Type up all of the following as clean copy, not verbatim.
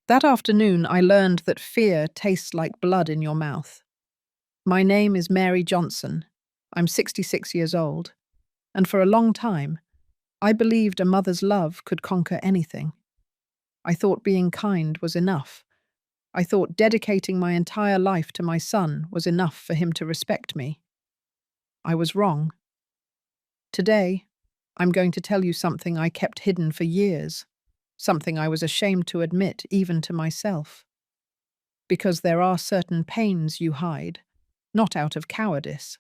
That afternoon, I learned that fear tastes like blood in your mouth. My name is Mary Johnson. I'm 66 years old, and for a long time, I believed a mother's love could conquer anything. I thought being kind was enough. I thought dedicating my entire life to my son was enough for him to respect me. I was wrong. Today, I'm going to tell you something I kept hidden for years, something I was ashamed to admit even to myself. Because there are certain pains you hide, not out of cowardice,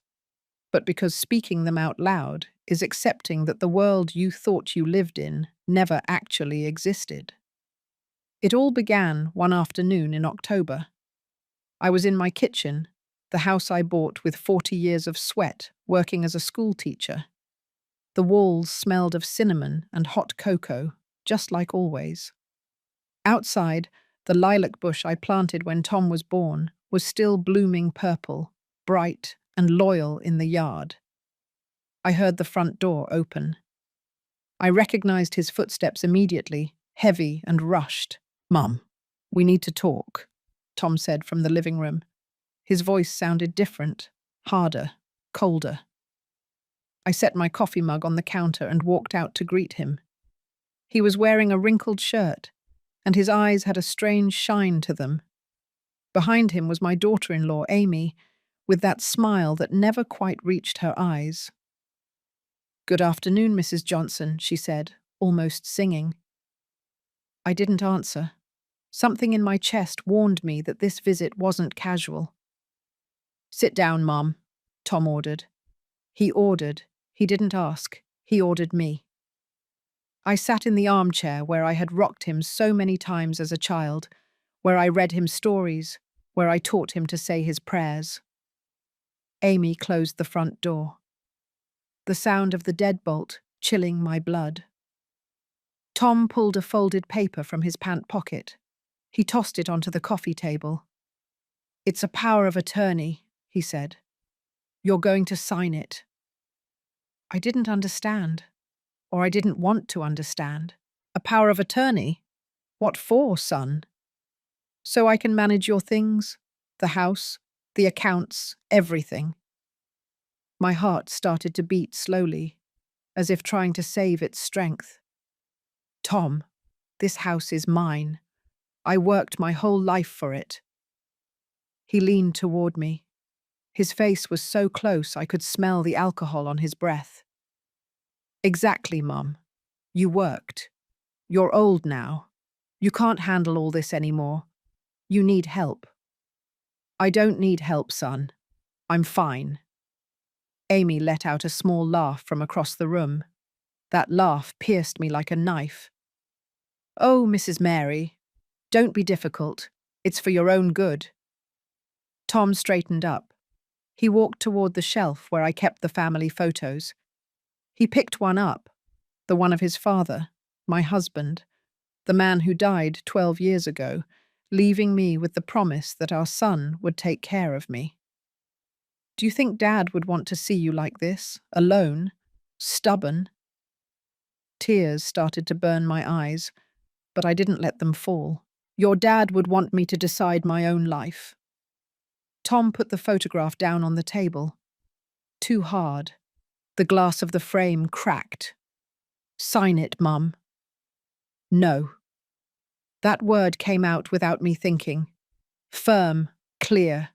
but because speaking them out loud is accepting that the world you thought you lived in never actually existed. It all began one afternoon in October. I was in my kitchen, the house I bought with 40 years of sweat, working as a schoolteacher. The walls smelled of cinnamon and hot cocoa, just like always. Outside, the lilac bush I planted when Tom was born was still blooming purple, bright and loyal in the yard. I heard the front door open. I recognized his footsteps immediately, heavy and rushed. "Mum, we need to talk," Tom said from the living room. His voice sounded different, harder, colder. I set my coffee mug on the counter and walked out to greet him. He was wearing a wrinkled shirt, and his eyes had a strange shine to them. Behind him was my daughter-in-law, Amy, with that smile that never quite reached her eyes. "Good afternoon, Mrs. Johnson," she said, almost singing. I didn't answer. Something in my chest warned me that this visit wasn't casual. "Sit down, Mum," Tom ordered. He ordered. He didn't ask. He ordered me. I sat in the armchair where I had rocked him so many times as a child, where I read him stories, where I taught him to say his prayers. Amy closed the front door. The sound of the deadbolt chilling my blood. Tom pulled a folded paper from his pant pocket. He tossed it onto the coffee table. "It's a power of attorney," he said. "You're going to sign it." I didn't understand, or I didn't want to understand. "A power of attorney? What for, son?" "So I can manage your things, the house, the accounts, everything." My heart started to beat slowly, as if trying to save its strength. "Tom, this house is mine. I worked my whole life for it." He leaned toward me. His face was so close I could smell the alcohol on his breath. "Exactly, Mum. You worked. You're old now. You can't handle all this anymore. You need help." "I don't need help, son. I'm fine." Amy let out a small laugh from across the room. That laugh pierced me like a knife. "Oh, Mrs. Mary, don't be difficult. It's for your own good." Tom straightened up. He walked toward the shelf where I kept the family photos. He picked one up, the one of his father, my husband, the man who died 12 years ago, leaving me with the promise that our son would take care of me. "Do you think Dad would want to see you like this, alone, stubborn?" Tears started to burn my eyes, but I didn't let them fall. "Your dad would want me to decide my own life." Tom put the photograph down on the table. Too hard. The glass of the frame cracked. "Sign it, Mum." "No." That word came out without me thinking. Firm, clear.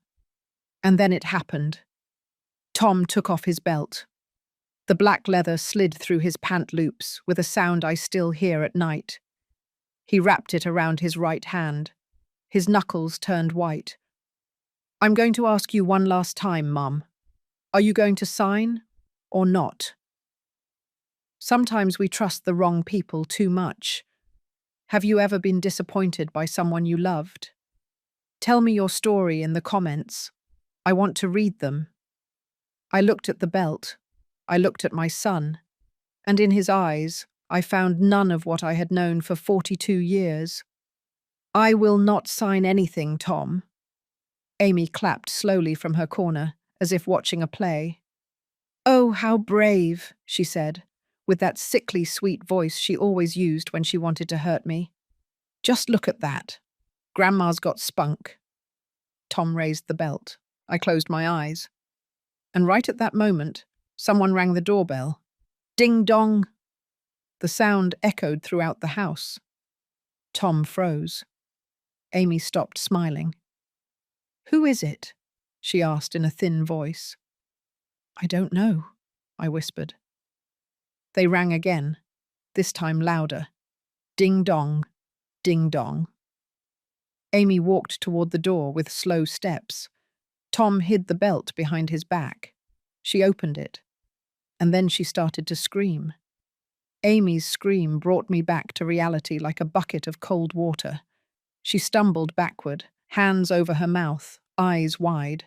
And then it happened. Tom took off his belt. The black leather slid through his pant loops with a sound I still hear at night. He wrapped it around his right hand. His knuckles turned white. "I'm going to ask you one last time, Mum. Are you going to sign or not?" Sometimes we trust the wrong people too much. Have you ever been disappointed by someone you loved? Tell me your story in the comments. I want to read them. I looked at the belt. I looked at my son. And in his eyes, I found none of what I had known for 42 years. "I will not sign anything, Tom." Amy clapped slowly from her corner, as if watching a play. "Oh, how brave," she said, with that sickly sweet voice she always used when she wanted to hurt me. "Just look at that." Grandma's got spunk. Tom raised the belt. I closed my eyes. And right at that moment, someone rang the doorbell. Ding dong! The sound echoed throughout the house. Tom froze. Amy stopped smiling. "Who is it?" she asked in a thin voice. "I don't know," I whispered. They rang again, this time louder. Ding dong, ding dong. Amy walked toward the door with slow steps. Tom hid the belt behind his back. She opened it, and then she started to scream. Amy's scream brought me back to reality like a bucket of cold water. She stumbled backward, hands over her mouth, eyes wide.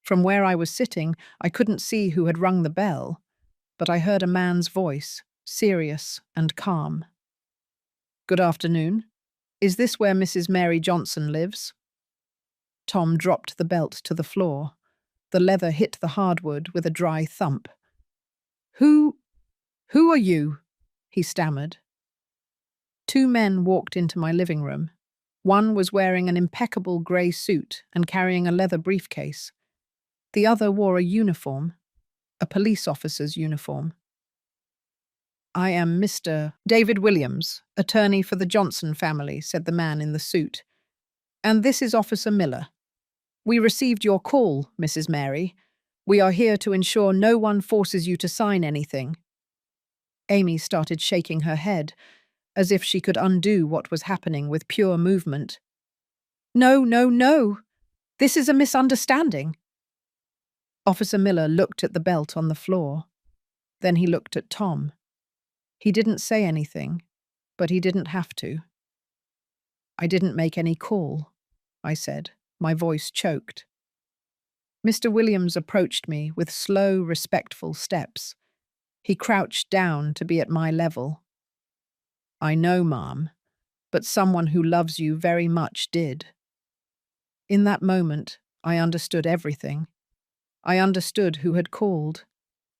From where I was sitting, I couldn't see who had rung the bell, but I heard a man's voice, serious and calm. "Good afternoon. Is this where Mrs. Mary Johnson lives?" Tom dropped the belt to the floor. The leather hit the hardwood with a dry thump. Who are you?" he stammered. Two men walked into my living room. One was wearing an impeccable grey suit and carrying a leather briefcase. The other wore a uniform, a police officer's uniform. "I am Mr. David Williams, attorney for the Johnson family," said the man in the suit. "And this is Officer Miller. We received your call, Mrs. Mary. We are here to ensure no one forces you to sign anything." Amy started shaking her head, as if she could undo what was happening with pure movement. "No, no, no! This is a misunderstanding." Officer Miller looked at the belt on the floor. Then he looked at Tom. He didn't say anything, but he didn't have to. "I didn't make any call," I said, my voice choked. Mr. Williams approached me with slow, respectful steps. He crouched down to be at my level. "I know, ma'am, but someone who loves you very much did." In that moment, I understood everything. I understood who had called,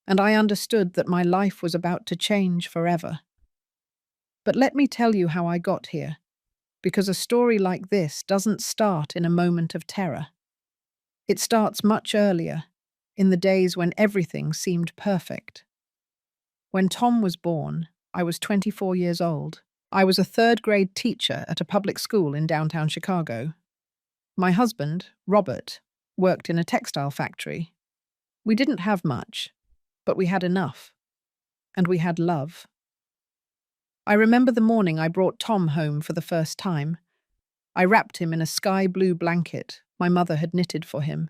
and I understood that my life was about to change forever. But let me tell you how I got here, because a story like this doesn't start in a moment of terror. It starts much earlier, in the days when everything seemed perfect. When Tom was born, I was 24 years old. I was a third-grade teacher at a public school in downtown Chicago. My husband, Robert, worked in a textile factory. We didn't have much, but we had enough. And we had love. I remember the morning I brought Tom home for the first time. I wrapped him in a sky-blue blanket my mother had knitted for him.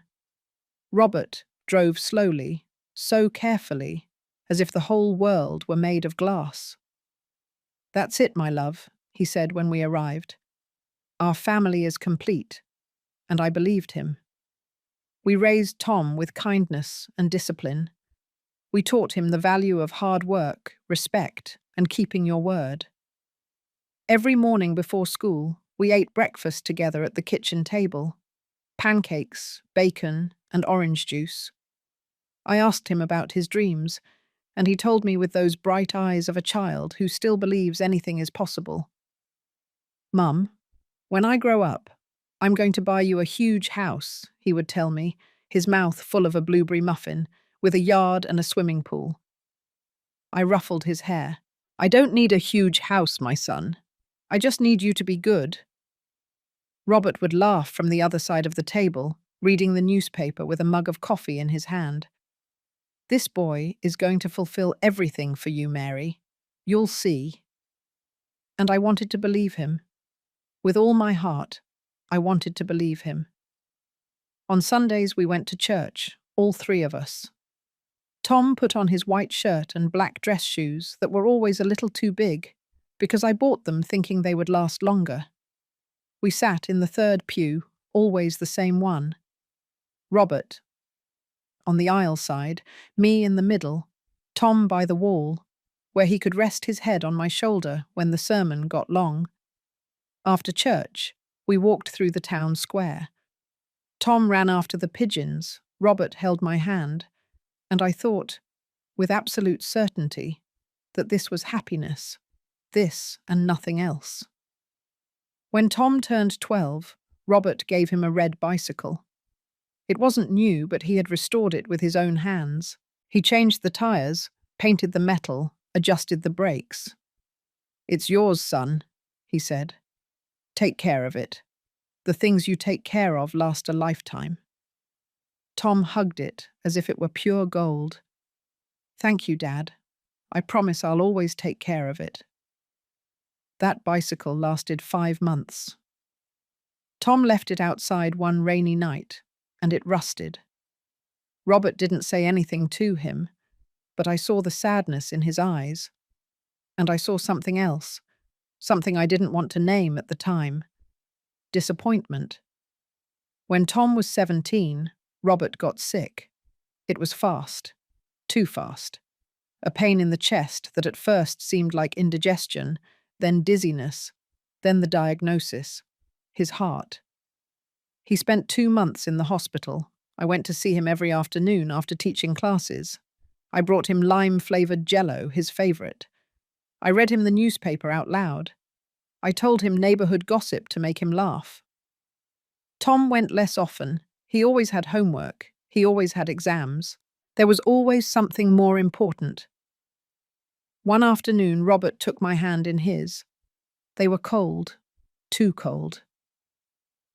Robert drove slowly, so carefully, as if the whole world were made of glass. "That's it, my love," he said when we arrived. "Our family is complete," and I believed him. We raised Tom with kindness and discipline. We taught him the value of hard work, respect, and keeping your word. Every morning before school, we ate breakfast together at the kitchen table. Pancakes, bacon, and orange juice. I asked him about his dreams, and he told me with those bright eyes of a child who still believes anything is possible. "Mum, when I grow up, I'm going to buy you a huge house," he would tell me, his mouth full of a blueberry muffin, with a yard and a swimming pool. I ruffled his hair. "I don't need a huge house, my son. I just need you to be good." Robert would laugh from the other side of the table, reading the newspaper with a mug of coffee in his hand. "This boy is going to fulfill everything for you, Mary. You'll see." And I wanted to believe him. With all my heart, I wanted to believe him. On Sundays we went to church, all three of us. Tom put on his white shirt and black dress shoes that were always a little too big, because I bought them thinking they would last longer. We sat in the third pew, always the same one. Robert on the aisle side, me in the middle, Tom by the wall, where he could rest his head on my shoulder when the sermon got long. After church, we walked through the town square. Tom ran after the pigeons, Robert held my hand, and I thought, with absolute certainty, that this was happiness, this and nothing else. When Tom turned 12, Robert gave him a red bicycle. It wasn't new, but he had restored it with his own hands. He changed the tires, painted the metal, adjusted the brakes. "It's yours, son," he said. "Take care of it. The things you take care of last a lifetime." Tom hugged it as if it were pure gold. "Thank you, Dad. I promise I'll always take care of it." That bicycle lasted 5 months. Tom left it outside one rainy night, and it rusted. Robert didn't say anything to him, but I saw the sadness in his eyes. And I saw something else, something I didn't want to name at the time: disappointment. When Tom was 17, Robert got sick. It was fast, too fast. A pain in the chest that at first seemed like indigestion, then dizziness, then the diagnosis: his heart. He spent 2 months in the hospital. I went to see him every afternoon after teaching classes. I brought him lime-flavored Jell-O, his favorite. I read him the newspaper out loud. I told him neighborhood gossip to make him laugh. Tom went less often. He always had homework. He always had exams. There was always something more important. One afternoon, Robert took my hand in his. They were cold, too cold.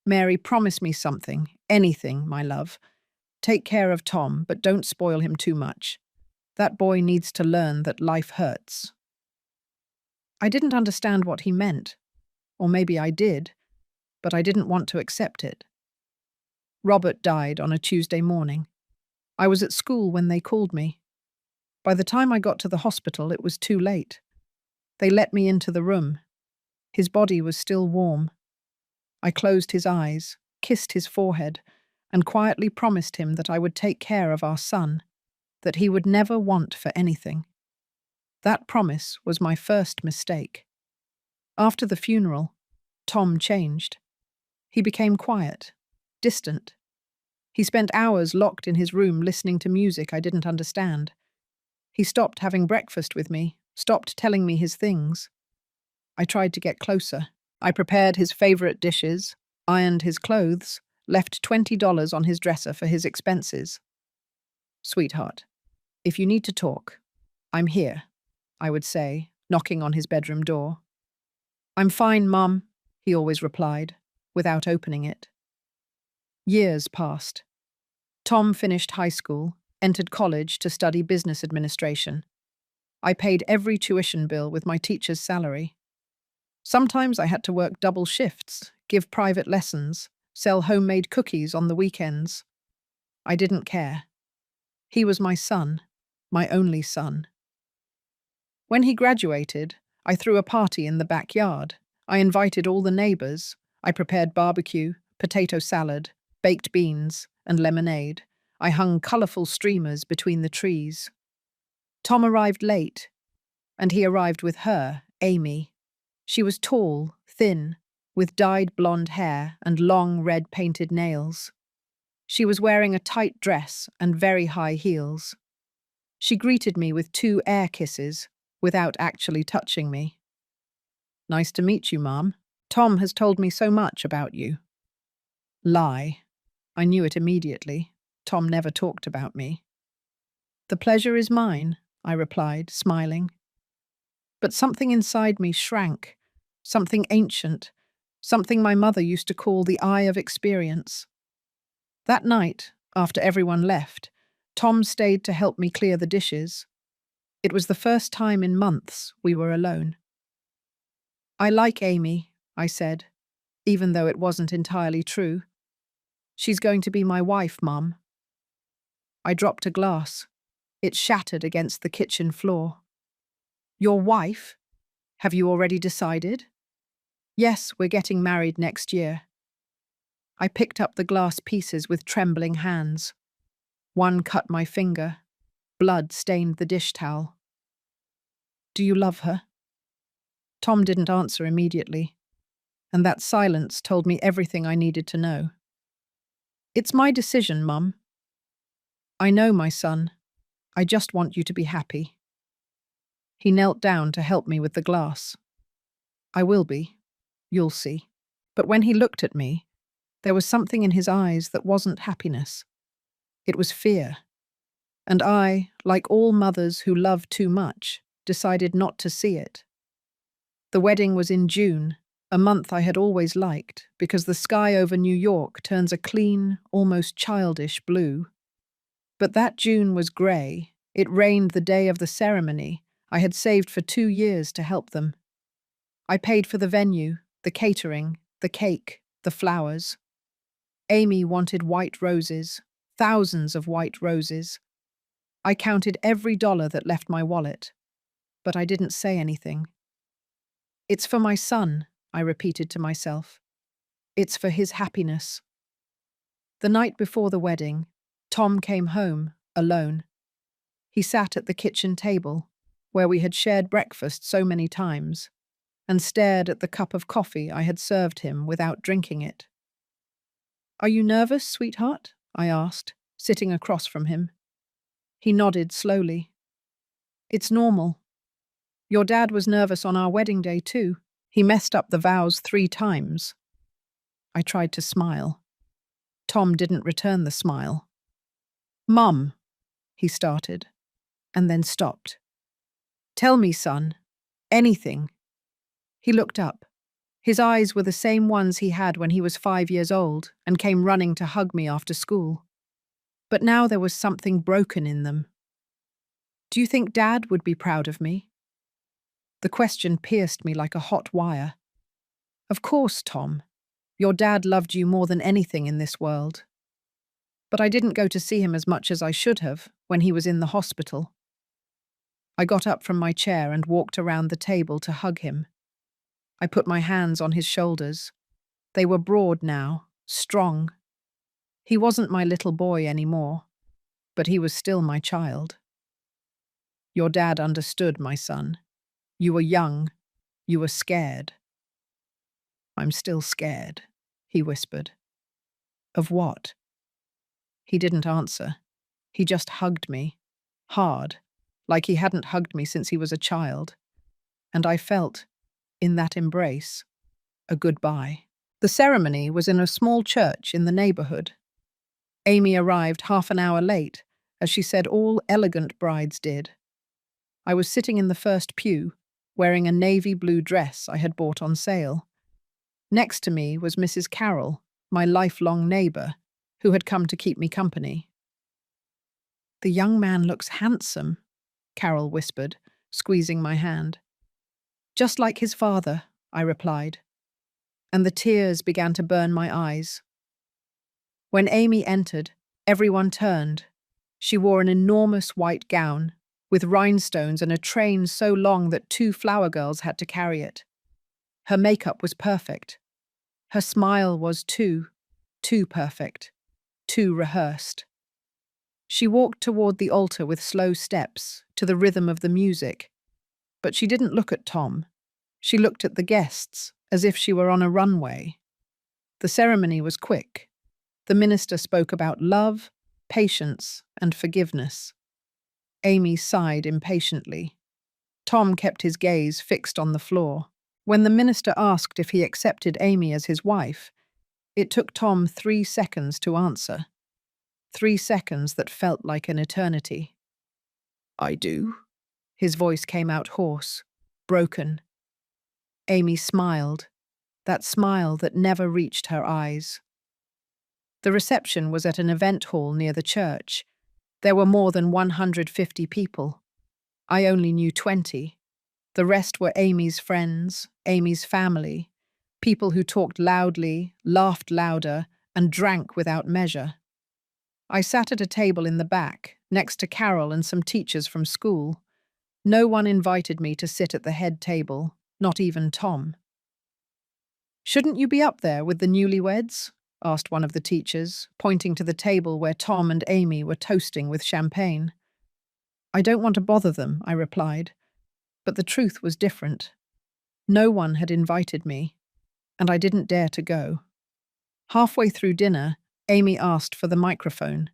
"Mary, promise me something, anything, my love. Take care of Tom, but don't spoil him too much. That boy needs to learn that life hurts." I didn't understand what he meant, or maybe I did, but I didn't want to accept it. Robert died on a Tuesday morning. I was at school when they called me. By the time I got to the hospital, it was too late. They let me into the room. His body was still warm. I closed his eyes, kissed his forehead, and quietly promised him that I would take care of our son, that he would never want for anything. That promise was my first mistake. After the funeral, Tom changed. He became quiet, distant. He spent hours locked in his room listening to music I didn't understand. He stopped having breakfast with me, stopped telling me his things. I tried to get closer. I prepared his favorite dishes, ironed his clothes, left $20 on his dresser for his expenses. "Sweetheart, if you need to talk, I'm here," I would say, knocking on his bedroom door. "I'm fine, Mum," he always replied, without opening it. Years passed. Tom finished high school, entered college to study business administration. I paid every tuition bill with my teacher's salary. Sometimes I had to work double shifts, give private lessons, sell homemade cookies on the weekends. I didn't care. He was my son, my only son. When he graduated, I threw a party in the backyard. I invited all the neighbors. I prepared barbecue, potato salad, baked beans, and lemonade. I hung colorful streamers between the trees. Tom arrived late, and he arrived with her, Amy. She was tall, thin, with dyed blonde hair and long red painted nails. She was wearing a tight dress and very high heels. She greeted me with 2 air kisses, without actually touching me. "Nice to meet you, Mom. Tom has told me so much about you." Lie. I knew it immediately. Tom never talked about me. "The pleasure is mine," I replied, smiling. But something inside me shrank, something ancient, something my mother used to call the eye of experience. That night, after everyone left, Tom stayed to help me clear the dishes. It was the first time in months we were alone. "I like Amy," I said, even though it wasn't entirely true. "She's going to be my wife, Mum." I dropped a glass. It shattered against the kitchen floor. "Your wife? Have you already decided?" "Yes, we're getting married next year." I picked up the glass pieces with trembling hands. One cut my finger. Blood stained the dish towel. "Do you love her?" Tom didn't answer immediately, and that silence told me everything I needed to know. "It's my decision, Mum." "I know, my son. I just want you to be happy." He knelt down to help me with the glass. "I will be. You'll see." But when he looked at me, there was something in his eyes that wasn't happiness. It was fear. And I, like all mothers who love too much, decided not to see it. The wedding was in June, a month I had always liked, because the sky over New York turns a clean, almost childish blue. But that June was grey. It rained the day of the ceremony. I had saved for 2 years to help them. I paid for the venue, the catering, the cake, the flowers. Amy wanted white roses, thousands of white roses. I counted every dollar that left my wallet, but I didn't say anything. It's for my son, I repeated to myself. It's for his happiness. The night before the wedding, Tom came home, alone. He sat at the kitchen table, where we had shared breakfast so many times, and stared at the cup of coffee I had served him without drinking it. "Are you nervous, sweetheart?" I asked, sitting across from him. He nodded slowly. "It's normal. Your dad was nervous on our wedding day too. He messed up the vows 3 times. I tried to smile. Tom didn't return the smile. "Mum," he started, and then stopped. "Tell me, son. Anything." He looked up. His eyes were the same ones he had when he was 5 years old and came running to hug me after school. But now there was something broken in them. "Do you think Dad would be proud of me?" The question pierced me like a hot wire. "Of course, Tom. Your dad loved you more than anything in this world." But I didn't go to see him as much as I should have when he was in the hospital. I got up from my chair and walked around the table to hug him. I put my hands on his shoulders. They were broad now, strong. He wasn't my little boy anymore, but he was still my child. "Your dad understood, my son. You were young. You were scared." "I'm still scared," he whispered. "Of what?" He didn't answer. He just hugged me, hard, like he hadn't hugged me since he was a child. And I felt, in that embrace, a goodbye. The ceremony was in a small church in the neighborhood. Amy arrived half an hour late, as she said all elegant brides did. I was sitting in the first pew, wearing a navy blue dress I had bought on sale. Next to me was Mrs. Carroll, my lifelong neighbor, who had come to keep me company. "The young man looks handsome," Carol whispered, squeezing my hand. "Just like his father," I replied, and the tears began to burn my eyes. When Amy entered, everyone turned. She wore an enormous white gown, with rhinestones and a train so long that 2 flower girls had to carry it. Her makeup was perfect. Her smile was too perfect, too rehearsed. She walked toward the altar with slow steps, to the rhythm of the music. But she didn't look at Tom. She looked at the guests, as if she were on a runway. The ceremony was quick. The minister spoke about love, patience, and forgiveness. Amy sighed impatiently. Tom kept his gaze fixed on the floor. When the minister asked if he accepted Amy as his wife, it took Tom 3 seconds to answer. 3 seconds that felt like an eternity. "I do." His voice came out hoarse, broken. Amy smiled, that smile that never reached her eyes. The reception was at an event hall near the church. There were more than 150 people. I only knew 20. The rest were Amy's friends, Amy's family, people who talked loudly, laughed louder, and drank without measure. I sat at a table in the back, next to Carol and some teachers from school. No one invited me to sit at the head table, not even Tom. "Shouldn't you be up there with the newlyweds?" asked one of the teachers, pointing to the table where Tom and Amy were toasting with champagne. "I don't want to bother them," I replied. But the truth was different. No one had invited me, and I didn't dare to go. Halfway through dinner, Amy asked for the microphone.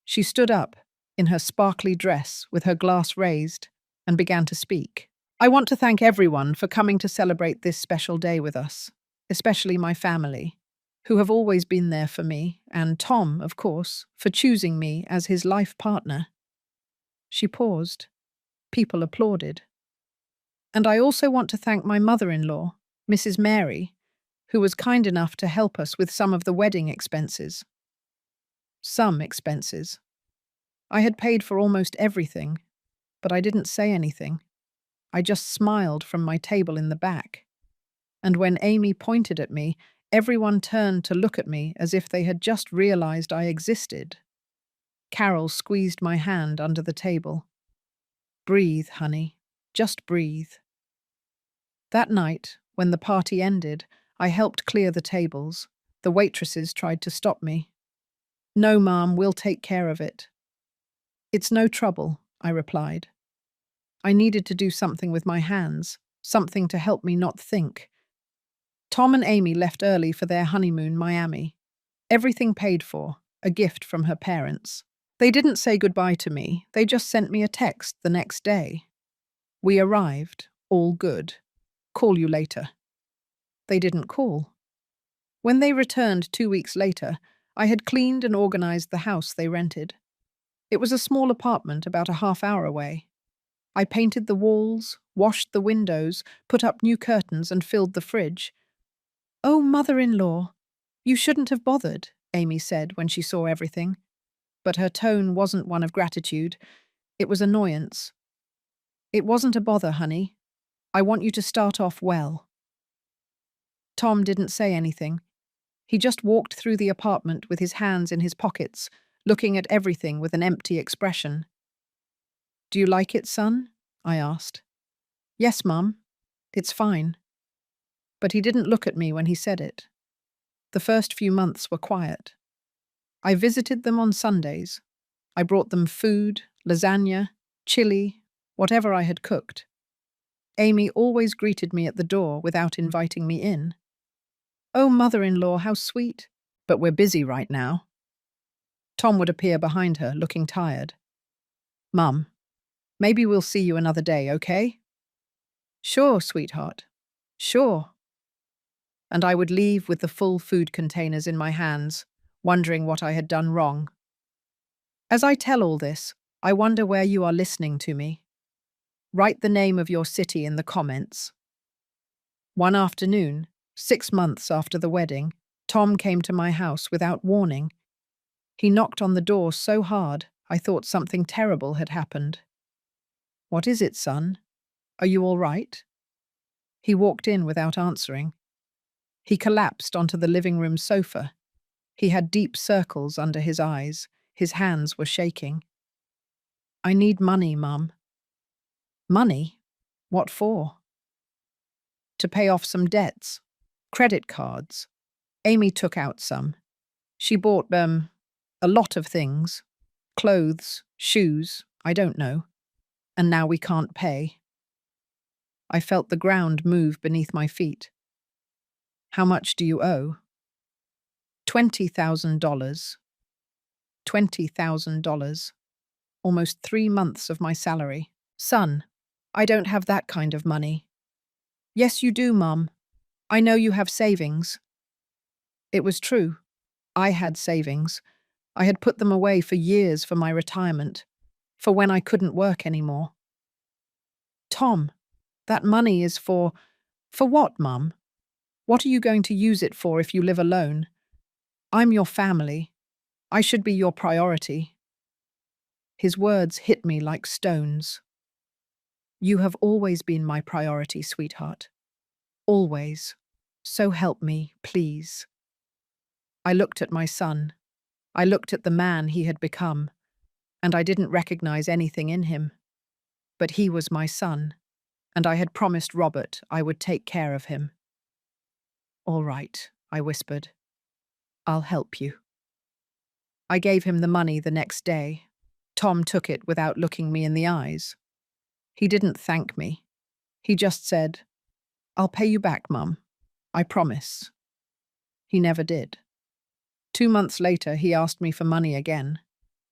She stood up, in her sparkly dress with her glass raised, and began to speak. "I want to thank everyone for coming to celebrate this special day with us. especially my family, who have always been there for me, and Tom, of course, for choosing me as his life partner. She paused. People applauded. And I also want to thank my mother-in-law, Mrs. Mary, who was kind enough to help us with some of the wedding expenses. Some expenses. I had paid for almost everything, but I didn't say anything. I just smiled from my table in the back. And when Amy pointed at me, everyone turned to look at me as if they had just realized I existed. Carol squeezed my hand under the table. Breathe, honey. Just breathe. That night, when the party ended, I helped clear the tables. The waitresses tried to stop me. No, Ma'am, we'll take care of it. It's no trouble, I replied. I needed to do something with my hands, something to help me not think. Tom and Amy left early for their honeymoon, Miami. Everything paid for, a gift from her parents. They didn't say goodbye to me, they just sent me a text the next day. We arrived, all good. Call you later. They didn't call. When they returned 2 weeks later, I had cleaned and organized the house they rented. It was a small apartment about a half-hour away. I painted the walls, washed the windows, put up new curtains and filled the fridge. "Oh, mother-in-law, you shouldn't have bothered," Amy said when she saw everything. But her tone wasn't one of gratitude. It was annoyance. "It wasn't a bother, honey. I want you to start off well." Tom didn't say anything. He just walked through the apartment with his hands in his pockets, looking at everything with an empty expression. "Do you like it, son?" I asked. "Yes, Mum. It's fine." But he didn't look at me when he said it. The first few months were quiet. I visited them on Sundays. I brought them food, lasagna, chili, whatever I had cooked. Amy always greeted me at the door without inviting me in. "Oh, mother-in-law, how sweet. But we're busy right now." Tom would appear behind her, looking tired. "Mum, maybe we'll see you another day, okay?" "Sure, sweetheart. Sure." And I would leave with the full food containers in my hands, wondering what I had done wrong. As I tell all this, I wonder where you are listening to me. Write the name of your city in the comments. One afternoon, 6 months after the wedding, Tom came to my house without warning. He knocked on the door so hard, I thought something terrible had happened. "What is it, son? Are you all right?" He walked in without answering. He collapsed onto the living room sofa. He had deep circles under his eyes. His hands were shaking. "I need money, Mum." "Money? What for?" "To pay off some debts. Credit cards." Amy took out some. She bought, a lot of things. Clothes, shoes, I don't know. And now we can't pay. I felt the ground move beneath my feet. "How much do you owe?" $20,000. $20,000. Almost 3 months of my salary. "Son, I don't have that kind of money." "Yes, you do, Mum. I know you have savings." It was true. I had savings. I had put them away for years for my retirement, for when I couldn't work anymore. "Tom, that money is for..." "For what, Mum? What are you going to use it for if you live alone? I'm your family. I should be your priority." His words hit me like stones. "You have always been my priority, sweetheart. Always. So help me, please." I looked at my son. I looked at the man he had become, and I didn't recognize anything in him. But he was my son, and I had promised Robert I would take care of him. "All right," I whispered. "I'll help you." I gave him the money the next day. Tom took it without looking me in the eyes. He didn't thank me. He just said, "I'll pay you back, Mum. I promise." He never did. 2 months later, he asked me for money again,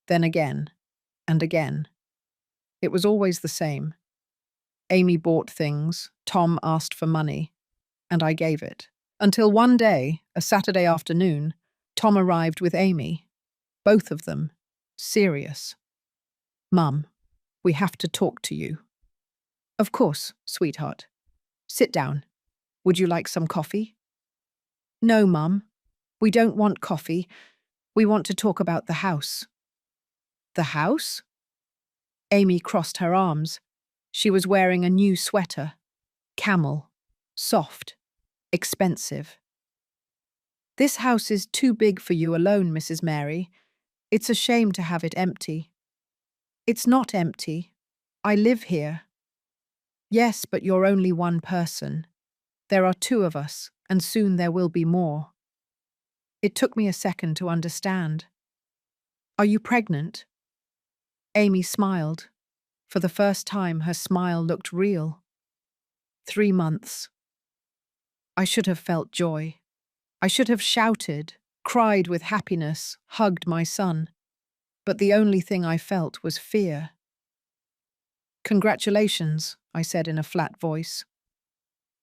then again, and again. It was always the same. Amy bought things, Tom asked for money, and I gave it. Until one day, a Saturday afternoon, Tom arrived with Amy. Both of them. Serious. "Mum, we have to talk to you." "Of course, sweetheart. Sit down. Would you like some coffee?" "No, Mum. We don't want coffee. We want to talk about the house." "The house?" Amy crossed her arms. She was wearing a new sweater. Camel. Soft. Expensive. "This house is too big for you alone, Mrs. Mary. It's a shame to have it empty." "It's not empty. I live here." "Yes, but you're only one person. There are two of us, and soon there will be more." It took me a second to understand. "Are you pregnant?" Amy smiled. For the first time, her smile looked real. 3 months. I should have felt joy. I should have shouted, cried with happiness, hugged my son. But the only thing I felt was fear. "Congratulations," I said in a flat voice.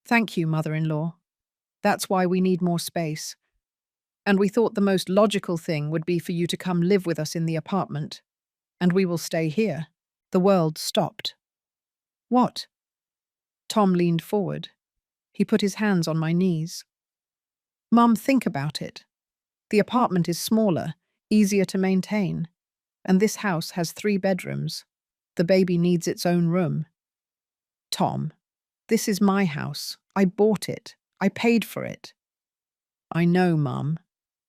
"Thank you, mother-in-law. That's why we need more space. And we thought the most logical thing would be for you to come live with us in the apartment. And we will stay here." The world stopped. "What?" Tom leaned forward. He put his hands on my knees. "Mum, think about it. The apartment is smaller, easier to maintain. And this house has 3 bedrooms. The baby needs its own room." "Tom, this is my house. I bought it. I paid for it." "I know, Mum.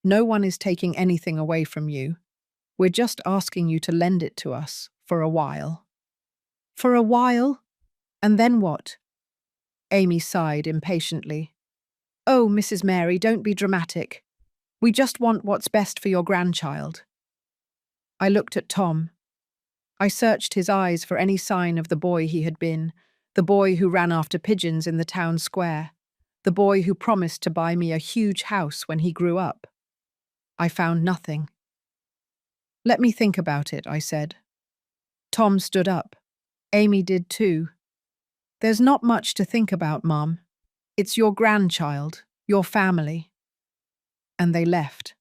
No one is taking anything away from you. We're just asking you to lend it to us for a while." "For a while? And then what?" Amy sighed impatiently. "Oh, Mrs. Mary, don't be dramatic. We just want what's best for your grandchild." I looked at Tom. I searched his eyes for any sign of the boy he had been, the boy who ran after pigeons in the town square, the boy who promised to buy me a huge house when he grew up. I found nothing. "Let me think about it," I said. Tom stood up. Amy did too. "There's not much to think about, Mum. It's your grandchild, your family." And they left.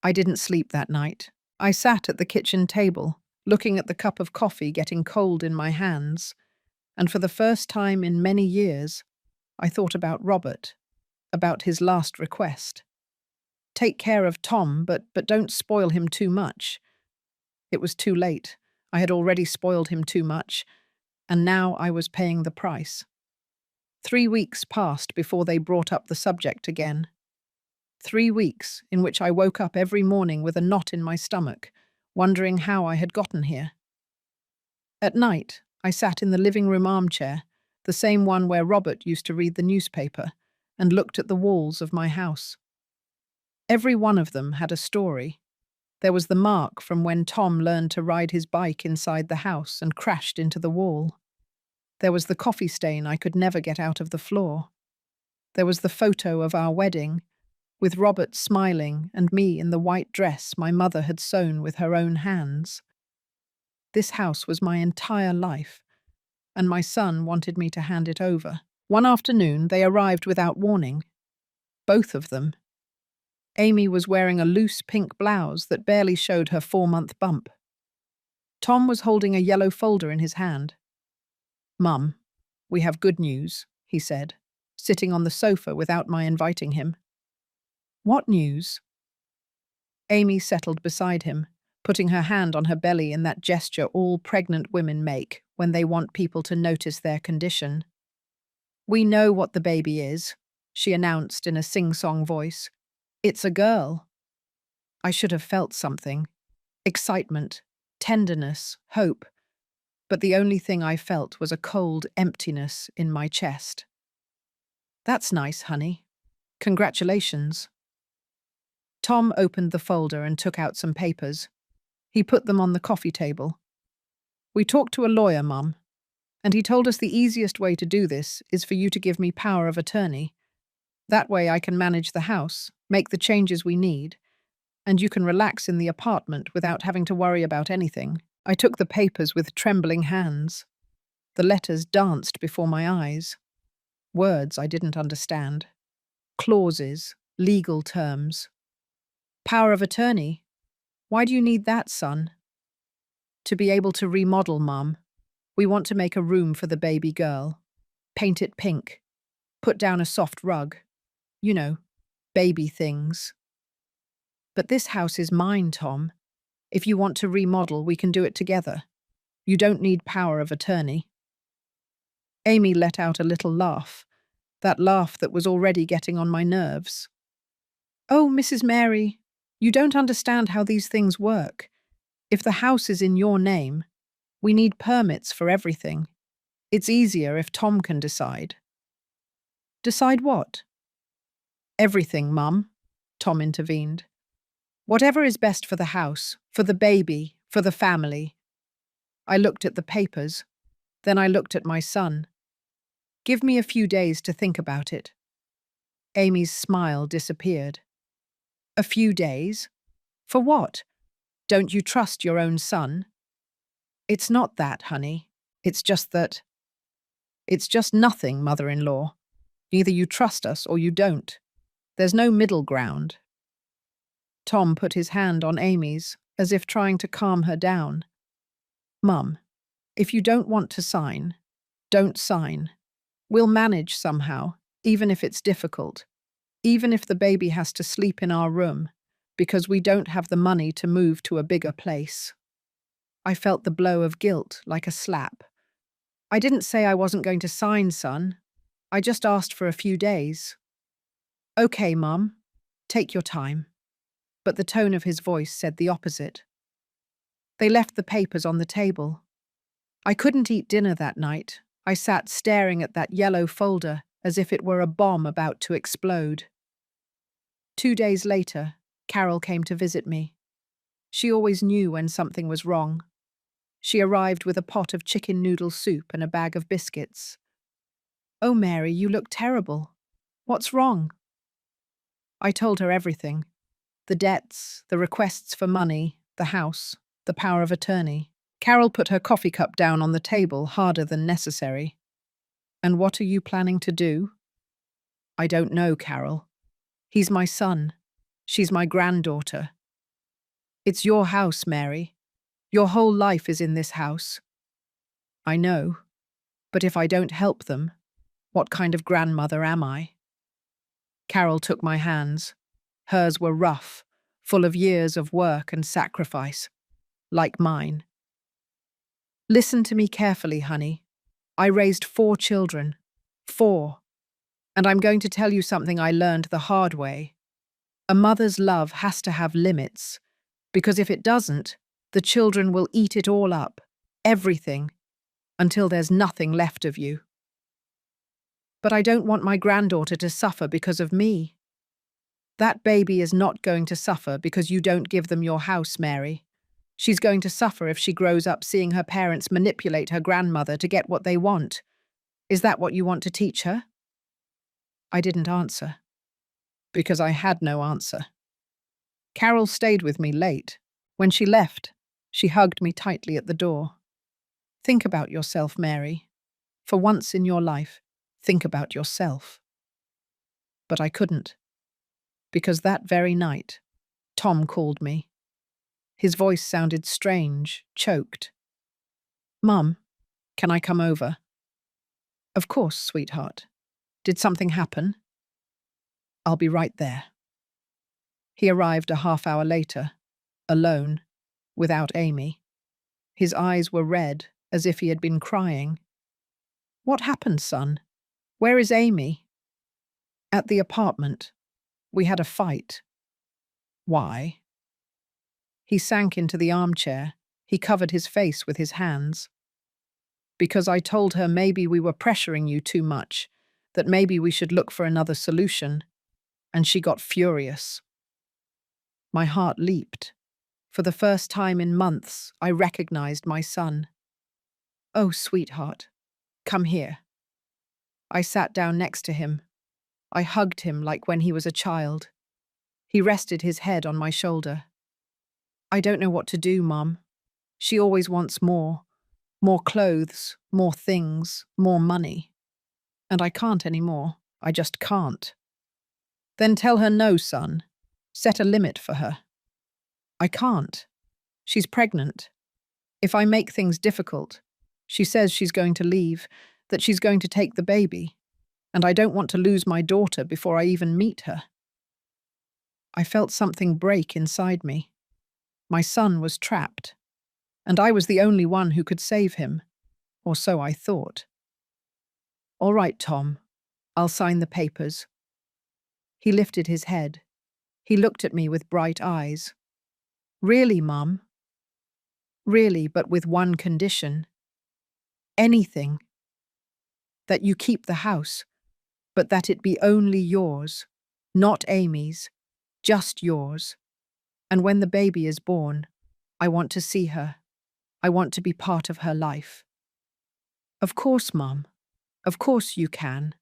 I didn't sleep that night. I sat at the kitchen table, looking at the cup of coffee getting cold in my hands, and for the first time in many years, I thought about Robert, about his last request. "Take care of Tom, but don't spoil him too much." It was too late. I had already spoiled him too much, and now I was paying the price. 3 weeks passed before they brought up the subject again. 3 weeks in which I woke up every morning with a knot in my stomach, wondering how I had gotten here. At night, I sat in the living room armchair, the same one where Robert used to read the newspaper, and looked at the walls of my house. Every one of them had a story. There was the mark from when Tom learned to ride his bike inside the house and crashed into the wall. There was the coffee stain I could never get out of the floor. There was the photo of our wedding, with Robert smiling and me in the white dress my mother had sewn with her own hands. This house was my entire life, and my son wanted me to hand it over. One afternoon, they arrived without warning. Both of them. Amy was wearing a loose pink blouse that barely showed her 4-month bump. Tom was holding a yellow folder in his hand. "Mum, we have good news," he said, sitting on the sofa without my inviting him. "What news?" Amy settled beside him, putting her hand on her belly in that gesture all pregnant women make when they want people to notice their condition. "We know what the baby is," she announced in a sing-song voice. "It's a girl." I should have felt something. Excitement, tenderness, hope. But the only thing I felt was a cold emptiness in my chest. "That's nice, honey. Congratulations." Tom opened the folder and took out some papers. He put them on the coffee table. "We talked to a lawyer, Mum, and he told us the easiest way to do this is for you to give me power of attorney. That way I can manage the house, make the changes we need, and you can relax in the apartment without having to worry about anything." I took the papers with trembling hands. The letters danced before my eyes. Words I didn't understand. clauses, legal terms. Power of attorney? Why do you need that, son? To be able to remodel, Mum. We want to make a room for the baby girl. Paint it pink. Put down a soft rug. You know, baby things. But this house is mine, Tom. If you want to remodel, we can do it together. You don't need power of attorney. Amy let out a little laugh, that laugh that was already getting on my nerves. Oh, Mrs. Mary, you don't understand how these things work. If the house is in your name, we need permits for everything. It's easier if Tom can decide. Decide what? Everything, Mum, Tom intervened. Whatever is best for the house, for the baby, for the family. I looked at the papers. Then I looked at my son. Give me a few days to think about it. Amy's smile disappeared. A few days? For what? Don't you trust your own son? It's not that, honey. It's just that. It's just nothing, mother-in-law. Either you trust us or you don't. There's no middle ground. Tom put his hand on Amy's, as if trying to calm her down. Mum, if you don't want to sign, don't sign. We'll manage somehow, even if it's difficult. Even if the baby has to sleep in our room, because we don't have the money to move to a bigger place. I felt the blow of guilt like a slap. I didn't say I wasn't going to sign, son. I just asked for a few days. Okay, Mum, take your time. But the tone of his voice said the opposite. They left the papers on the table. I couldn't eat dinner that night. I sat staring at that yellow folder as if it were a bomb about to explode. 2 days later, Carol came to visit me. She always knew when something was wrong. She arrived with a pot of chicken noodle soup and a bag of biscuits. Oh, Mary, you look terrible. What's wrong? I told her everything. The debts, the requests for money, the house, the power of attorney. Carol put her coffee cup down on the table harder than necessary. And what are you planning to do? I don't know, Carol. He's my son. She's my granddaughter. It's your house, Mary. Your whole life is in this house. I know. But if I don't help them, what kind of grandmother am I? Carol took my hands. Hers were rough, full of years of work and sacrifice, like mine. Listen to me carefully, honey. I raised 4 children. 4. And I'm going to tell you something I learned the hard way. A mother's love has to have limits, because if it doesn't, the children will eat it all up, everything, until there's nothing left of you. But I don't want my granddaughter to suffer because of me. That baby is not going to suffer because you don't give them your house, Mary. She's going to suffer if she grows up seeing her parents manipulate her grandmother to get what they want. Is that what you want to teach her? I didn't answer, because I had no answer. Carol stayed with me late. When she left, she hugged me tightly at the door. Think about yourself, Mary. For once in your life, think about yourself. But I couldn't, because that very night, Tom called me. His voice sounded strange, choked. Mum, can I come over? Of course, sweetheart. Did something happen? I'll be right there. He arrived a half-hour later, alone, without Amy. His eyes were red, as if he had been crying. What happened, son? Where is Amy? At the apartment. We had a fight. Why? He sank into the armchair. He covered his face with his hands. Because I told her maybe we were pressuring you too much, that maybe we should look for another solution, and she got furious. My heart leaped. For the first time in months, I recognized my son. Oh, sweetheart, come here. I sat down next to him. I hugged him like when he was a child. He rested his head on my shoulder. I don't know what to do, Mum. She always wants more. More clothes, more things, more money. And I can't anymore. I just can't. Then tell her no, son. Set a limit for her. I can't. She's pregnant. If I make things difficult, she says she's going to leave, that she's going to take the baby, and I don't want to lose my daughter before I even meet her. I felt something break inside me. My son was trapped, and I was the only one who could save him, or so I thought. All right, Tom, I'll sign the papers. He lifted his head. He looked at me with bright eyes. Really, Mum? Really, but with one condition. Anything. That you keep the house, but that it be only yours, not Amy's, just yours. And when the baby is born, I want to see her. I want to be part of her life. Of course, Mum. Of course you can.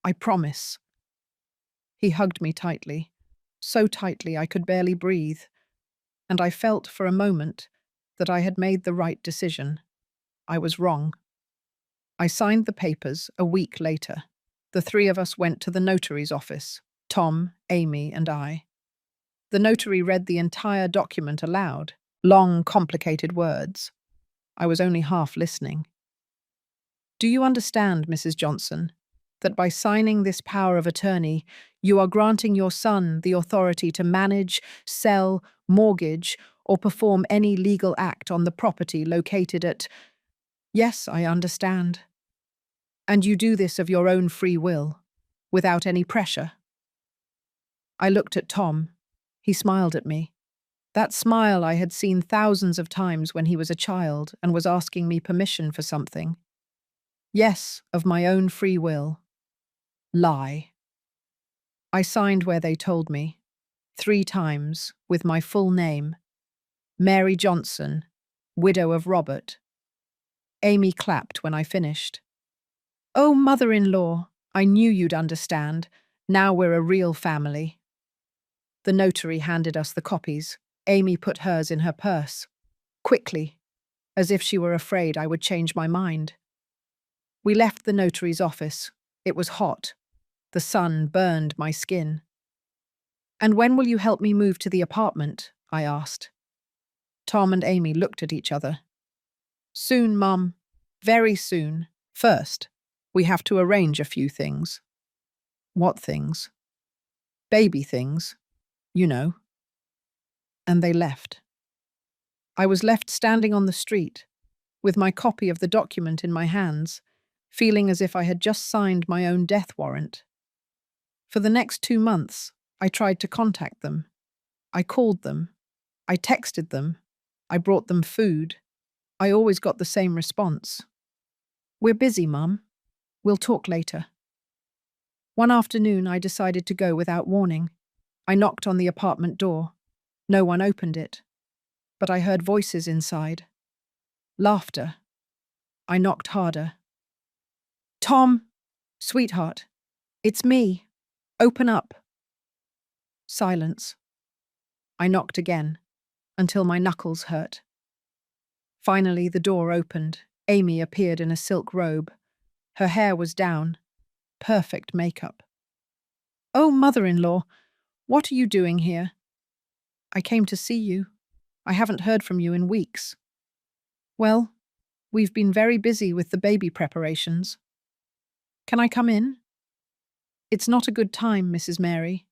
I promise. He hugged me tightly, so tightly I could barely breathe, and I felt for a moment that I had made the right decision. I was wrong. I signed the papers a week later. The three of us went to the notary's office, Tom, Amy, and I. The notary read the entire document aloud, long, complicated words. I was only half listening. Do you understand, Mrs. Johnson, that by signing this power of attorney, you are granting your son the authority to manage, sell, mortgage, or perform any legal act on the property located at— Yes, I understand. And you do this of your own free will, without any pressure? I looked at Tom. He smiled at me. That smile I had seen thousands of times when he was a child and was asking me permission for something. Yes, of my own free will. Lie. I signed where they told me, 3 times, with my full name. Mary Johnson, widow of Robert. Amy clapped when I finished. Oh, mother-in-law, I knew you'd understand. Now we're a real family. The notary handed us the copies. Amy put hers in her purse. Quickly, as if she were afraid I would change my mind. We left the notary's office. It was hot. The sun burned my skin. And when will you help me move to the apartment? I asked. Tom and Amy looked at each other. Soon, Mum. Very soon. First, we have to arrange a few things. What things? Baby things, you know. And they left. I was left standing on the street, with my copy of the document in my hands, feeling as if I had just signed my own death warrant. For the next 2 months, I tried to contact them. I called them. I texted them. I brought them food. I always got the same response. We're busy, Mum. We'll talk later. One afternoon, I decided to go without warning. I knocked on the apartment door. No one opened it. But I heard voices inside. Laughter. I knocked harder. Tom! Sweetheart! It's me! Open up! Silence. I knocked again, until my knuckles hurt. Finally, the door opened. Amy appeared in a silk robe. Her hair was down. Perfect makeup. Oh, mother-in-law, what are you doing here? I came to see you. I haven't heard from you in weeks. Well, we've been very busy with the baby preparations. Can I come in? It's not a good time, Mrs. Mary.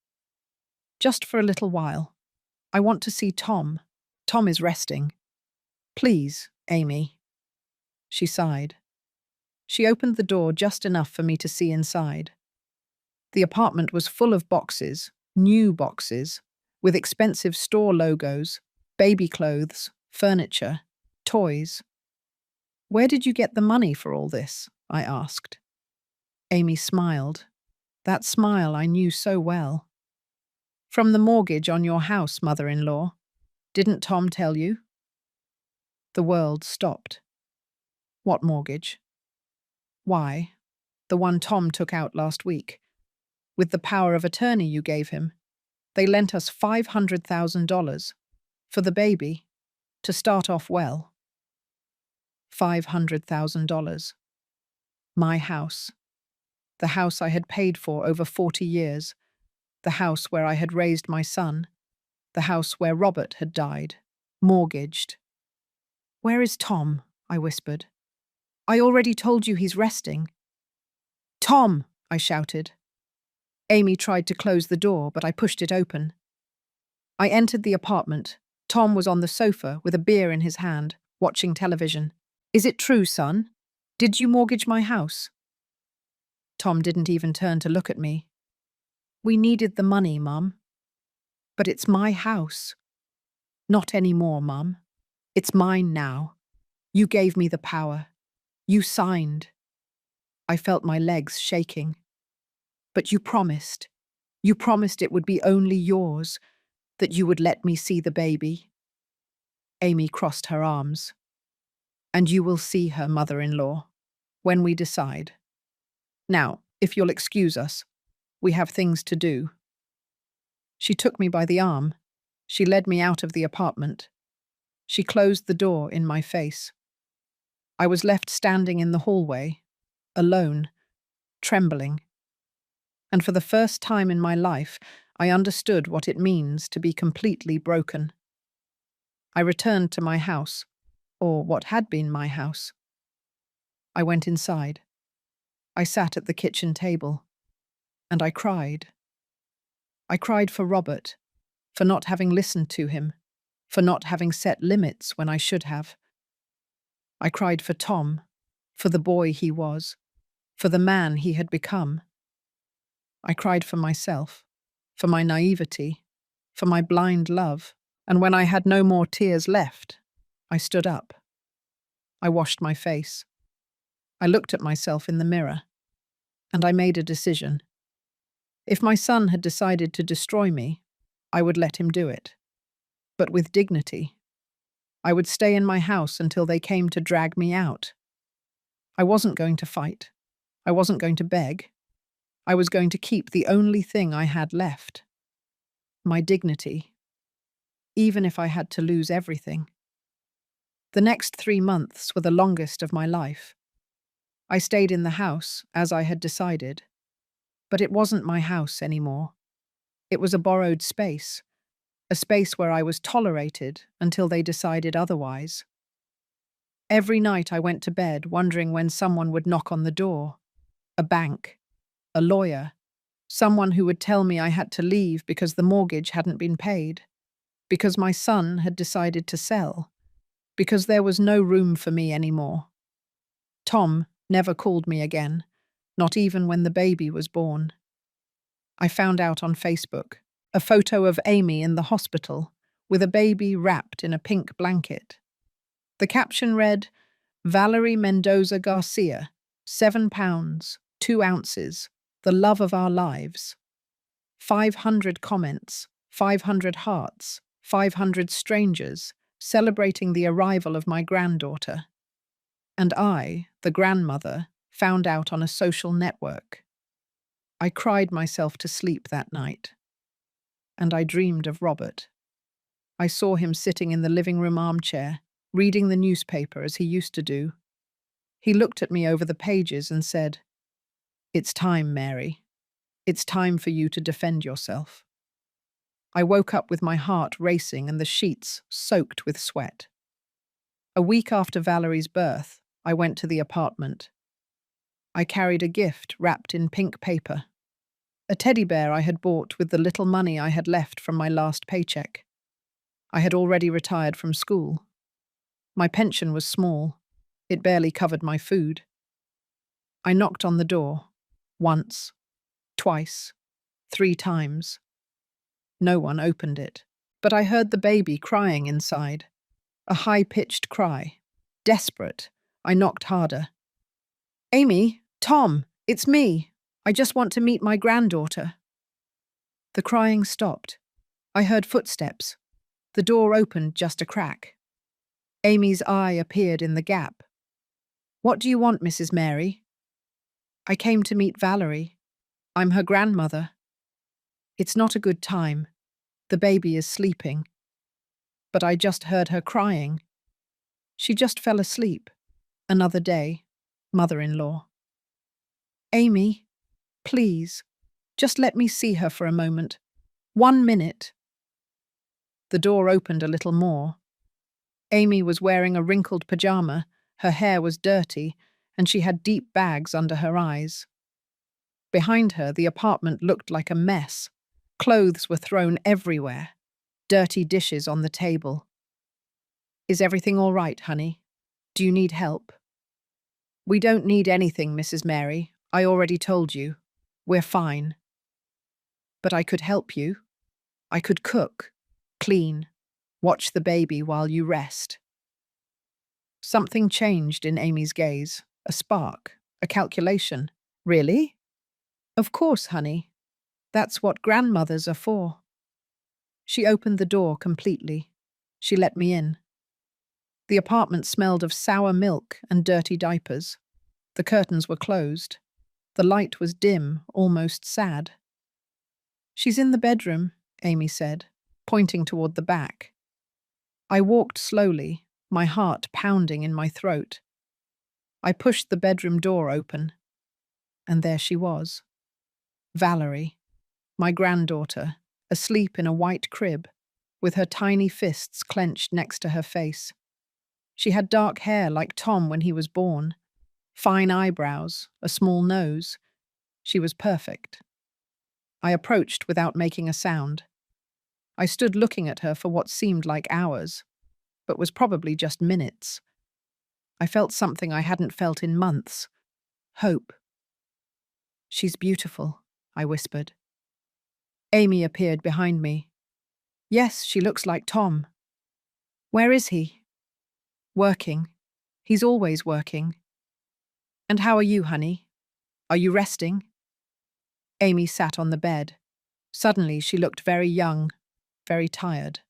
Just for a little while. I want to see Tom. Tom is resting. Please, Amy. She sighed. She opened the door just enough for me to see inside. The apartment was full of boxes, new boxes, with expensive store logos, baby clothes, furniture, toys. Where did you get the money for all this? I asked. Amy smiled. That smile I knew so well. From the mortgage on your house, mother-in-law. Didn't Tom tell you? The world stopped. What mortgage? Why, the one Tom took out last week. With the power of attorney you gave him, they lent us $500,000 for the baby to start off well. $500,000. My house. The house I had paid for over 40 years. The the house where I had raised my son, the house where Robert had died, mortgaged. "Where is Tom?" I whispered. "I already told you he's resting." "Tom!" I shouted. Amy tried to close the door, but I pushed it open. I entered the apartment. Tom was on the sofa with a beer in his hand, watching television. "Is it true, son? Did you mortgage my house?" Tom didn't even turn to look at me. "We needed the money, Mum." "But it's my house." "Not anymore, Mum. It's mine now. You gave me the power. You signed." I felt my legs shaking. "But you promised. You promised it would be only yours, that you would let me see the baby." Amy crossed her arms. "And you will see her, mother-in-law, when we decide. Now, if you'll excuse us, we have things to do." She took me by the arm. She led me out of the apartment. She closed the door in my face. I was left standing in the hallway, alone, trembling. And for the first time in my life, I understood what it means to be completely broken. I returned to my house, or what had been my house. I went inside. I sat at the kitchen table, and I cried. I cried for Robert, for not having listened to him, for not having set limits when I should have. I cried for Tom, for the boy he was, for the man he had become. I cried for myself, for my naivety, for my blind love, and when I had no more tears left, I stood up. I washed my face. I looked at myself in the mirror, and I made a decision. If my son had decided to destroy me, I would let him do it, but with dignity. I would stay in my house until they came to drag me out. I wasn't going to fight. I wasn't going to beg. I was going to keep the only thing I had left: my dignity, even if I had to lose everything. The next 3 months were the longest of my life. I stayed in the house, as I had decided. But it wasn't my house anymore. It was a borrowed space, a space where I was tolerated until they decided otherwise. Every night I went to bed wondering when someone would knock on the door: a bank, a lawyer, someone who would tell me I had to leave because the mortgage hadn't been paid, because my son had decided to sell, because there was no room for me anymore. Tom never called me again, not even when the baby was born. I found out on Facebook a photo of Amy in the hospital with a baby wrapped in a pink blanket. The caption read, "Valerie Mendoza Garcia, 7 pounds, 2 ounces, the love of our lives." 500 comments, 500 hearts, 500 strangers celebrating the arrival of my granddaughter. And I, the grandmother, found out on a social network. I cried myself to sleep that night. And I dreamed of Robert. I saw him sitting in the living room armchair, reading the newspaper as he used to do. He looked at me over the pages and said, "It's time, Mary. It's time for you to defend yourself." I woke up with my heart racing and the sheets soaked with sweat. A week after Valerie's birth, I went to the apartment. I carried a gift wrapped in pink paper. A teddy bear I had bought with the little money I had left from my last paycheck. I had already retired from school. My pension was small. It barely covered my food. I knocked on the door. Once, twice, 3 times. No one opened it. But I heard the baby crying inside. A high-pitched cry. Desperate, I knocked harder. "Amy, Tom, it's me. I just want to meet my granddaughter." The crying stopped. I heard footsteps. The door opened just a crack. Amy's eye appeared in the gap. "What do you want, Mrs. Mary?" "I came to meet Valerie. I'm her grandmother." "It's not a good time. The baby is sleeping." But I just heard her crying. She just fell asleep. Another day, mother-in-law. "Amy, please, Just let me see her for a moment. 1 minute. The door opened a little more. Amy was wearing a wrinkled pajama, her hair was dirty, and she had deep bags under her eyes. Behind her, the apartment looked like a mess. Clothes were thrown everywhere, dirty dishes on the table. Is everything all right, honey? Do you need help? We don't need anything, Mrs. Mary. I already told you. We're fine. But I could help you. I could cook, clean, watch the baby while you rest. Something changed in Amy's gaze, a spark, a calculation. Really? Of course, honey. That's what grandmothers are for. She opened the door completely. She let me in. The apartment smelled of sour milk and dirty diapers. The curtains were closed. The light was dim, almost sad. She's in the bedroom, Amy said, pointing toward the back. I walked slowly, my heart pounding in my throat. I pushed the bedroom door open, and there she was. Valerie, my granddaughter, asleep in a white crib, with her tiny fists clenched next to her face. She had dark hair like Tom when he was born, fine eyebrows, a small nose. She was perfect. I approached without making a sound. I stood looking at her for what seemed like hours, but was probably just minutes. I felt something I hadn't felt in months. Hope. She's beautiful, I whispered. Amy appeared behind me. Yes, she looks like Tom. Where is he? Working. He's always working. And how are you, honey? Are you resting? Amy sat on the bed. Suddenly, she looked very young, very tired.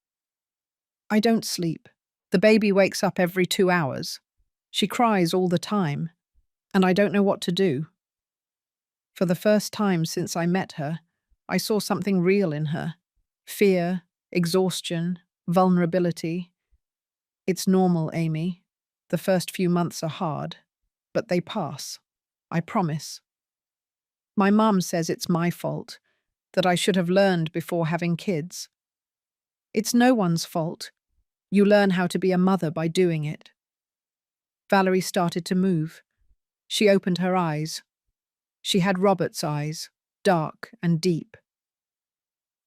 I don't sleep. The baby wakes up every 2 hours. She cries all the time, and I don't know what to do. For the first time since I met her, I saw something real in her. Fear, exhaustion, vulnerability. It's normal, Amy. The first few months are hard, but they pass. I promise. My mum says it's my fault, that I should have learned before having kids. It's no one's fault. You learn how to be a mother by doing it. Valerie started to move. She opened her eyes. She had Robert's eyes, dark and deep.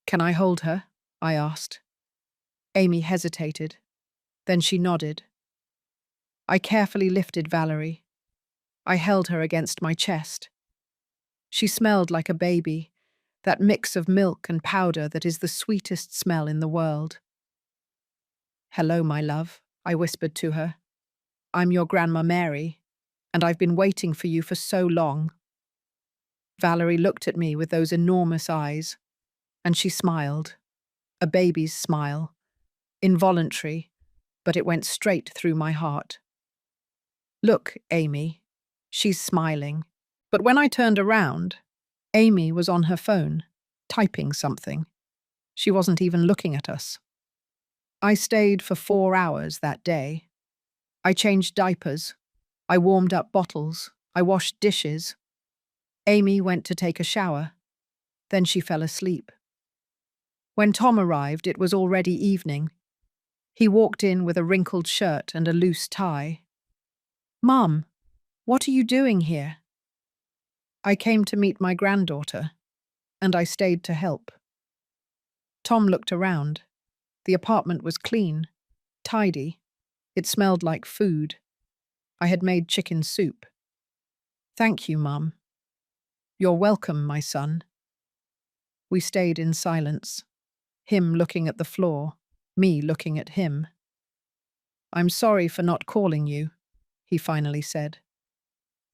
Can I hold her? I asked. Amy hesitated. Then she nodded. I carefully lifted Valerie. I held her against my chest. She smelled like a baby, that mix of milk and powder that is the sweetest smell in the world. Hello, my love, I whispered to her. I'm your Grandma Mary, and I've been waiting for you for so long. Valerie looked at me with those enormous eyes, and she smiled. A baby's smile. Involuntary, but it went straight through my heart. Look, Amy. She's smiling. But when I turned around, Amy was on her phone, typing something. She wasn't even looking at us. I stayed for 4 hours that day. I changed diapers. I warmed up bottles. I washed dishes. Amy went to take a shower. Then she fell asleep. When Tom arrived, it was already evening. He walked in with a wrinkled shirt and a loose tie. Mum, what are you doing here? I came to meet my granddaughter, and I stayed to help. Tom looked around. The apartment was clean, tidy. It smelled like food. I had made chicken soup. Thank you, Mum. You're welcome, my son. We stayed in silence, him looking at the floor, me looking at him. I'm sorry for not calling you, he finally said.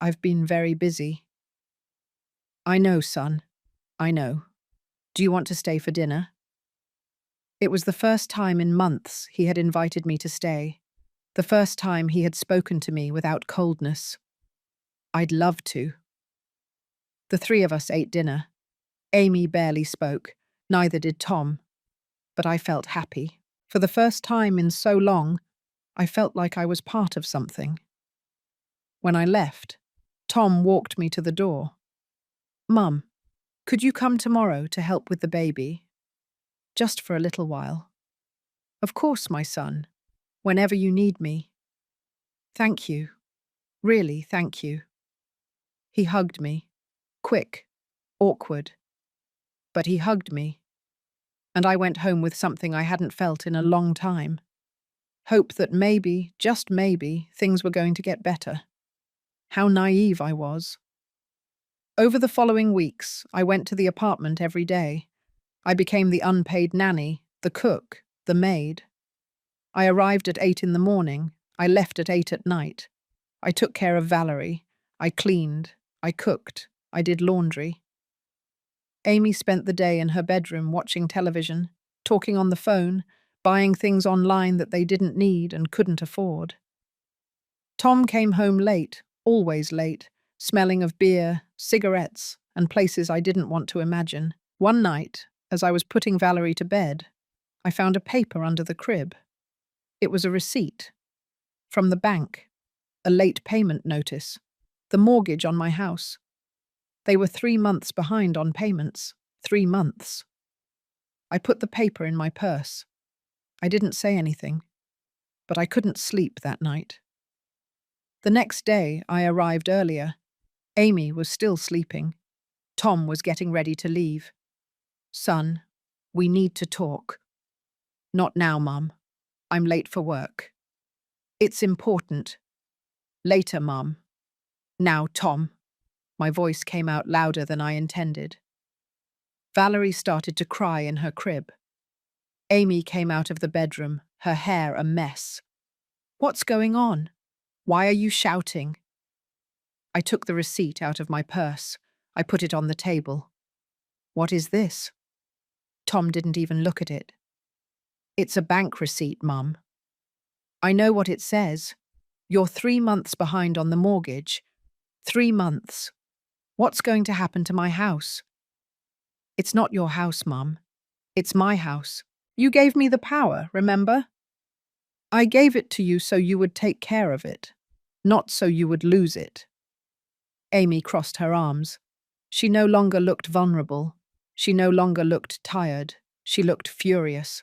I've been very busy. I know, son. I know. Do you want to stay for dinner? It was the first time in months he had invited me to stay. The first time he had spoken to me without coldness. I'd love to. The 3 of us ate dinner. Amy barely spoke, neither did Tom. But I felt happy. For the first time in so long, I felt like I was part of something. When I left, Tom walked me to the door. Mum, Could you come tomorrow to help with the baby? Just for a little while. Of course, my son. Whenever you need me. Thank you. Really, thank you. He hugged me. Quick. Awkward. But he hugged me. And I went home with something I hadn't felt in a long time. Hope that maybe, just maybe, things were going to get better. How naive I was. Over the following weeks, I went to the apartment every day. I became the unpaid nanny, the cook, the maid. I arrived at 8 in the morning. I left at 8 at night. I took care of Valerie. I cleaned. I cooked. I did laundry. Amy spent the day in her bedroom watching television, talking on the phone, buying things online that they didn't need and couldn't afford. Tom came home late, always late, smelling of beer, cigarettes, and places I didn't want to imagine. One night, as I was putting Valerie to bed, I found a paper under the crib. It was a receipt. From the bank. A late payment notice. The mortgage on my house. They were 3 months behind on payments. 3 months. I put the paper in my purse. I didn't say anything, but I couldn't sleep that night. The next day, I arrived earlier. Amy was still sleeping. Tom was getting ready to leave. Son, we need to talk. Not now, Mum. I'm late for work. It's important. Later, Mum. Now, Tom. My voice came out louder than I intended. Valerie started to cry in her crib. Amy came out of the bedroom, her hair a mess. What's going on? Why are you shouting? I took the receipt out of my purse. I put it on the table. What is this? Tom didn't even look at it. It's a bank receipt, Mum. I know what it says. You're 3 months behind on the mortgage. 3 months. What's going to happen to my house? It's not your house, Mum. It's my house. You gave me the power, remember? I gave it to you so you would take care of it, not so you would lose it. Amy crossed her arms. She no longer looked vulnerable. She no longer looked tired. She looked furious.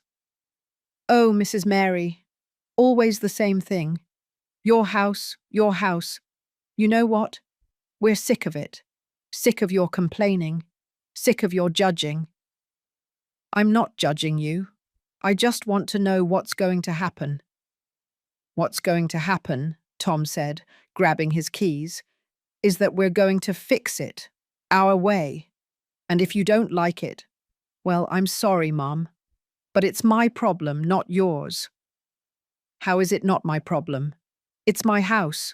Oh, Mrs. Mary, always the same thing. Your house, your house. You know what? We're sick of it. Sick of your complaining. Sick of your judging. I'm not judging you. I just want to know what's going to happen. What's going to happen, Tom said, grabbing his keys, is that we're going to fix it, our way. And if you don't like it, well, I'm sorry, Mom, but it's my problem, not yours. How is it not my problem? It's my house.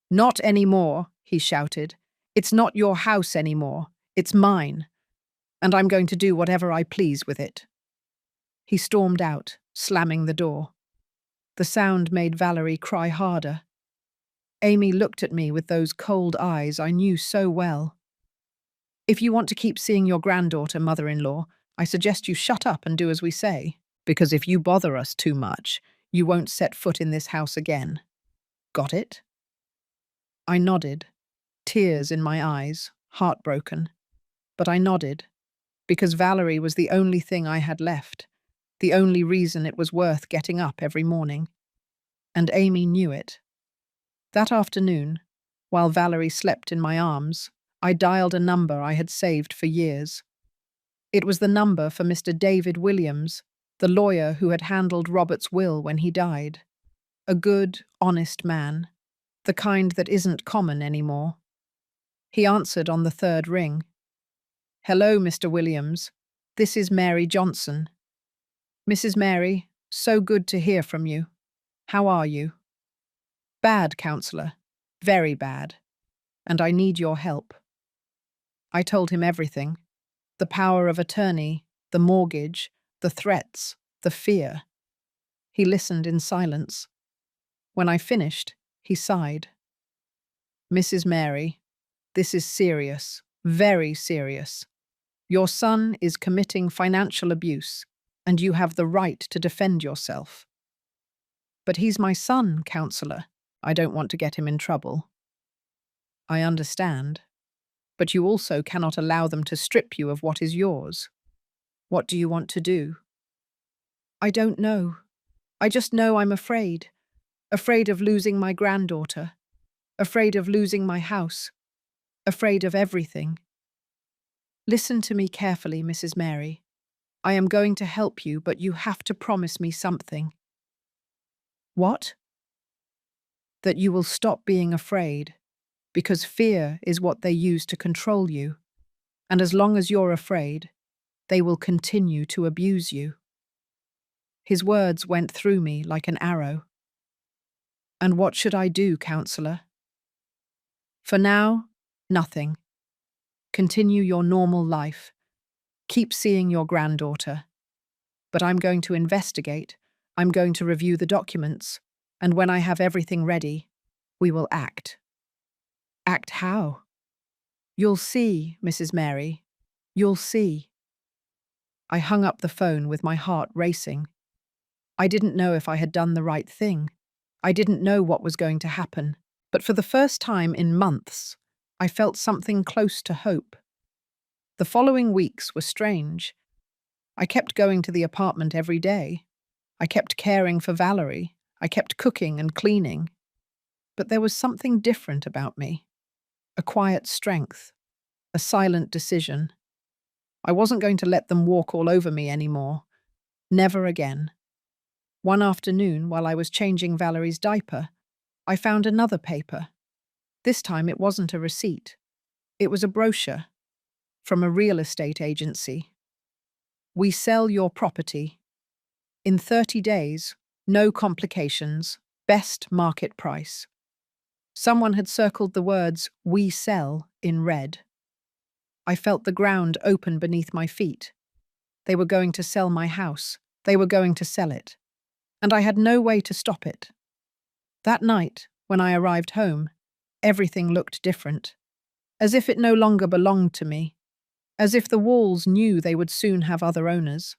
Not anymore, he shouted. It's not your house anymore. It's mine. And I'm going to do whatever I please with it. He stormed out, slamming the door. The sound made Valerie cry harder. Amy looked at me with those cold eyes I knew so well. If you want to keep seeing your granddaughter, mother-in-law, I suggest you shut up and do as we say, because if you bother us too much, you won't set foot in this house again. Got it? I nodded, tears in my eyes, heartbroken. But I nodded, because Valerie was the only thing I had left, the only reason it was worth getting up every morning. And Amy knew it. That afternoon, while Valerie slept in my arms, I dialed a number I had saved for years. It was the number for Mr. David Williams, the lawyer who had handled Robert's will when he died. A good, honest man, the kind that isn't common anymore. He answered on the third ring. Hello, Mr. Williams. This is Mary Johnson. Mrs. Mary, so good to hear from you. How are you? Bad, counselor. Very bad. And I need your help. I told him everything. The power of attorney, the mortgage, the threats, the fear. He listened in silence. When I finished, he sighed. Mrs. Mary, this is serious, very serious. Your son is committing financial abuse, and you have the right to defend yourself. But he's my son, counselor. I don't want to get him in trouble. I understand. but you also cannot allow them to strip you of what is yours. What do you want to do? I don't know. I just know I'm afraid. Afraid of losing my granddaughter. Afraid of losing my house. Afraid of everything. Listen to me carefully, Mrs. Mary. I am going to help you, but you have to promise me something. What? That you will stop being afraid, because fear is what they use to control you, and as long as you're afraid, they will continue to abuse you. His words went through me like an arrow. And what should I do, counselor? For now, nothing. Continue your normal life. Keep seeing your granddaughter. But I'm going to investigate. I'm going to review the documents. And when I have everything ready, we will act. Act how? You'll see, Mrs. Mary. You'll see. I hung up the phone with my heart racing. I didn't know if I had done the right thing. I didn't know what was going to happen. But for the first time in months, I felt something close to hope. The following weeks were strange. I kept going to the apartment every day. I kept caring for Valerie. I kept cooking and cleaning. But there was something different about me. A quiet strength. A silent decision. I wasn't going to let them walk all over me anymore. Never again. One afternoon, while I was changing Valerie's diaper, I found another paper. This time it wasn't a receipt. It was a brochure from a real estate agency. We sell your property. In 30 days, no complications, best market price. Someone had circled the words, "We sell," in red. I felt the ground open beneath my feet. They were going to sell my house. They were going to sell it. And I had no way to stop it. That night, when I arrived home, everything looked different. As if it no longer belonged to me. As if the walls knew they would soon have other owners.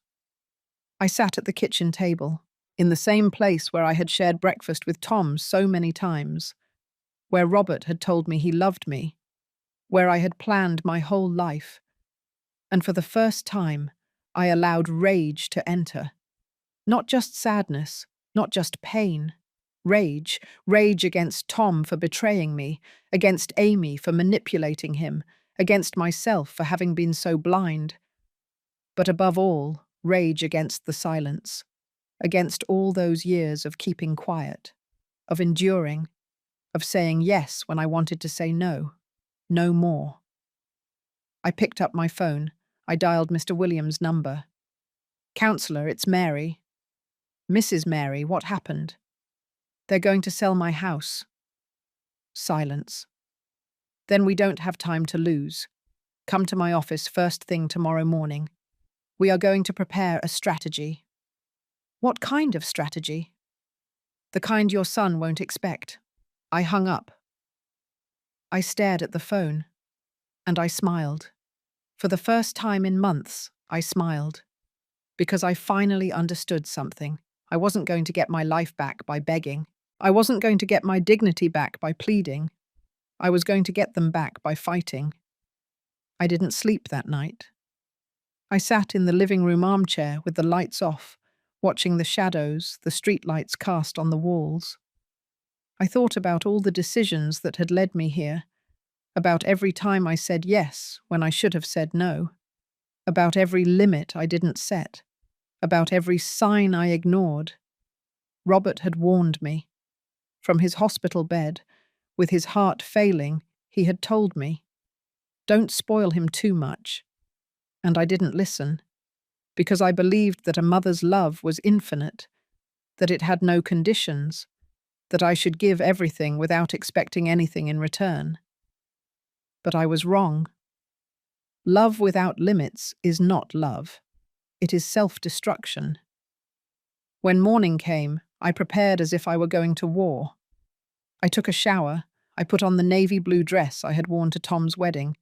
I sat at the kitchen table, in the same place where I had shared breakfast with Tom so many times, where Robert had told me he loved me, where I had planned my whole life. And for the first time, I allowed rage to enter. Not just sadness, not just pain. Rage. Rage against Tom for betraying me, against Amy for manipulating him, against myself for having been so blind. But above all, rage against the silence, against all those years of keeping quiet, of enduring, of saying yes when I wanted to say no, no more. I picked up my phone. I dialed Mr. Williams' number. "Counselor, it's Mary." "Mrs. Mary, what happened?" "They're going to sell my house." Silence. "Then we don't have time to lose. Come to my office first thing tomorrow morning. We are going to prepare a strategy." "What kind of strategy?" "The kind your son won't expect." I hung up. I stared at the phone, and I smiled. For the first time in months, I smiled. Because I finally understood something. I wasn't going to get my life back by begging. I wasn't going to get my dignity back by pleading. I was going to get them back by fighting. I didn't sleep that night. I sat in the living room armchair with the lights off, watching the shadows the streetlights cast on the walls. I thought about all the decisions that had led me here, about every time I said yes when I should have said no, about every limit I didn't set, about every sign I ignored. Robert had warned me. From his hospital bed, with his heart failing, he had told me, "Don't spoil him too much." And I didn't listen, because I believed that a mother's love was infinite, that it had no conditions, that I should give everything without expecting anything in return. But I was wrong. Love without limits is not love. It is self-destruction. When morning came, I prepared as if I were going to war. I took a shower. I put on the navy blue dress I had worn to Tom's wedding.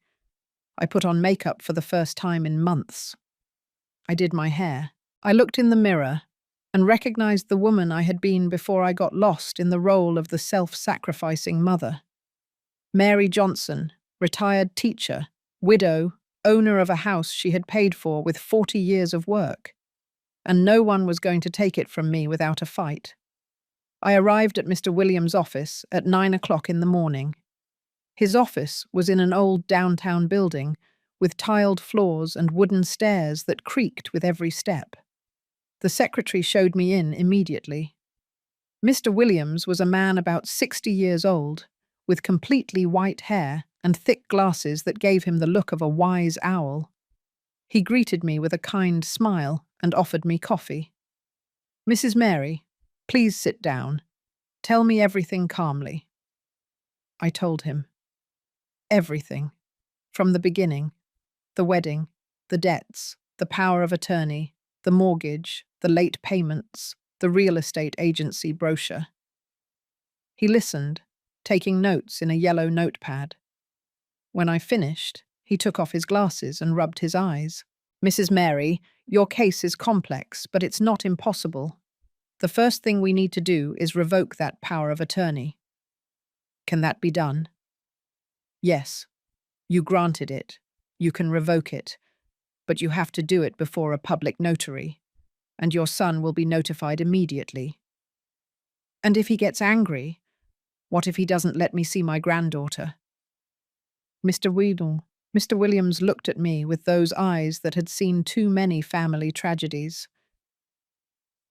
I put on makeup for the first time in months. I did my hair. I looked in the mirror and recognized the woman I had been before I got lost in the role of the self-sacrificing mother. Mary Johnson, retired teacher, widow, owner of a house she had paid for with 40 years of work, and no one was going to take it from me without a fight. I arrived at Mr. Williams' office at 9 o'clock in the morning. His office was in an old downtown building with tiled floors and wooden stairs that creaked with every step. The secretary showed me in immediately. Mr. Williams was a man about 60 years old, with completely white hair and thick glasses that gave him the look of a wise owl. He greeted me with a kind smile and offered me coffee. "Mrs. Mary, please sit down. Tell me everything calmly." I told him. Everything. From the beginning. The wedding, the debts, the power of attorney, the mortgage, the late payments, the real estate agency brochure. He listened, taking notes in a yellow notepad. When I finished, he took off his glasses and rubbed his eyes. "Mrs. Mary, your case is complex, but it's not impossible. The first thing we need to do is revoke that power of attorney." "Can that be done?" "Yes. You granted it. You can revoke it. But you have to do it before a public notary, and your son will be notified immediately." "And if he gets angry? What if he doesn't let me see my granddaughter?" Mr. Williams looked at me with those eyes that had seen too many family tragedies.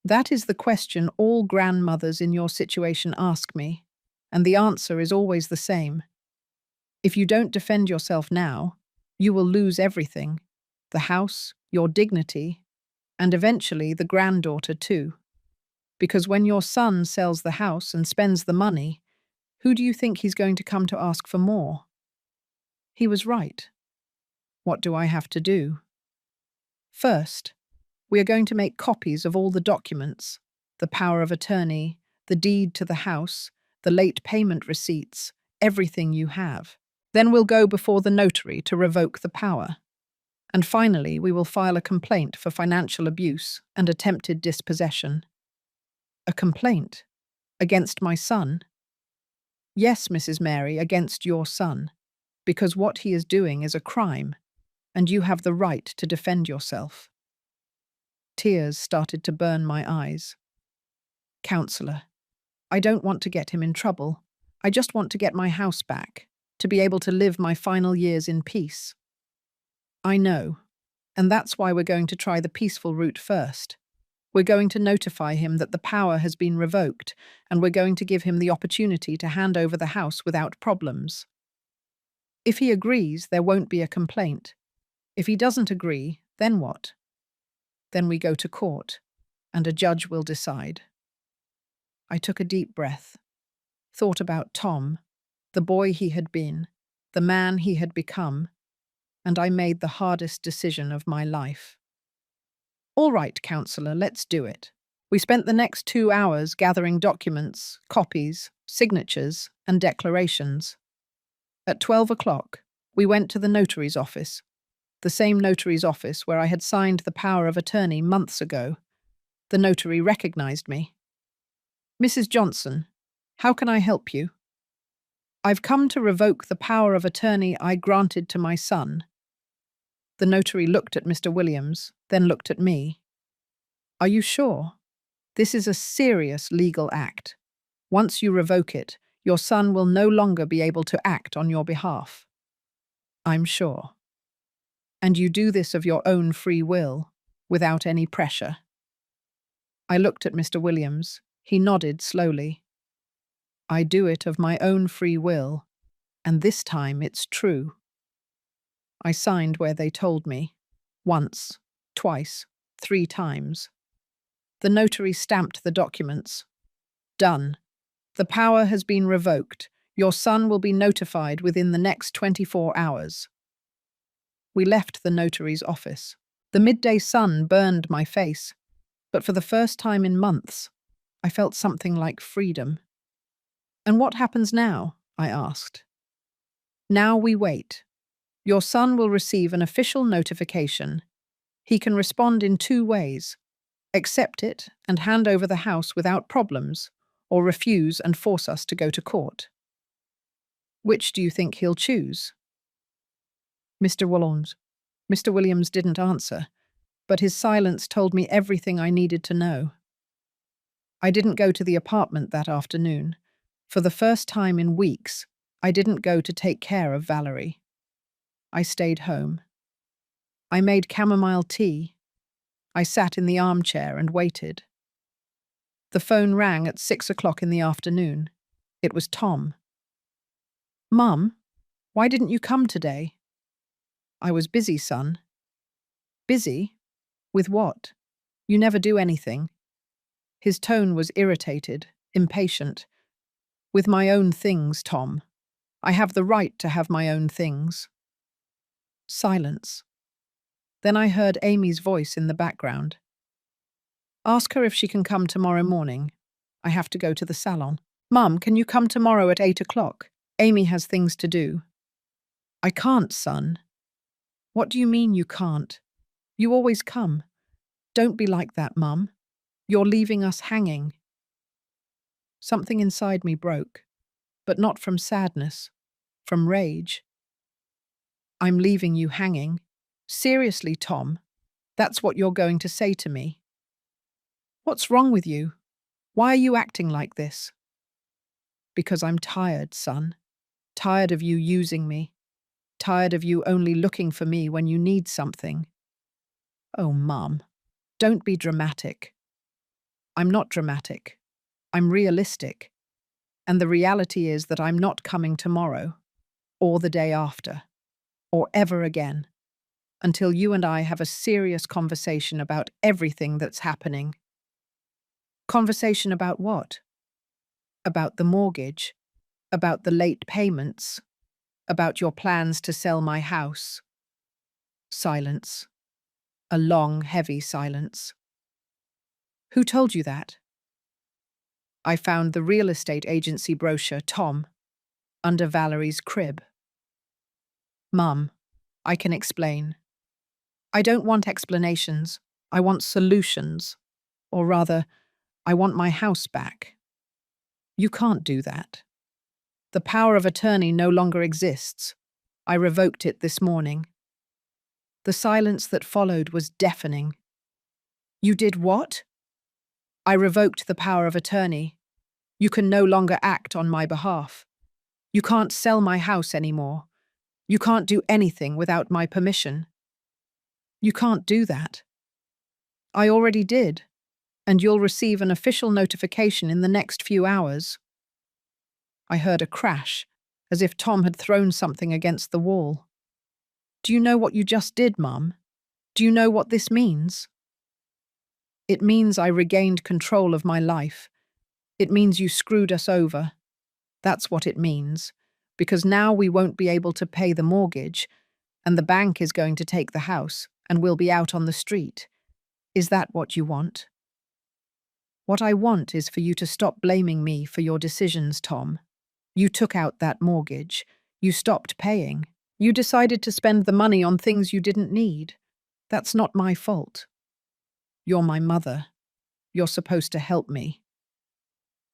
"That is the question all grandmothers in your situation ask me, and the answer is always the same. If you don't defend yourself now, you will lose everything, the house, your dignity, and eventually the granddaughter too. Because when your son sells the house and spends the money, who do you think he's going to come to ask for more?" He was right. What do I have to do? First, we are going to make copies of all the documents, the power of attorney, the deed to the house, the late payment receipts, everything you have. Then we'll go before the notary to revoke the power. And finally, we will file a complaint for financial abuse and attempted dispossession. A complaint? Against my son? Yes, Mrs. Mary, against your son, because what he is doing is a crime, and you have the right to defend yourself. Tears started to burn my eyes. "Counselor, I don't want to get him in trouble. I just want to get my house back, to be able to live my final years in peace." "I know, and that's why we're going to try the peaceful route first. We're going to notify him that the power has been revoked, and we're going to give him the opportunity to hand over the house without problems. If he agrees, there won't be a complaint. If he doesn't agree, then what? Then we go to court, and a judge will decide." I took a deep breath, thought about Tom, the boy he had been, the man he had become, and I made the hardest decision of my life. "All right, counselor, let's do it." We spent the next 2 hours gathering documents, copies, signatures, and declarations. At 12 o'clock, we went to the notary's office, the same notary's office where I had signed the power of attorney months ago. The notary recognized me. "Mrs. Johnson, how can I help you?" "I've come to revoke the power of attorney I granted to my son." The notary looked at Mr. Williams, then looked at me. "Are you sure? This is a serious legal act. Once you revoke it, your son will no longer be able to act on your behalf." "I'm sure." "And you do this of your own free will, without any pressure?" I looked at Mr. Williams. He nodded slowly. "I do it of my own free will, and this time it's true." I signed where they told me. Once, twice, 3 times. The notary stamped the documents. "Done. The power has been revoked. Your son will be notified within the next 24 hours." We left the notary's office. The midday sun burned my face, but for the first time in months, I felt something like freedom. "And what happens now?" I asked. "Now we wait. Your son will receive an official notification. He can respond in 2 ways: accept it and hand over the house without problems, or refuse and force us to go to court." "Which do you think he'll choose?" Mr. Williams. Mr. Williams didn't answer, but his silence told me everything I needed to know. I didn't go to the apartment that afternoon. For the first time in weeks, I didn't go to take care of Valerie. I stayed home. I made chamomile tea. I sat in the armchair and waited. The phone rang at 6 o'clock in the afternoon. It was Tom. "Mum, why didn't you come today?" "I was busy, son." "Busy? With what? You never do anything." His tone was irritated, impatient. "With my own things, Tom. I have the right to have my own things." Silence. Then I heard Amy's voice in the background. "Ask her if she can come tomorrow morning. I have to go to the salon." "Mum, can you come tomorrow at 8 o'clock? Amy has things to do." "I can't, son." "What do you mean you can't? You always come. Don't be like that, Mum. You're leaving us hanging." Something inside me broke, but not from sadness, from rage. "I'm leaving you hanging? Seriously, Tom? That's what you're going to say to me? What's wrong with you? Why are you acting like this?" "Because I'm tired, son. Tired of you using me. Tired of you only looking for me when you need something." "Oh, Mum, don't be dramatic." "I'm not dramatic. I'm realistic. And the reality is that I'm not coming tomorrow, or the day after, or ever again, until you and I have a serious conversation about everything that's happening." "Conversation about what?" "About the mortgage, about the late payments, about your plans to sell my house." Silence. A long, heavy silence. "Who told you that?" "I found the real estate agency brochure, Tom, under Valerie's crib." "Mum, I can explain." "I don't want explanations. I want solutions. Or rather, I want my house back." "You can't do that. The power of attorney no longer exists. I revoked it this morning." The silence that followed was deafening. "You did what?" "I revoked the power of attorney. You can no longer act on my behalf. You can't sell my house anymore. You can't do anything without my permission." "You can't do that." "I already did, and you'll receive an official notification in the next few hours." I heard a crash, as if Tom had thrown something against the wall. "Do you know what you just did, Mum? Do you know what this means?" "It means I regained control of my life. It means you screwed us over. That's what it means, because now we won't be able to pay the mortgage, and the bank is going to take the house, and we'll be out on the street. Is that what you want?" "What I want is for you to stop blaming me for your decisions, Tom. You took out that mortgage. You stopped paying. You decided to spend the money on things you didn't need. That's not my fault. You're my mother. You're supposed to help me.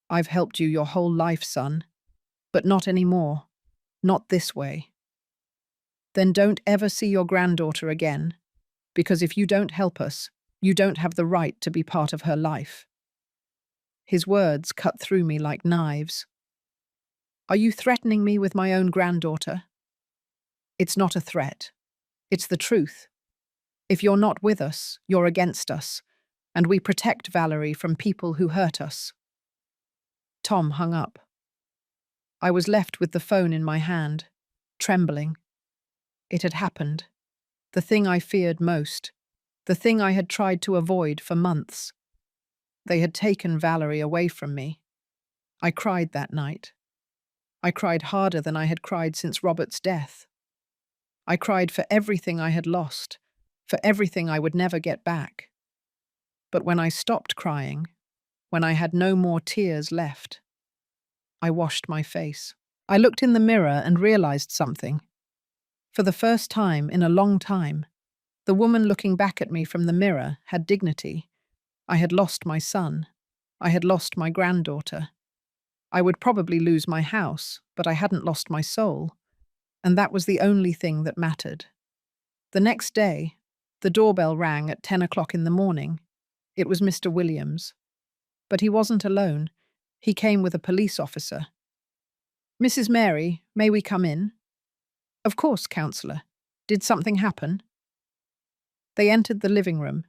I've helped you your whole life, son. But not anymore. Not this way. Then don't ever see your granddaughter again, because if you don't help us, you don't have the right to be part of her life." His words cut through me like knives. "Are you threatening me with my own granddaughter?" "It's not a threat. It's the truth. If you're not with us, you're against us, and we protect Valerie from people who hurt us." Tom hung up. I was left with the phone in my hand, trembling. It had happened. The thing I feared most. The thing I had tried to avoid for months. They had taken Valerie away from me. I cried that night. I cried harder than I had cried since Robert's death. I cried for everything I had lost, for everything I would never get back. But when I stopped crying, when I had no more tears left, I washed my face. I looked in the mirror and realized something. For the first time in a long time, the woman looking back at me from the mirror had dignity. I had lost my son. I had lost my granddaughter. I would probably lose my house, but I hadn't lost my soul. And that was the only thing that mattered. The next day, the doorbell rang at 10 o'clock in the morning. It was Mr. Williams. But he wasn't alone. He came with a police officer. "Mrs. Mary, may we come in?" "Of course, counsellor. Did something happen?" They entered the living room.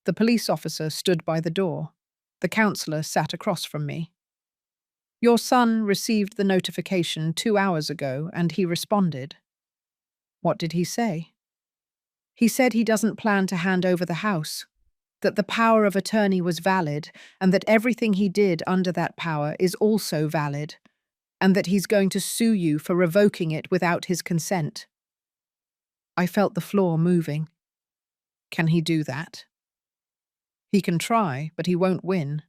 The police officer stood by the door. The counsellor sat across from me. "Your son received the notification 2 hours ago, and he responded." "What did he say?" "He said he doesn't plan to hand over the house, that the power of attorney was valid, and that everything he did under that power is also valid, and that he's going to sue you for revoking it without his consent." I felt the floor moving. Can he do that? He can try, but he won't win.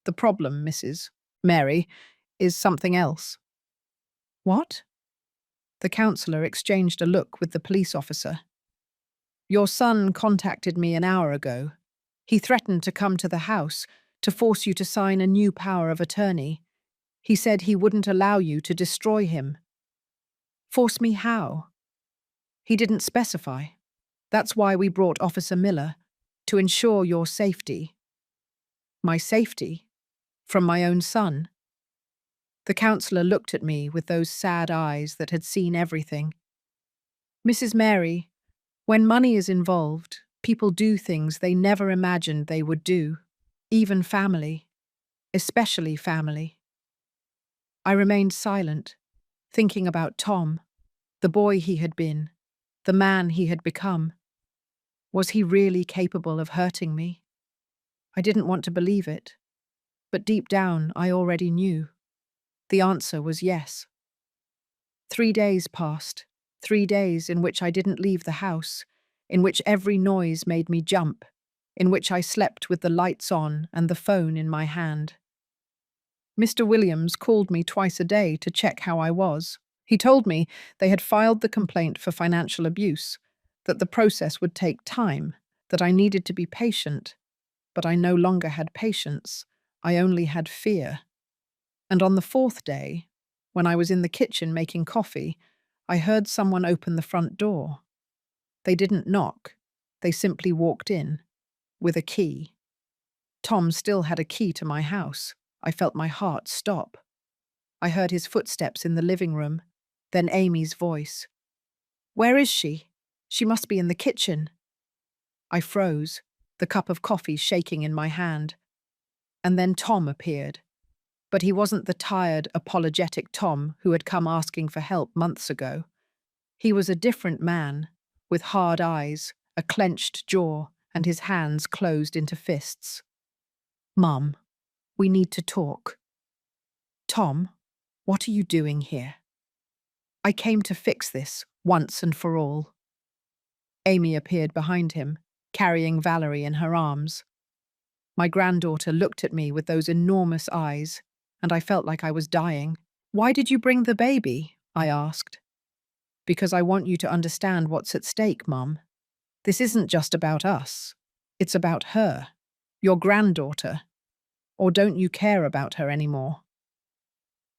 The problem, Mrs. Mary, is something else. What? The counsellor exchanged a look with the police officer. "Your son contacted me an hour ago. He threatened to come to the house to force you to sign a new power of attorney. He said he wouldn't allow you to destroy him." "Force me how?" "He didn't specify. That's why we brought Officer Miller, to ensure your safety." "My safety? From my own son?" The counsellor looked at me with those sad eyes that had seen everything. "Mrs. Mary, when money is involved, people do things they never imagined they would do, even family, especially family." I remained silent, thinking about Tom, the boy he had been, the man he had become. Was he really capable of hurting me? I didn't want to believe it, but deep down I already knew. The answer was yes. 3 days passed, 3 days in which I didn't leave the house, in which every noise made me jump, in which I slept with the lights on and the phone in my hand. Mr. Williams called me twice a day to check how I was. He told me they had filed the complaint for financial abuse, that the process would take time, that I needed to be patient. But I no longer had patience. I only had fear. And on the fourth day, when I was in the kitchen making coffee, I heard someone open the front door. They didn't knock. They simply walked in, with a key. Tom still had a key to my house. I felt my heart stop. I heard his footsteps in the living room, then Amy's voice. "Where is she? She must be in the kitchen." I froze, the cup of coffee shaking in my hand. And then Tom appeared. But he wasn't the tired, apologetic Tom who had come asking for help months ago. He was a different man, with hard eyes, a clenched jaw, and his hands closed into fists. "Mum, we need to talk." "Tom, what are you doing here?" "I came to fix this, once and for all." Amy appeared behind him, carrying Valerie in her arms. My granddaughter looked at me with those enormous eyes, and I felt like I was dying. "Why did you bring the baby?" I asked. "Because I want you to understand what's at stake, Mum. This isn't just about us. It's about her, your granddaughter. Or don't you care about her anymore?"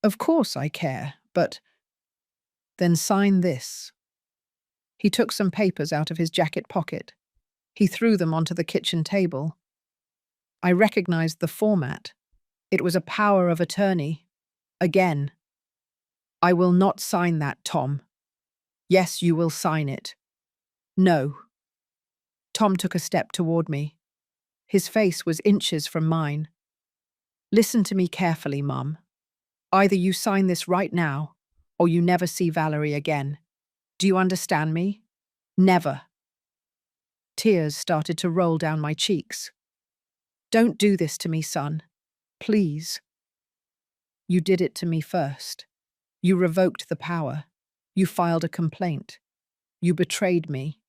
"Of course I care, but—" "Then sign this." He took some papers out of his jacket pocket. He threw them onto the kitchen table. I recognized the format. It was a power of attorney. Again. "I will not sign that, Tom." "Yes, you will sign it." "No." Tom took a step toward me. His face was inches from mine. "Listen to me carefully, Mum. Either you sign this right now, or you never see Valerie again. Do you understand me? Never." Tears started to roll down my cheeks. "Don't do this to me, son. Please." "You did it to me first. You revoked the power. You filed a complaint. You betrayed me."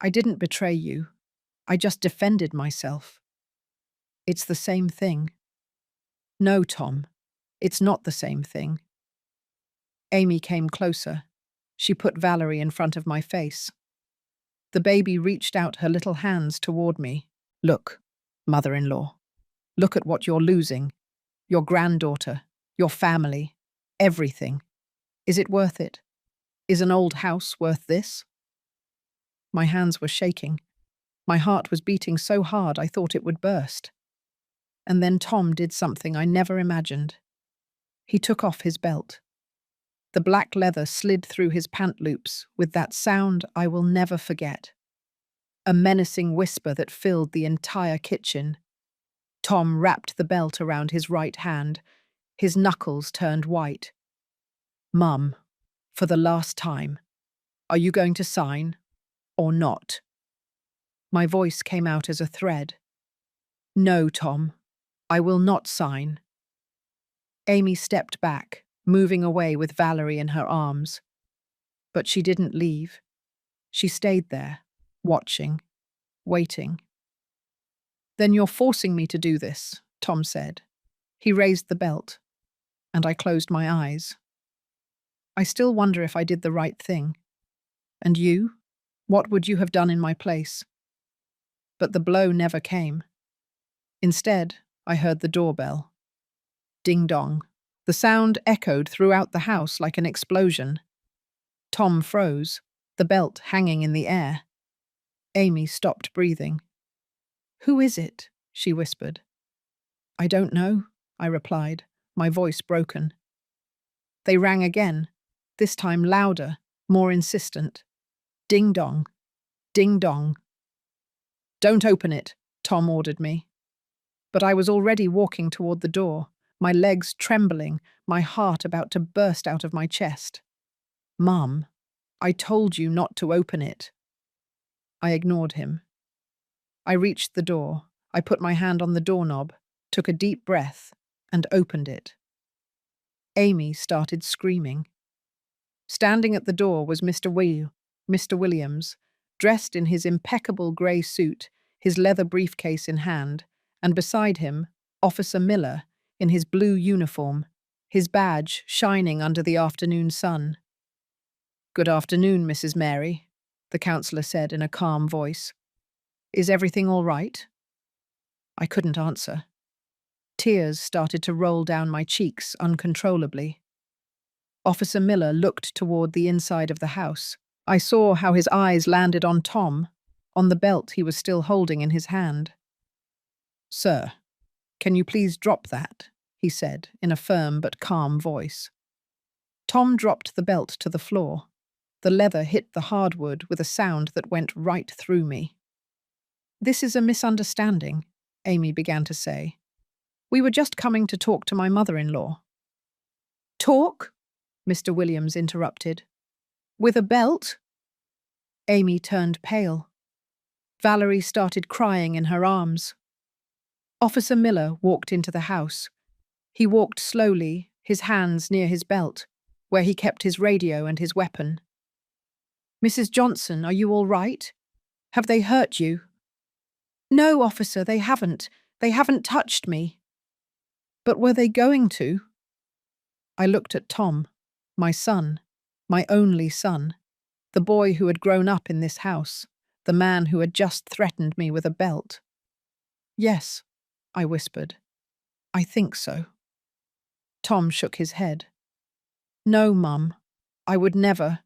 "I didn't betray you. I just defended myself." "It's the same thing." "No, Tom. It's not the same thing." Amy came closer. She put Valerie in front of my face. The baby reached out her little hands toward me. "Look, mother-in-law. Look at what you're losing. Your granddaughter, your family, everything. Is it worth it? Is an old house worth this?" My hands were shaking. My heart was beating so hard I thought it would burst. And then Tom did something I never imagined. He took off his belt. The black leather slid through his pant loops with that sound I will never forget. A menacing whisper that filled the entire kitchen. Tom wrapped the belt around his right hand. His knuckles turned white. "Mum, for the last time, are you going to sign or not?" My voice came out as a thread. "No, Tom, I will not sign." Amy stepped back, moving away with Valerie in her arms. But she didn't leave. She stayed there, watching, waiting. "Then you're forcing me to do this," Tom said. He raised the belt, and I closed my eyes. I still wonder if I did the right thing. And you? What would you have done in my place? But the blow never came. Instead, I heard the doorbell. Ding dong. The sound echoed throughout the house like an explosion. Tom froze, the belt hanging in the air. Amy stopped breathing. "Who is it?" she whispered. "I don't know," I replied, my voice broken. They rang again, this time louder, more insistent. Ding dong. Ding dong. "Don't open it," Tom ordered me. But I was already walking toward the door, my legs trembling, my heart about to burst out of my chest. "Mum, I told you not to open it." I ignored him. I reached the door. I put my hand on the doorknob, took a deep breath, and opened it. Amy started screaming. Standing at the door was Mr. Williams, dressed in his impeccable grey suit, his leather briefcase in hand, and beside him, Officer Miller, in his blue uniform, his badge shining under the afternoon sun. "Good afternoon, Mrs. Mary," the counselor said in a calm voice. "Is everything all right?" I couldn't answer. Tears started to roll down my cheeks uncontrollably. Officer Miller looked toward the inside of the house. I saw how his eyes landed on Tom, on the belt he was still holding in his hand. "Sir, can you please drop that?" he said in a firm but calm voice. Tom dropped the belt to the floor. The leather hit the hardwood with a sound that went right through me. "This is a misunderstanding," Amy began to say. "We were just coming to talk to my mother-in-law." "Talk?" Mr. Williams interrupted. "With a belt?" Amy turned pale. Valerie started crying in her arms. Officer Miller walked into the house. He walked slowly, his hands near his belt, where he kept his radio and his weapon. "Mrs. Johnson, are you all right? Have they hurt you?" "No, officer, they haven't. They haven't touched me." "But were they going to?" I looked at Tom, my son, my only son, the boy who had grown up in this house, the man who had just threatened me with a belt. "Yes," I whispered. "I think so." Tom shook his head. "No, Mum, I would never.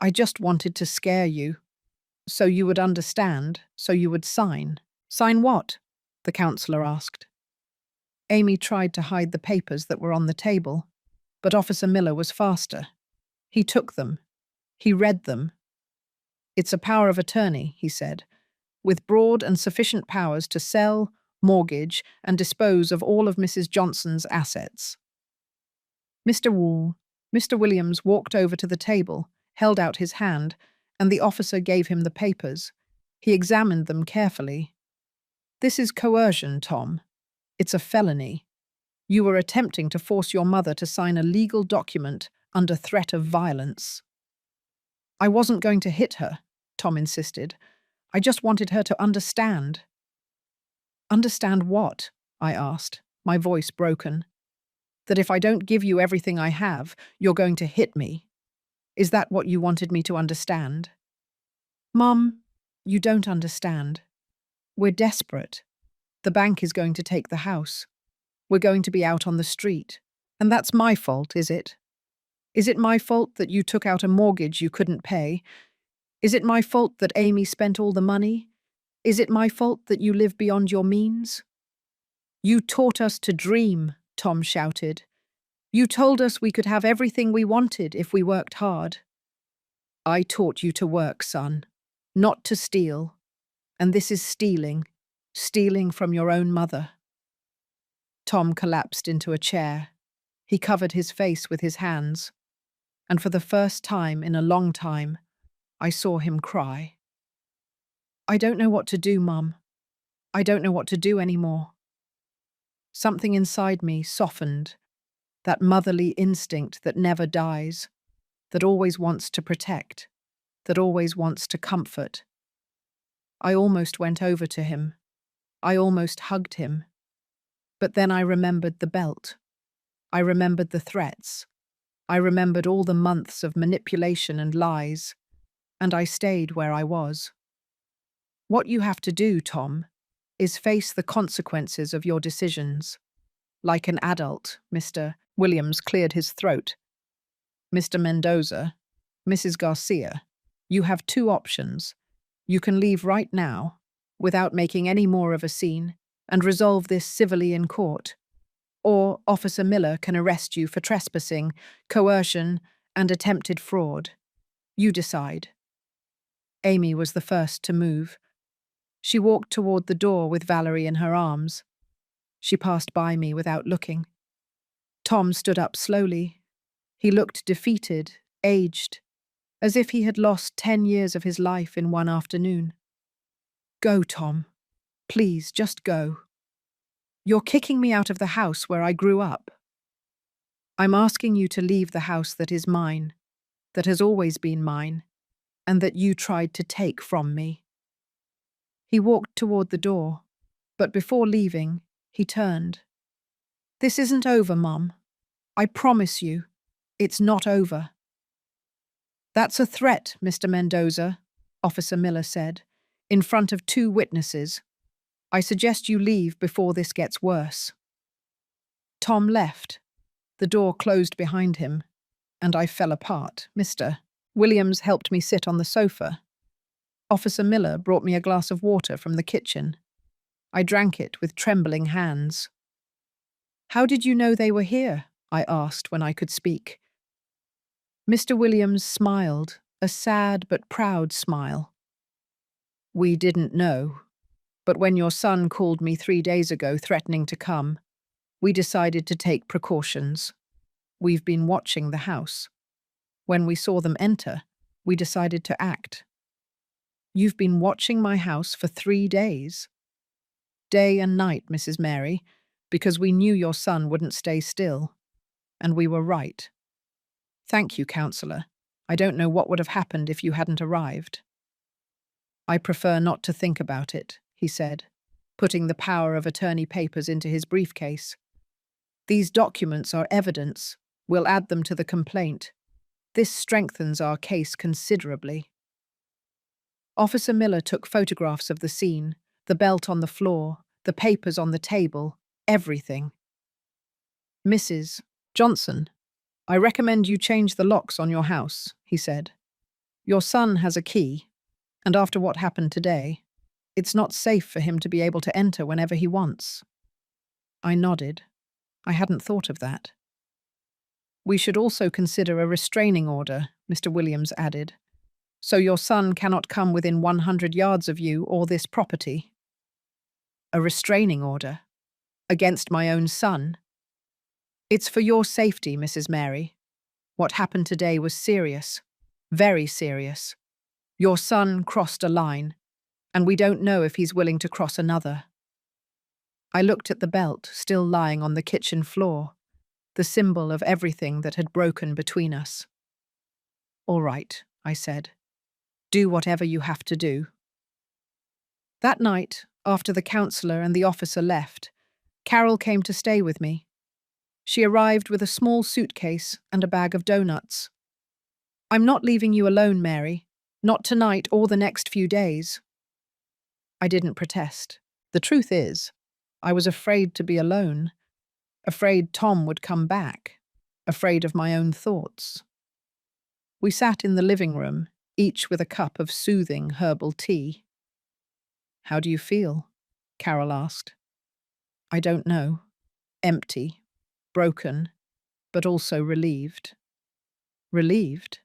I just wanted to scare you. So you would understand, so you would sign." "Sign what?" the counselor asked. Amy tried to hide the papers that were on the table, but Officer Miller was faster. He took them. He read them. "It's a power of attorney," he said, "with broad and sufficient powers to sell, mortgage, and dispose of all of Mrs. Johnson's assets." Mr. Williams walked over to the table, held out his hand, and the officer gave him the papers. He examined them carefully. "This is coercion, Tom. It's a felony. You were attempting to force your mother to sign a legal document under threat of violence." "I wasn't going to hit her," Tom insisted. "I just wanted her to understand." "Understand what?" I asked, my voice broken. "That if I don't give you everything I have, you're going to hit me. Is that what you wanted me to understand?" "Mum, you don't understand. We're desperate. The bank is going to take the house. We're going to be out on the street. And that's my fault, is it? Is it my fault that you took out a mortgage you couldn't pay? Is it my fault that Amy spent all the money? Is it my fault that you live beyond your means? You taught us to dream, Tom shouted. You told us we could have everything we wanted if we worked hard. I taught you to work, son, not to steal. And this is stealing, stealing from your own mother. Tom collapsed into a chair. He covered his face with his hands. And for the first time in a long time, I saw him cry. I don't know what to do, Mum. I don't know what to do anymore. Something inside me softened, that motherly instinct that never dies, that always wants to protect, that always wants to comfort. I almost went over to him. I almost hugged him. But then I remembered the belt. I remembered the threats. I remembered all the months of manipulation and lies, and I stayed where I was. What you have to do, Tom, is face the consequences of your decisions. Like an adult, Mr. Williams cleared his throat. Mr. Mendoza, Mrs. Garcia, you have two options. You can leave right now, without making any more of a scene, and resolve this civilly in court. Or Officer Miller can arrest you for trespassing, coercion, and attempted fraud. You decide. Amy was the first to move. She walked toward the door with Valerie in her arms. She passed by me without looking. Tom stood up slowly. He looked defeated, aged, as if he had lost 10 years of his life in one afternoon. Go, Tom. Please, just go. You're kicking me out of the house where I grew up. I'm asking you to leave the house that is mine, that has always been mine, and that you tried to take from me. He walked toward the door, but before leaving, he turned. This isn't over, Mum. I promise you, it's not over. That's a threat, Mr. Mendoza, Officer Miller said, in front of 2 witnesses. I suggest you leave before this gets worse. Tom left. The door closed behind him, and I fell apart. Mr. Williams helped me sit on the sofa. Officer Miller brought me a glass of water from the kitchen. I drank it with trembling hands. How did you know they were here? I asked when I could speak. Mr. Williams smiled, a sad but proud smile. We didn't know, but when your son called me 3 days ago threatening to come, we decided to take precautions. We've been watching the house. When we saw them enter, we decided to act. You've been watching my house for 3 days. Day and night, Mrs. Mary, because we knew your son wouldn't stay still. And we were right. Thank you, Counselor. I don't know what would have happened if you hadn't arrived. I prefer not to think about it, he said, putting the power of attorney papers into his briefcase. These documents are evidence. We'll add them to the complaint. This strengthens our case considerably. Officer Miller took photographs of the scene, the belt on the floor, the papers on the table, everything. Mrs. Johnson, I recommend you change the locks on your house, he said. Your son has a key, and after what happened today, it's not safe for him to be able to enter whenever he wants. I nodded. I hadn't thought of that. We should also consider a restraining order, Mr. Williams added, so your son cannot come within 100 yards of you or this property. A restraining order? Against my own son? It's for your safety, Mrs. Mary. What happened today was serious, very serious. Your son crossed a line, and we don't know if he's willing to cross another. I looked at the belt still lying on the kitchen floor, the symbol of everything that had broken between us. All right, I said. Do whatever you have to do. That night, after the counselor and the officer left, Carol came to stay with me. She arrived with a small suitcase and a bag of donuts. I'm not leaving you alone, Mary. Not tonight or the next few days. I didn't protest. The truth is, I was afraid to be alone. Afraid Tom would come back. Afraid of my own thoughts. We sat in the living room, each with a cup of soothing herbal tea. "How do you feel?" Carol asked. "I don't know. Empty, broken, but also relieved." "Relieved?"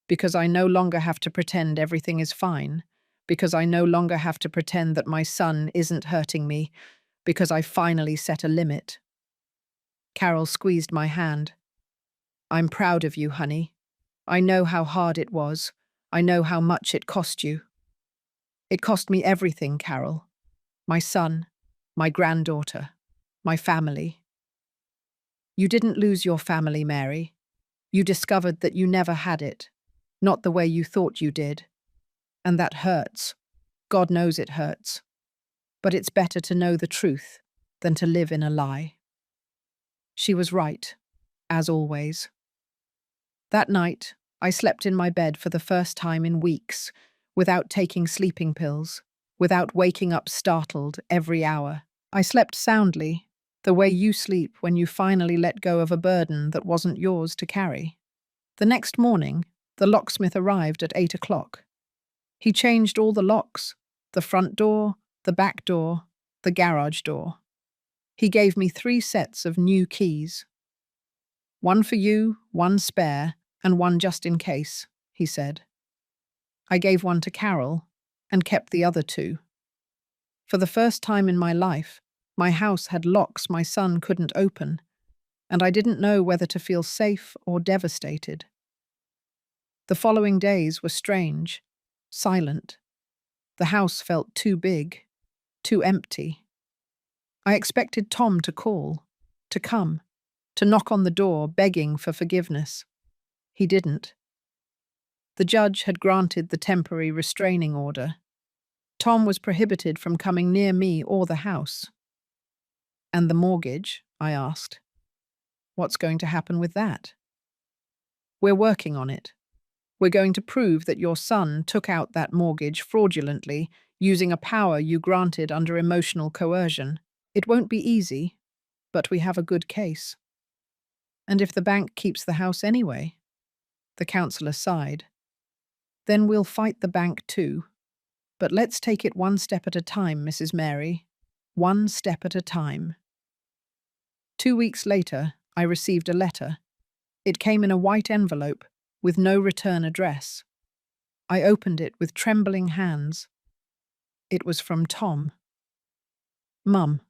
"Because I no longer have to pretend everything is fine. Because I no longer have to pretend that my son isn't hurting me. Because I finally set a limit." Carol squeezed my hand. "I'm proud of you, honey. I know how hard it was. I know how much it cost you." "It cost me everything, Carol. My son, my granddaughter, my family." "You didn't lose your family, Mary. You discovered that you never had it. Not the way you thought you did. And that hurts. God knows it hurts. But it's better to know the truth than to live in a lie." She was right, as always. That night, I slept in my bed for the first time in weeks, without taking sleeping pills, without waking up startled every hour. I slept soundly, the way you sleep when you finally let go of a burden that wasn't yours to carry. The next morning, the locksmith arrived at 8 o'clock. He changed all the locks, the front door, the back door, the garage door. He gave me 3 sets of new keys. "One for you, one spare, and one just in case," he said. I gave one to Carol and kept the other 2. For the first time in my life, my house had locks my son couldn't open, and I didn't know whether to feel safe or devastated. The following days were strange, silent. The house felt too big, too empty. I expected Tom to call, to come, to knock on the door begging for forgiveness. He didn't. The judge had granted the temporary restraining order. Tom was prohibited from coming near me or the house. "And the mortgage?" I asked. "What's going to happen with that?" "We're working on it. We're going to prove that your son took out that mortgage fraudulently, using a power you granted under emotional coercion. It won't be easy, but we have a good case." "And if the bank keeps the house anyway?" The counselor sighed. "Then we'll fight the bank too. But let's take it one step at a time, Mrs. Mary. One step at a time." 2 weeks later, I received a letter. It came in a white envelope with no return address. I opened it with trembling hands. It was from Tom. "Mum,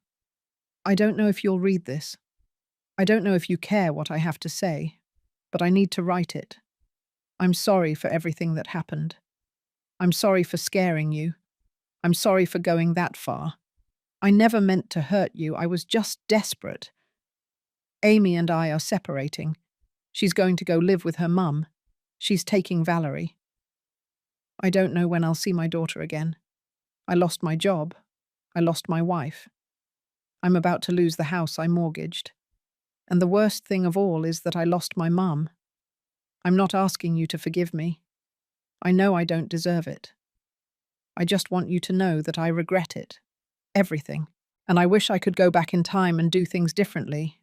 I don't know if you'll read this. I don't know if you care what I have to say, but I need to write it. I'm sorry for everything that happened. I'm sorry for scaring you. I'm sorry for going that far. I never meant to hurt you. I was just desperate. Amy and I are separating. She's going to go live with her mum. She's taking Valerie. I don't know when I'll see my daughter again. I lost my job. I lost my wife. I'm about to lose the house I mortgaged. And the worst thing of all is that I lost my mum. I'm not asking you to forgive me. I know I don't deserve it. I just want you to know that I regret it. Everything. And I wish I could go back in time and do things differently.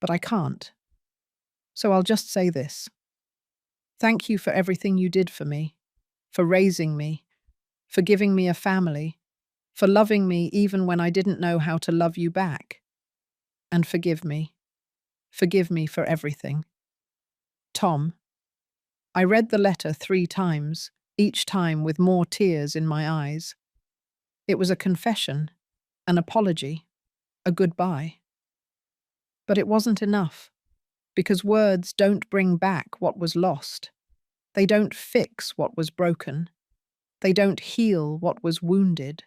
But I can't. So I'll just say this. Thank you for everything you did for me, for raising me, for giving me a family, for loving me even when I didn't know how to love you back. And forgive me. Forgive me for everything. Tom. I read the letter 3 times, each time with more tears in my eyes. It was a confession, an apology, a goodbye. But it wasn't enough, because words don't bring back what was lost. They don't fix what was broken. They don't heal what was wounded.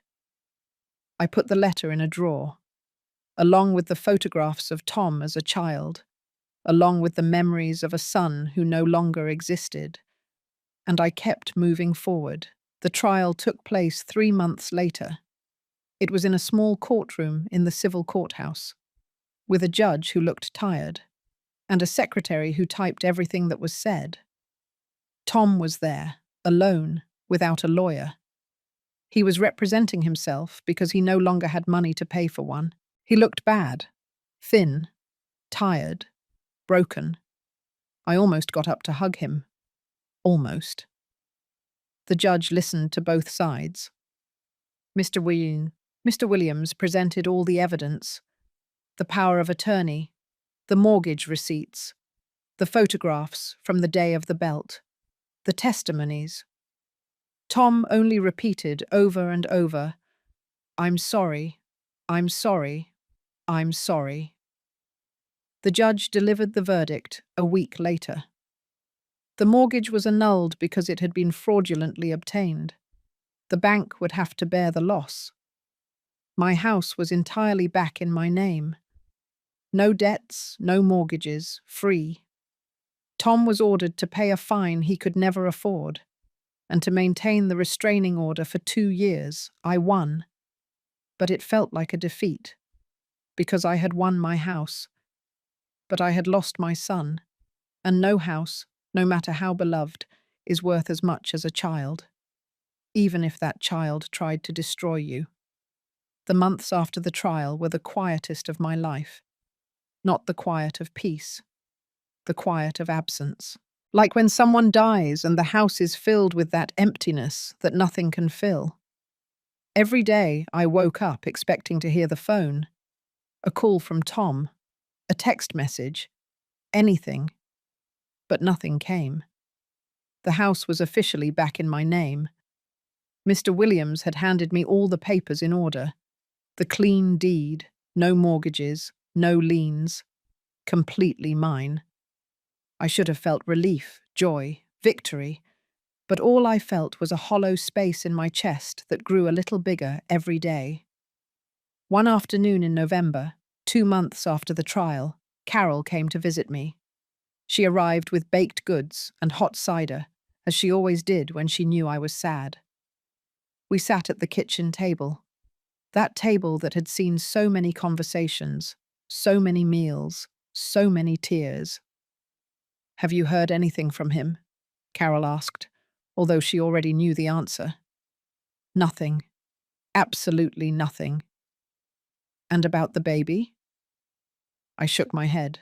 I put the letter in a drawer, along with the photographs of Tom as a child, along with the memories of a son who no longer existed. And I kept moving forward. The trial took place 3 months later. It was in a small courtroom in the civil courthouse, with a judge who looked tired, and a secretary who typed everything that was said. Tom was there, alone, without a lawyer. He was representing himself because he no longer had money to pay for one. He looked bad, thin, tired, broken. I almost got up to hug him. Almost. The judge listened to both sides. Mr. William, Mr. Williams presented all the evidence: the power of attorney, the mortgage receipts, the photographs from the day of the belt, the testimonies. Tom only repeated over and over, "I'm sorry, I'm sorry, I'm sorry." The judge delivered the verdict a week later. The mortgage was annulled because it had been fraudulently obtained. The bank would have to bear the loss. My house was entirely back in my name. No debts, no mortgages, free. Tom was ordered to pay a fine he could never afford, and to maintain the restraining order for 2 years. I won. But it felt like a defeat, because I had won my house. But I had lost my son, and no house, no matter how beloved, is worth as much as a child, even if that child tried to destroy you. The months after the trial were the quietest of my life. Not the quiet of peace, the quiet of absence. Like when someone dies and the house is filled with that emptiness that nothing can fill. Every day I woke up expecting to hear the phone, a call from Tom, a text message, anything. But nothing came. The house was officially back in my name. Mr. Williams had handed me all the papers in order. The clean deed, no mortgages, no liens, completely mine. I should have felt relief, joy, victory, but all I felt was a hollow space in my chest that grew a little bigger every day. One afternoon in November, 2 months after the trial, Carol came to visit me. She arrived with baked goods and hot cider, as she always did when she knew I was sad. We sat at the kitchen table, that table that had seen so many conversations, so many meals, so many tears. "Have you heard anything from him?" Carol asked, although she already knew the answer. "Nothing. Absolutely nothing." "And about the baby?" I shook my head.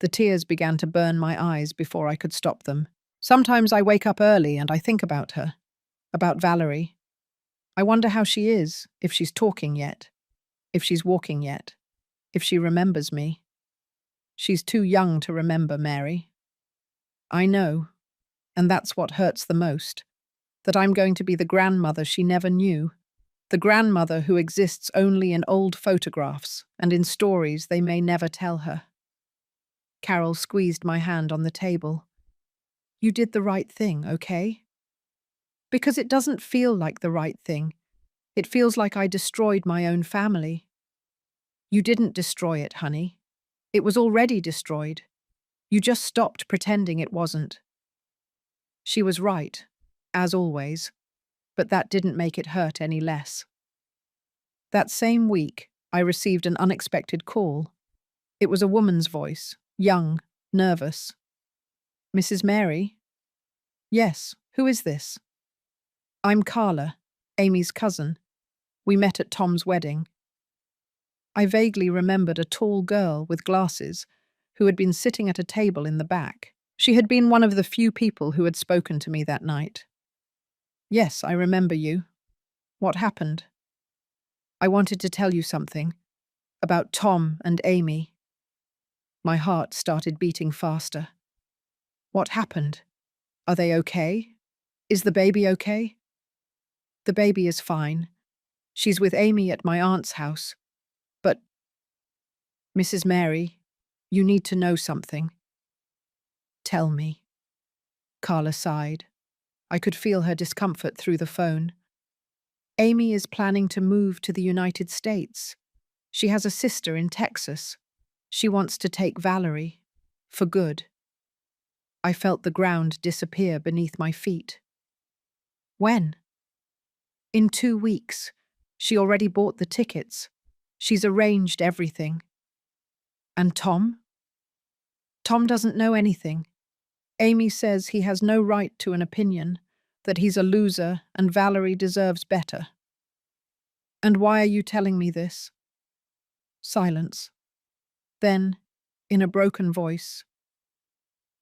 The tears began to burn my eyes before I could stop them. Sometimes I wake up early and I think about her, about Valerie. I wonder how she is, if she's talking yet, if she's walking yet, if she remembers me. She's too young to remember, Mary. I know, and that's what hurts the most, that I'm going to be the grandmother she never knew, the grandmother who exists only in old photographs and in stories they may never tell her. Carol squeezed my hand on the table. "You did the right thing, okay?" "Because it doesn't feel like the right thing. It feels like I destroyed my own family." "You didn't destroy it, honey. It was already destroyed. You just stopped pretending it wasn't." She was right, as always, but that didn't make it hurt any less. That same week, I received an unexpected call. It was a woman's voice, young, nervous. "Mrs. Mary?" "Yes, who is this?" "I'm Carla, Amy's cousin. We met at Tom's wedding." I vaguely remembered a tall girl with glasses who had been sitting at a table in the back. She had been one of the few people who had spoken to me that night. "Yes, I remember you. What happened?" "I wanted to tell you something. About Tom and Amy." My heart started beating faster. "What happened? Are they okay? Is the baby okay?" "The baby is fine. She's with Amy at my aunt's house. But, Mrs. Mary, you need to know something." "Tell me." Carla sighed. I could feel her discomfort through the phone. "Amy is planning to move to the United States. She has a sister in Texas. She wants to take Valerie. For good." I felt the ground disappear beneath my feet. "When?" "In 2 weeks. She already bought the tickets. She's arranged everything." "And Tom?" "Tom doesn't know anything. Amy says he has no right to an opinion, that he's a loser and Valerie deserves better." "And why are you telling me this?" Silence. Then, in a broken voice,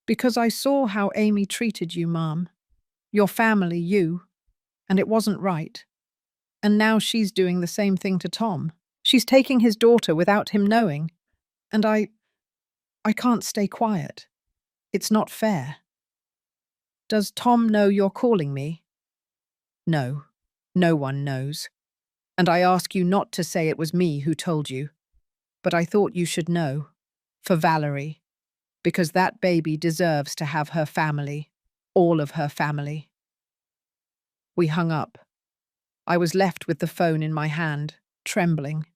"Because I saw how Amy treated you, Mom. Your family, you, and it wasn't right. And now she's doing the same thing to Tom. She's taking his daughter without him knowing. And I can't stay quiet. It's not fair. Does Tom know you're calling me? No, no one knows. And I ask you not to say it was me who told you. But I thought you should know. For Valerie. Because that baby deserves to have her family. All of her family. We hung up. I was left with the phone in my hand, trembling.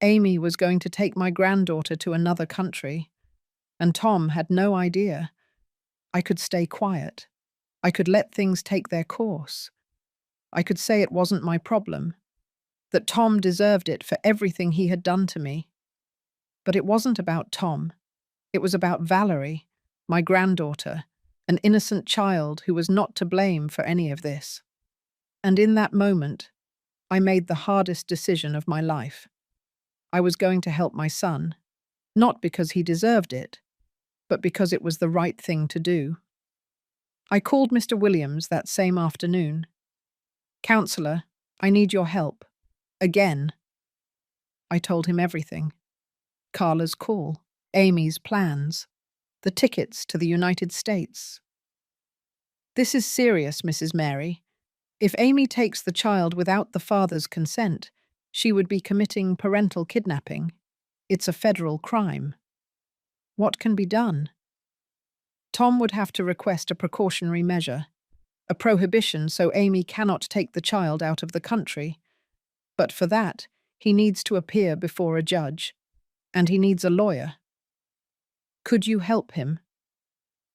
Amy was going to take my granddaughter to another country, and Tom had no idea. I could stay quiet. I could let things take their course. I could say it wasn't my problem, that Tom deserved it for everything he had done to me. But it wasn't about Tom. It was about Valerie, my granddaughter, an innocent child who was not to blame for any of this. And in that moment, I made the hardest decision of my life. I was going to help my son, not because he deserved it, but because it was the right thing to do. I called Mr. Williams that same afternoon. "Counselor, I need your help. Again." I told him everything. Carla's call, Amy's plans, the tickets to the United States. "This is serious, Mrs. Mary. If Amy takes the child without the father's consent, she would be committing parental kidnapping. It's a federal crime. What can be done?" Tom would have to request a precautionary measure, a prohibition so Amy cannot take the child out of the country. But for that, he needs to appear before a judge, and he needs a lawyer. "Could you help him?"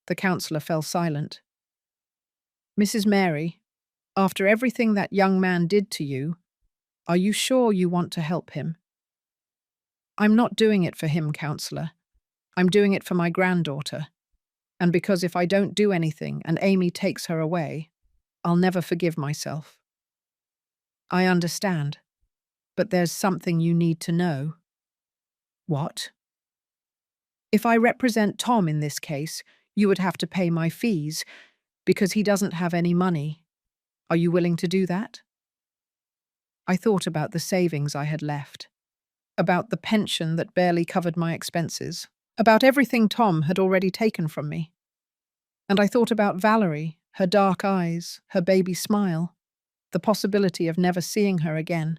The counselor fell silent. "Mrs. Mary, after everything that young man did to you, are you sure you want to help him?" "I'm not doing it for him, counselor. I'm doing it for my granddaughter. And because if I don't do anything and Amy takes her away, I'll never forgive myself." "I understand. But there's something you need to know." "What?" "If I represent Tom in this case, you would have to pay my fees, because he doesn't have any money. Are you willing to do that?" I thought about the savings I had left, about the pension that barely covered my expenses, about everything Tom had already taken from me. And I thought about Valerie, her dark eyes, her baby smile, the possibility of never seeing her again.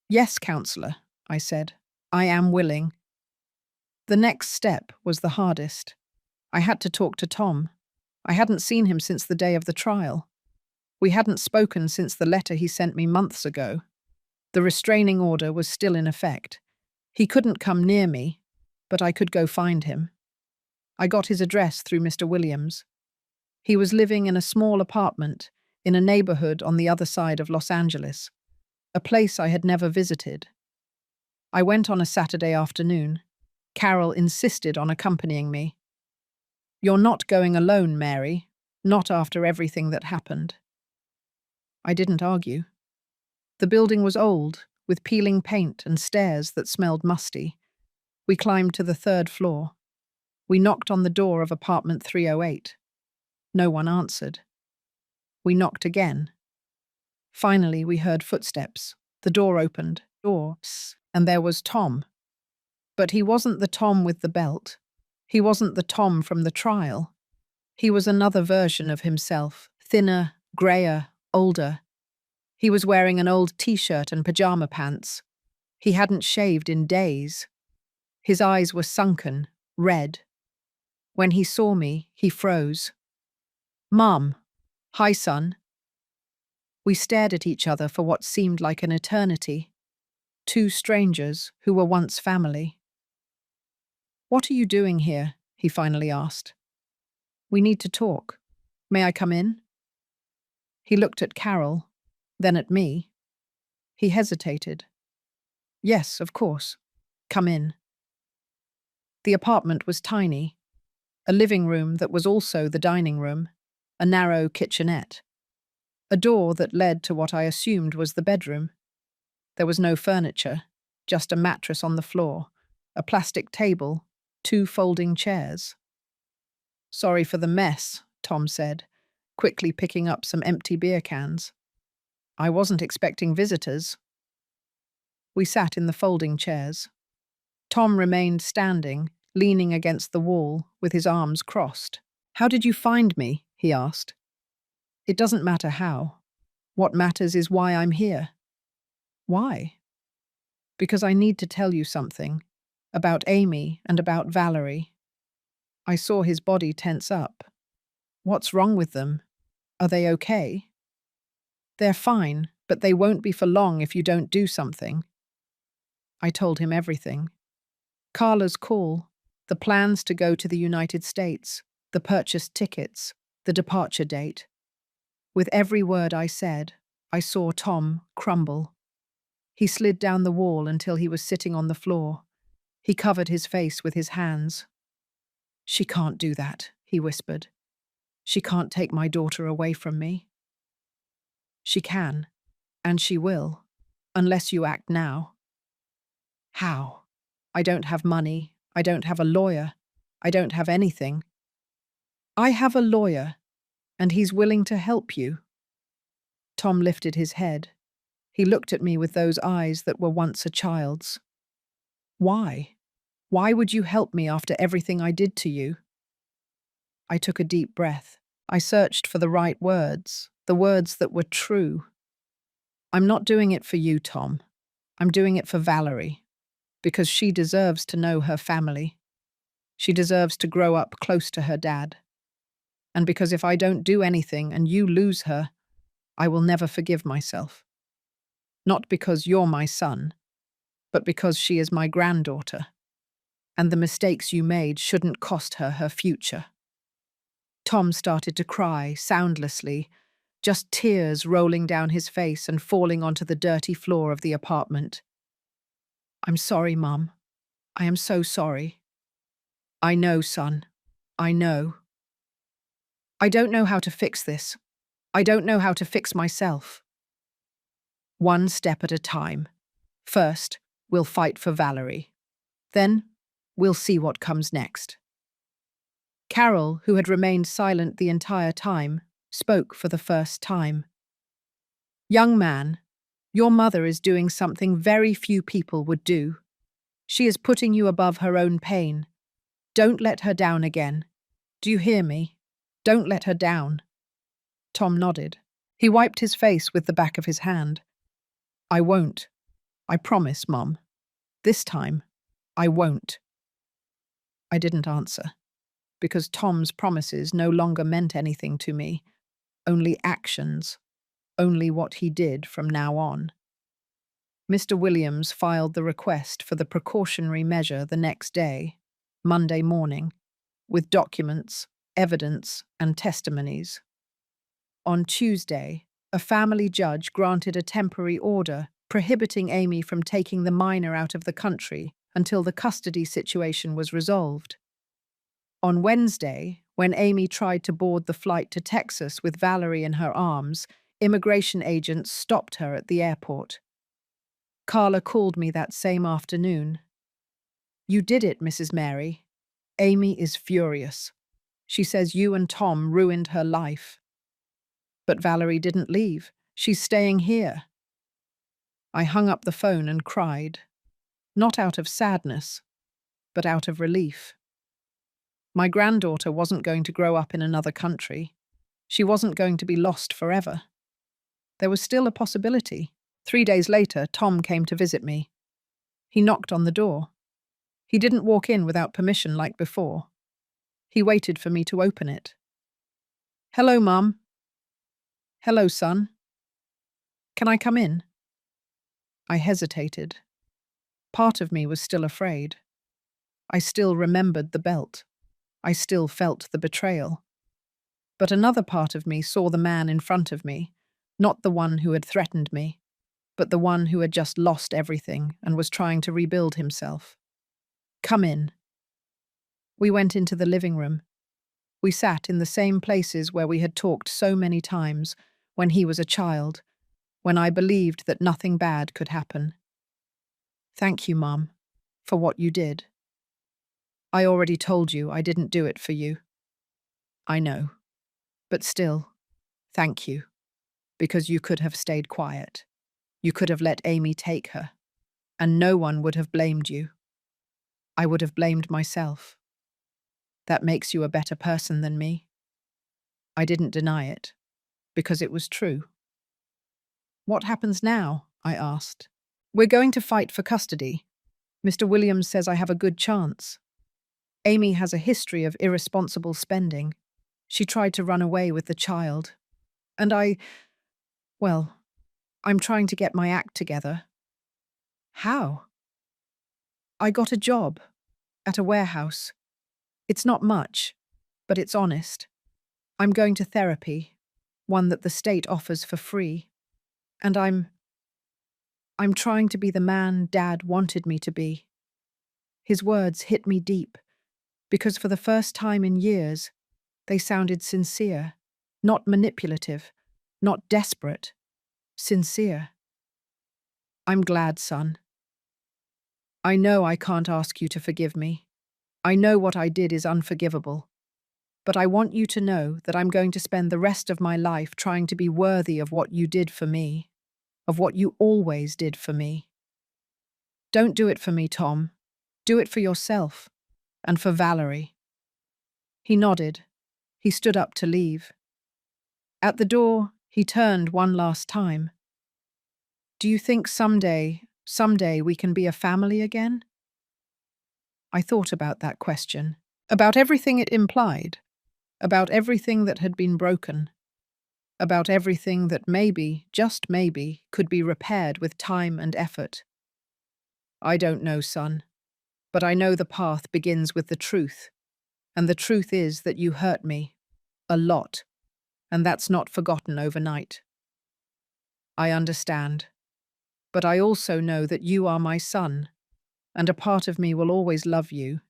"Yes, counselor," I said. "I am willing." The next step was the hardest. I had to talk to Tom. I hadn't seen him since the day of the trial. We hadn't spoken since the letter he sent me months ago. The restraining order was still in effect. He couldn't come near me, but I could go find him. I got his address through Mr. Williams. He was living in a small apartment in a neighborhood on the other side of Los Angeles, a place I had never visited. I went on a Saturday afternoon. Carol insisted on accompanying me. "You're not going alone, Mary, not after everything that happened." I didn't argue. The building was old, with peeling paint and stairs that smelled musty. We climbed to the third floor. We knocked on the door of apartment 308. No one answered. We knocked again. Finally, we heard footsteps. The door opened, and there was Tom. But he wasn't the Tom with the belt. He wasn't the Tom from the trial. He was another version of himself, thinner, greyer, older. He was wearing an old t-shirt and pajama pants. He hadn't shaved in days. His eyes were sunken, red. When he saw me, he froze. "Mom." "Hi, son." We stared at each other for what seemed like an eternity. Two strangers who were once family. "What are you doing here?" he finally asked. "We need to talk. May I come in?" He looked at Carol, then at me. He hesitated. "Yes, of course. Come in." The apartment was tiny. A living room that was also the dining room, a narrow kitchenette. A door that led to what I assumed was the bedroom. There was no furniture, just a mattress on the floor, a plastic table, 2 folding chairs. "Sorry for the mess," Tom said. quickly picking up some empty beer cans. I wasn't expecting visitors. We sat in the folding chairs. Tom remained standing, leaning against the wall, with his arms crossed. "How did you find me?" he asked. "It doesn't matter how. What matters is why I'm here." "Why?" "Because I need to tell you something. About Amy and about Valerie." I saw his body tense up. "What's wrong with them? Are they okay?" "They're fine, but they won't be for long if you don't do something." I told him everything. Carla's call, the plans to go to the United States, the purchased tickets, the departure date. With every word I said, I saw Tom crumble. He slid down the wall until he was sitting on the floor. He covered his face with his hands. "She can't do that," he whispered. "She can't take my daughter away from me." "She can, and she will, unless you act now." "How? I don't have money. I don't have a lawyer. I don't have anything." "I have a lawyer, and he's willing to help you." Tom lifted his head. He looked at me with those eyes that were once a child's. "Why? Why would you help me after everything I did to you?" I took a deep breath. I searched for the right words, the words that were true. "I'm not doing it for you, Tom. I'm doing it for Valerie, because she deserves to know her family. She deserves to grow up close to her dad. And because if I don't do anything and you lose her, I will never forgive myself. Not because you're my son, but because she is my granddaughter. And the mistakes you made shouldn't cost her her future." Tom started to cry, soundlessly, just tears rolling down his face and falling onto the dirty floor of the apartment. "I'm sorry, Mum. I am so sorry." "I know, son. I know. I don't know how to fix this. I don't know how to fix myself." "One step at a time. First, we'll fight for Valerie. Then, we'll see what comes next." Carol, who had remained silent the entire time, spoke for the first time. "Young man, your mother is doing something very few people would do. She is putting you above her own pain. Don't let her down again. Do you hear me? Don't let her down." Tom nodded. He wiped his face with the back of his hand. "I won't. I promise, Mum. This time, I won't." I didn't answer, because Tom's promises no longer meant anything to me, only actions, only what he did from now on. Mr. Williams filed the request for the precautionary measure the next day, Monday morning, with documents, evidence, and testimonies. On Tuesday, a family judge granted a temporary order prohibiting Amy from taking the minor out of the country until the custody situation was resolved. On Wednesday, when Amy tried to board the flight to Texas with Valerie in her arms, immigration agents stopped her at the airport. Carla called me that same afternoon. "You did it, Mrs. Mary. Amy is furious. She says you and Tom ruined her life." "But Valerie didn't leave. She's staying here." I hung up the phone and cried, not out of sadness, but out of relief. My granddaughter wasn't going to grow up in another country. She wasn't going to be lost forever. There was still a possibility. 3 days later, Tom came to visit me. He knocked on the door. He didn't walk in without permission like before. He waited for me to open it. "Hello, Mum." "Hello, son. Can I come in?" I hesitated. Part of me was still afraid. I still remembered the belt. I still felt the betrayal. But another part of me saw the man in front of me, not the one who had threatened me, but the one who had just lost everything and was trying to rebuild himself. "Come in." We went into the living room. We sat in the same places where we had talked so many times when he was a child, when I believed that nothing bad could happen. "Thank you, Mum, for what you did." "I already told you I didn't do it for you." "I know. But still, Thank you, because you could have stayed quiet. You could have let Amy take her, and no one would have blamed you. I would have blamed myself. That makes you a better person than me. I didn't deny it, because it was true. What happens now? I asked. We're going to fight for custody. Mr. Williams says I have a good chance. Amy has a history of irresponsible spending. She tried to run away with the child. And well, I'm trying to get my act together. How? I got a job at a warehouse. It's not much, but it's honest. I'm going to therapy, one that the state offers for free. And I'm trying to be the man Dad wanted me to be. His words hit me deep, because for the first time in years, they sounded sincere, not manipulative, not desperate, sincere. I'm glad, son. I know I can't ask you to forgive me. I know what I did is unforgivable. But I want you to know that I'm going to spend the rest of my life trying to be worthy of what you did for me, of what you always did for me. Don't do it for me, Tom. Do it for yourself, and for Valerie. He nodded. He stood up to leave. At the door, he turned one last time. Do you think someday we can be a family again? I thought about that question, about everything it implied, about everything that had been broken, about everything that maybe, just maybe, could be repaired with time and effort. I don't know, son, but I know the path begins with the truth, and the truth is that you hurt me, a lot, and that's not forgotten overnight. I understand, but I also know that you are my son, and a part of me will always love you,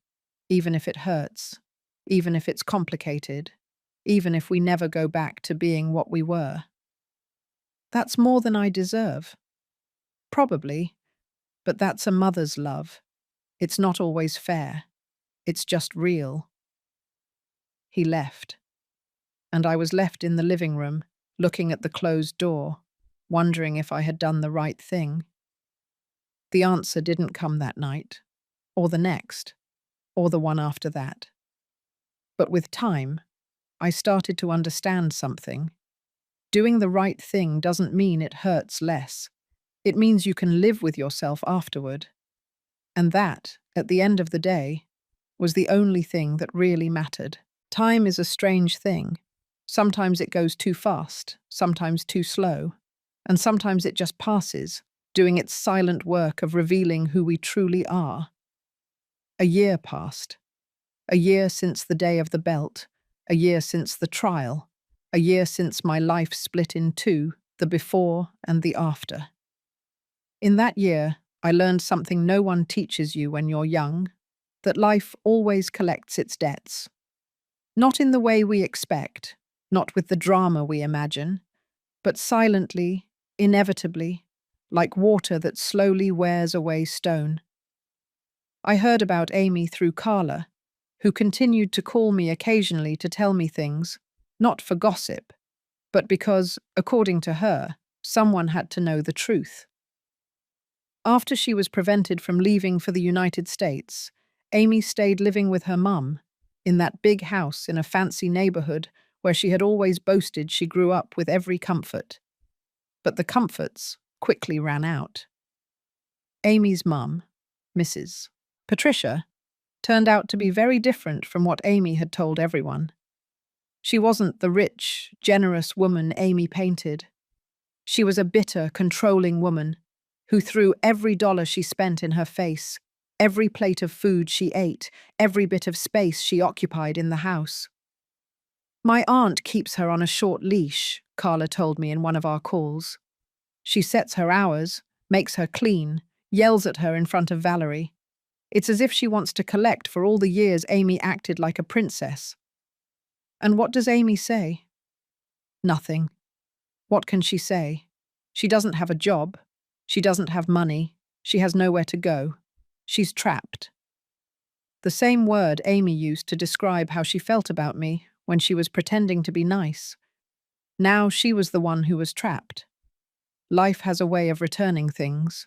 even if it hurts, even if it's complicated, even if we never go back to being what we were. That's more than I deserve. Probably, but that's a mother's love. It's not always fair. It's just real. He left, and I was left in the living room, looking at the closed door, wondering if I had done the right thing. The answer didn't come that night, or the next, or the one after that. But with time, I started to understand something. Doing the right thing doesn't mean it hurts less. It means you can live with yourself afterward. And that, at the end of the day, was the only thing that really mattered. Time is a strange thing. Sometimes it goes too fast, sometimes too slow, and sometimes it just passes, doing its silent work of revealing who we truly are. A year passed. A year since the day of the belt, a year since the trial, a year since my life split in two, the before and the after. In that year, I learned something no one teaches you when you're young, that life always collects its debts. Not in the way we expect, not with the drama we imagine, but silently, inevitably, like water that slowly wears away stone. I heard about Amy through Carla, who continued to call me occasionally to tell me things, not for gossip, but because, according to her, someone had to know the truth. After she was prevented from leaving for the United States, Amy stayed living with her mum, in that big house in a fancy neighborhood where she had always boasted she grew up with every comfort. But the comforts quickly ran out. Amy's mum, Mrs. Patricia, turned out to be very different from what Amy had told everyone. She wasn't the rich, generous woman Amy painted. She was a bitter, controlling woman who threw every dollar she spent in her face, every plate of food she ate, every bit of space she occupied in the house. My aunt keeps her on a short leash, Carla told me in one of our calls. She sets her hours, makes her clean, yells at her in front of Valerie. It's as if she wants to collect for all the years Amy acted like a princess. And what does Amy say? Nothing. What can she say? She doesn't have a job. She doesn't have money. She has nowhere to go. She's trapped. The same word Amy used to describe how she felt about me when she was pretending to be nice. Now she was the one who was trapped. Life has a way of returning things.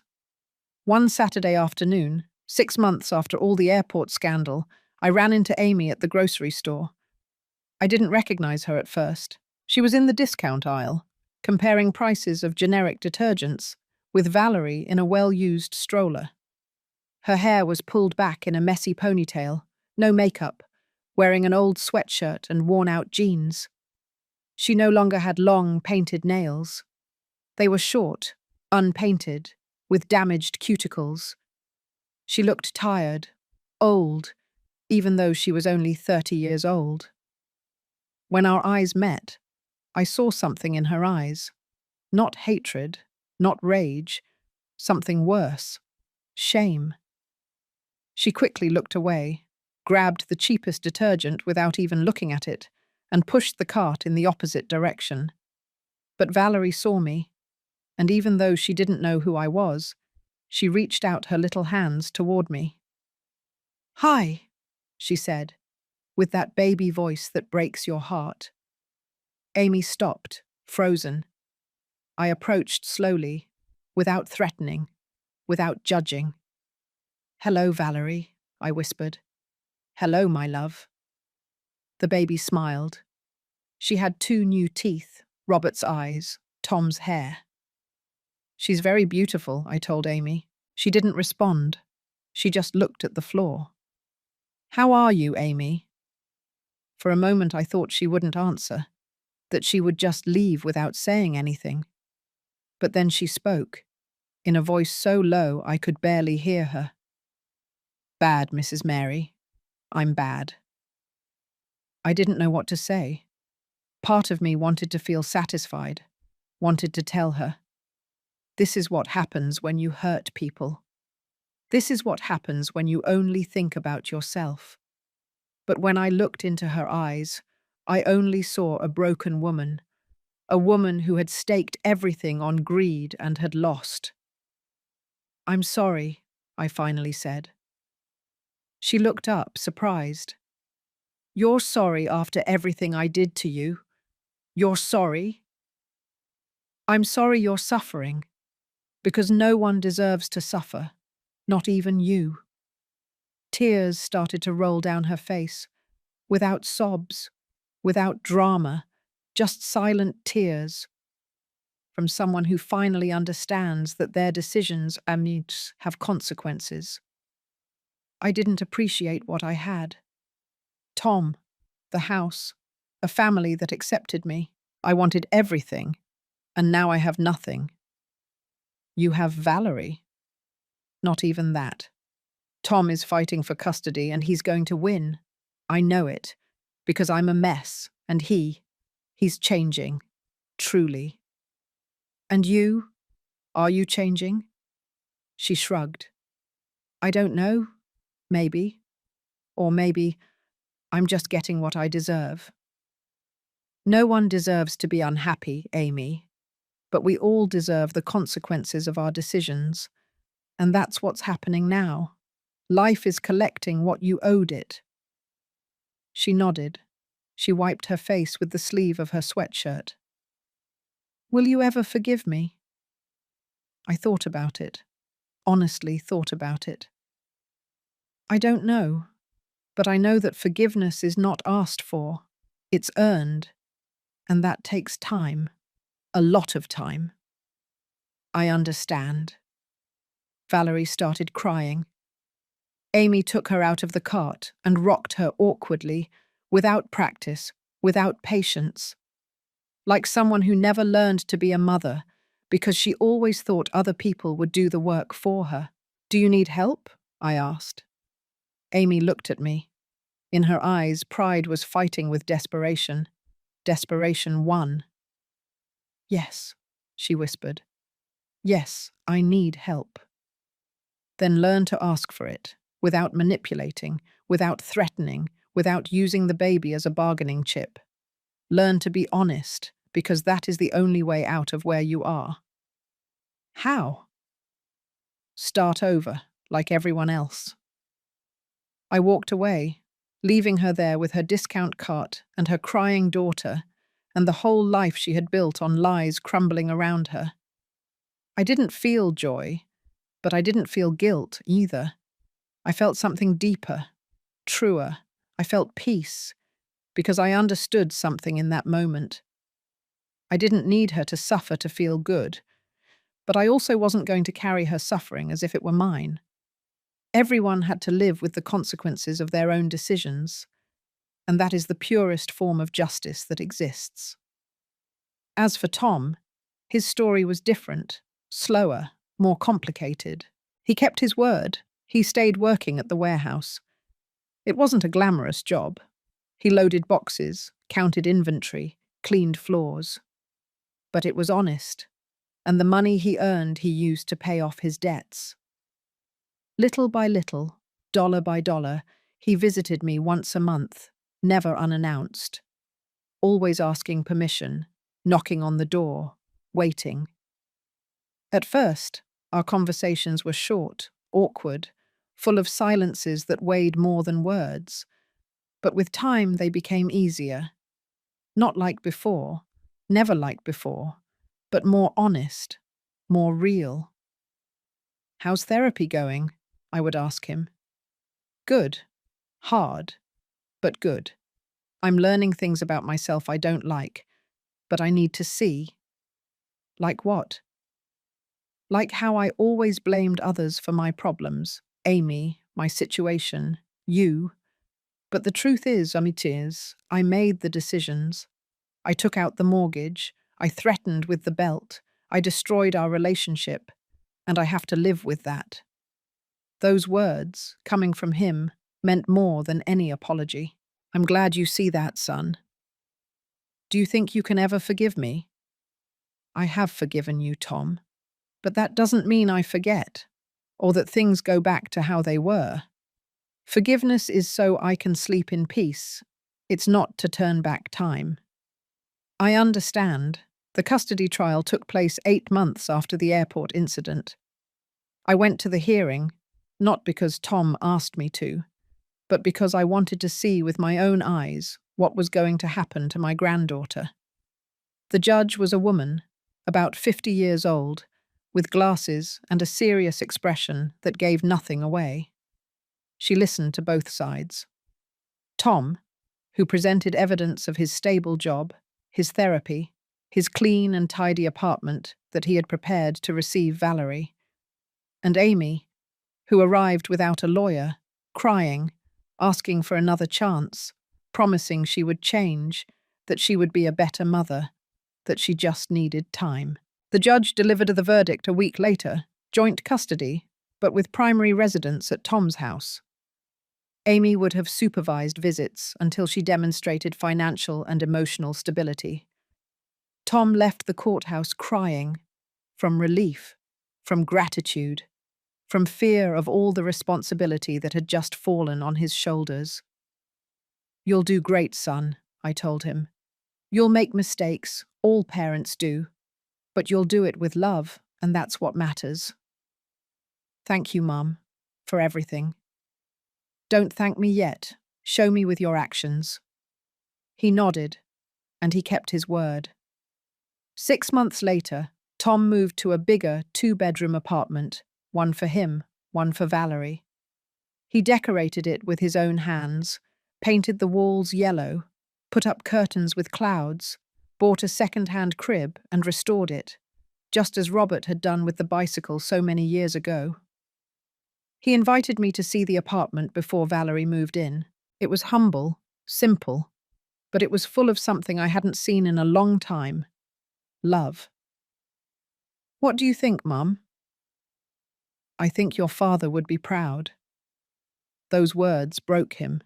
One Saturday afternoon, 6 months after all the airport scandal, I ran into Amy at the grocery store. I didn't recognize her at first. She was in the discount aisle, comparing prices of generic detergents, with Valerie in a well-used stroller. Her hair was pulled back in a messy ponytail, no makeup, wearing an old sweatshirt and worn-out jeans. She no longer had long, painted nails. They were short, unpainted, with damaged cuticles. She looked tired, old, even though she was only 30 years old. When our eyes met, I saw something in her eyes. Not hatred, not rage, something worse. Shame. She quickly looked away, grabbed the cheapest detergent without even looking at it, and pushed the cart in the opposite direction. But Valerie saw me, and even though she didn't know who I was, she reached out her little hands toward me. "Hi," she said, with that baby voice that breaks your heart. Amy stopped, frozen. I approached slowly, without threatening, without judging. "Hello, Valerie," I whispered. "Hello, my love." The baby smiled. She had 2 new teeth, Robert's eyes, Tom's hair. "She's very beautiful," I told Amy. She didn't respond. She just looked at the floor. "How are you, Amy?" For a moment I thought she wouldn't answer, that she would just leave without saying anything. But then she spoke, in a voice so low I could barely hear her. "Bad, Mrs. Mary. I'm bad." I didn't know what to say. Part of me wanted to feel satisfied, wanted to tell her. This is what happens when you hurt people. This is what happens when you only think about yourself. But when I looked into her eyes, I only saw a broken woman, a woman who had staked everything on greed and had lost. "I'm sorry," I finally said. She looked up, surprised. "You're sorry after everything I did to you? You're sorry?" "I'm sorry you're suffering, because no one deserves to suffer, not even you." Tears started to roll down her face, without sobs, without drama, just silent tears, from someone who finally understands that their decisions have consequences. I didn't appreciate what I had. Tom, the house, a family that accepted me. I wanted everything, and now I have nothing. "You have Valerie." "Not even that. Tom is fighting for custody and he's going to win. I know it, because I'm a mess, and he's changing, truly." "And you? Are you changing?" She shrugged. "I don't know. Maybe. Or maybe I'm just getting what I deserve." No one deserves to be unhappy, Amy, but we all deserve the consequences of our decisions. And that's what's happening now. Life is collecting what you owed it. She nodded. She wiped her face with the sleeve of her sweatshirt. "Will you ever forgive me?" I thought about it. Honestly thought about it. "I don't know, but I know that forgiveness is not asked for. It's earned. And that takes time. A lot of time." "I understand." Valerie started crying. Amy took her out of the cart and rocked her awkwardly, without practice, without patience. Like someone who never learned to be a mother, because she always thought other people would do the work for her. "Do you need help?" I asked. Amy looked at me. In her eyes, pride was fighting with desperation. Desperation won. "Yes," she whispered. "Yes, I need help." "Then learn to ask for it, without manipulating, without threatening, without using the baby as a bargaining chip. Learn to be honest, because that is the only way out of where you are." "How?" "Start over, like everyone else." I walked away, leaving her there with her discount cart and her crying daughter, and the whole life she had built on lies crumbling around her. I didn't feel joy, but I didn't feel guilt either. I felt something deeper, truer. I felt peace, because I understood something in that moment. I didn't need her to suffer to feel good, but I also wasn't going to carry her suffering as if it were mine. Everyone had to live with the consequences of their own decisions, and that is the purest form of justice that exists. As for Tom, his story was different, slower, more complicated. He kept his word. He stayed working at the warehouse. It wasn't a glamorous job. He loaded boxes, counted inventory, cleaned floors. But it was honest, and the money he earned he used to pay off his debts. Little by little, dollar by dollar, he visited me once a month, never unannounced, always asking permission, knocking on the door, waiting. At first, our conversations were short, awkward, full of silences that weighed more than words. But with time, they became easier. Not like before, never like before, but more honest, more real. "How's therapy going?" I would ask him. "Good. Hard, but good. I'm learning things about myself I don't like, but I need to see." "Like what?" "Like how I always blamed others for my problems. Amy, my situation, you. But the truth is, I made the decisions. I took out the mortgage. I threatened with the belt. I destroyed our relationship. And I have to live with that." Those words, coming from him, meant more than any apology. "I'm glad you see that, son. Do you think you can ever forgive me?" "I have forgiven you, Tom. But that doesn't mean I forget, or that things go back to how they were. Forgiveness is so I can sleep in peace. It's not to turn back time." "I understand. The custody trial took place 8 months after the airport incident. I went to the hearing, not because Tom asked me to, but because I wanted to see with my own eyes what was going to happen to my granddaughter. The judge was a woman, about 50 years old, with glasses and a serious expression that gave nothing away. She listened to both sides. Tom, who presented evidence of his stable job, his therapy, his clean and tidy apartment that he had prepared to receive Valerie, and Amy, who arrived without a lawyer, crying, asking for another chance, promising she would change, that she would be a better mother, that she just needed time. The judge delivered the verdict a week later, joint custody, but with primary residence at Tom's house. Amy would have supervised visits until she demonstrated financial and emotional stability. Tom left the courthouse crying, from relief, from gratitude, from fear of all the responsibility that had just fallen on his shoulders. "You'll do great, son," I told him. "You'll make mistakes, all parents do, but you'll do it with love, and that's what matters." "Thank you, Mum, for everything." "Don't thank me yet. Show me with your actions." He nodded, and he kept his word. 6 months later, Tom moved to a bigger 2-bedroom apartment, one for him, one for Valerie. He decorated it with his own hands, painted the walls yellow, put up curtains with clouds, bought a second-hand crib and restored it, just as Robert had done with the bicycle so many years ago. He invited me to see the apartment before Valerie moved in. It was humble, simple, but it was full of something I hadn't seen in a long time: love. "What do you think, Mum?" "I think your father would be proud." Those words broke him.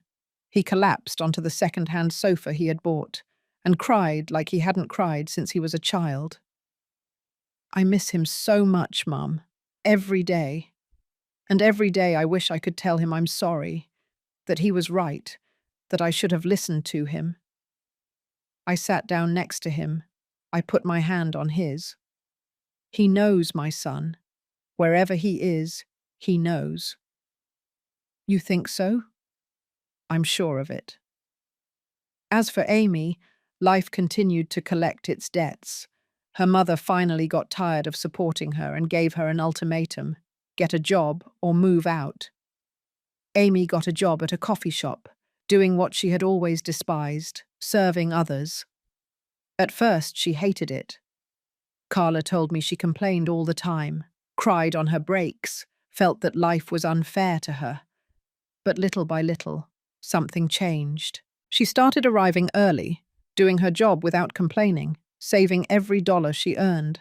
He collapsed onto the second-hand sofa he had bought and cried like he hadn't cried since he was a child. "I miss him so much, Mum. Every day. And every day I wish I could tell him I'm sorry, that he was right, that I should have listened to him." I sat down next to him. I put my hand on his. "He knows, my son. Wherever he is, he knows." "You think so?" "I'm sure of it." As for Amy, Life continued to collect its debts. Her mother finally got tired of supporting her and gave her an ultimatum: get a job or move out. Amy got a job at a coffee shop, doing what she had always despised, serving others. At first, she hated it. Carla told me she complained all the time, cried on her breaks, felt that life was unfair to her. But little by little, something changed. She started arriving early, doing her job without complaining, saving every dollar she earned.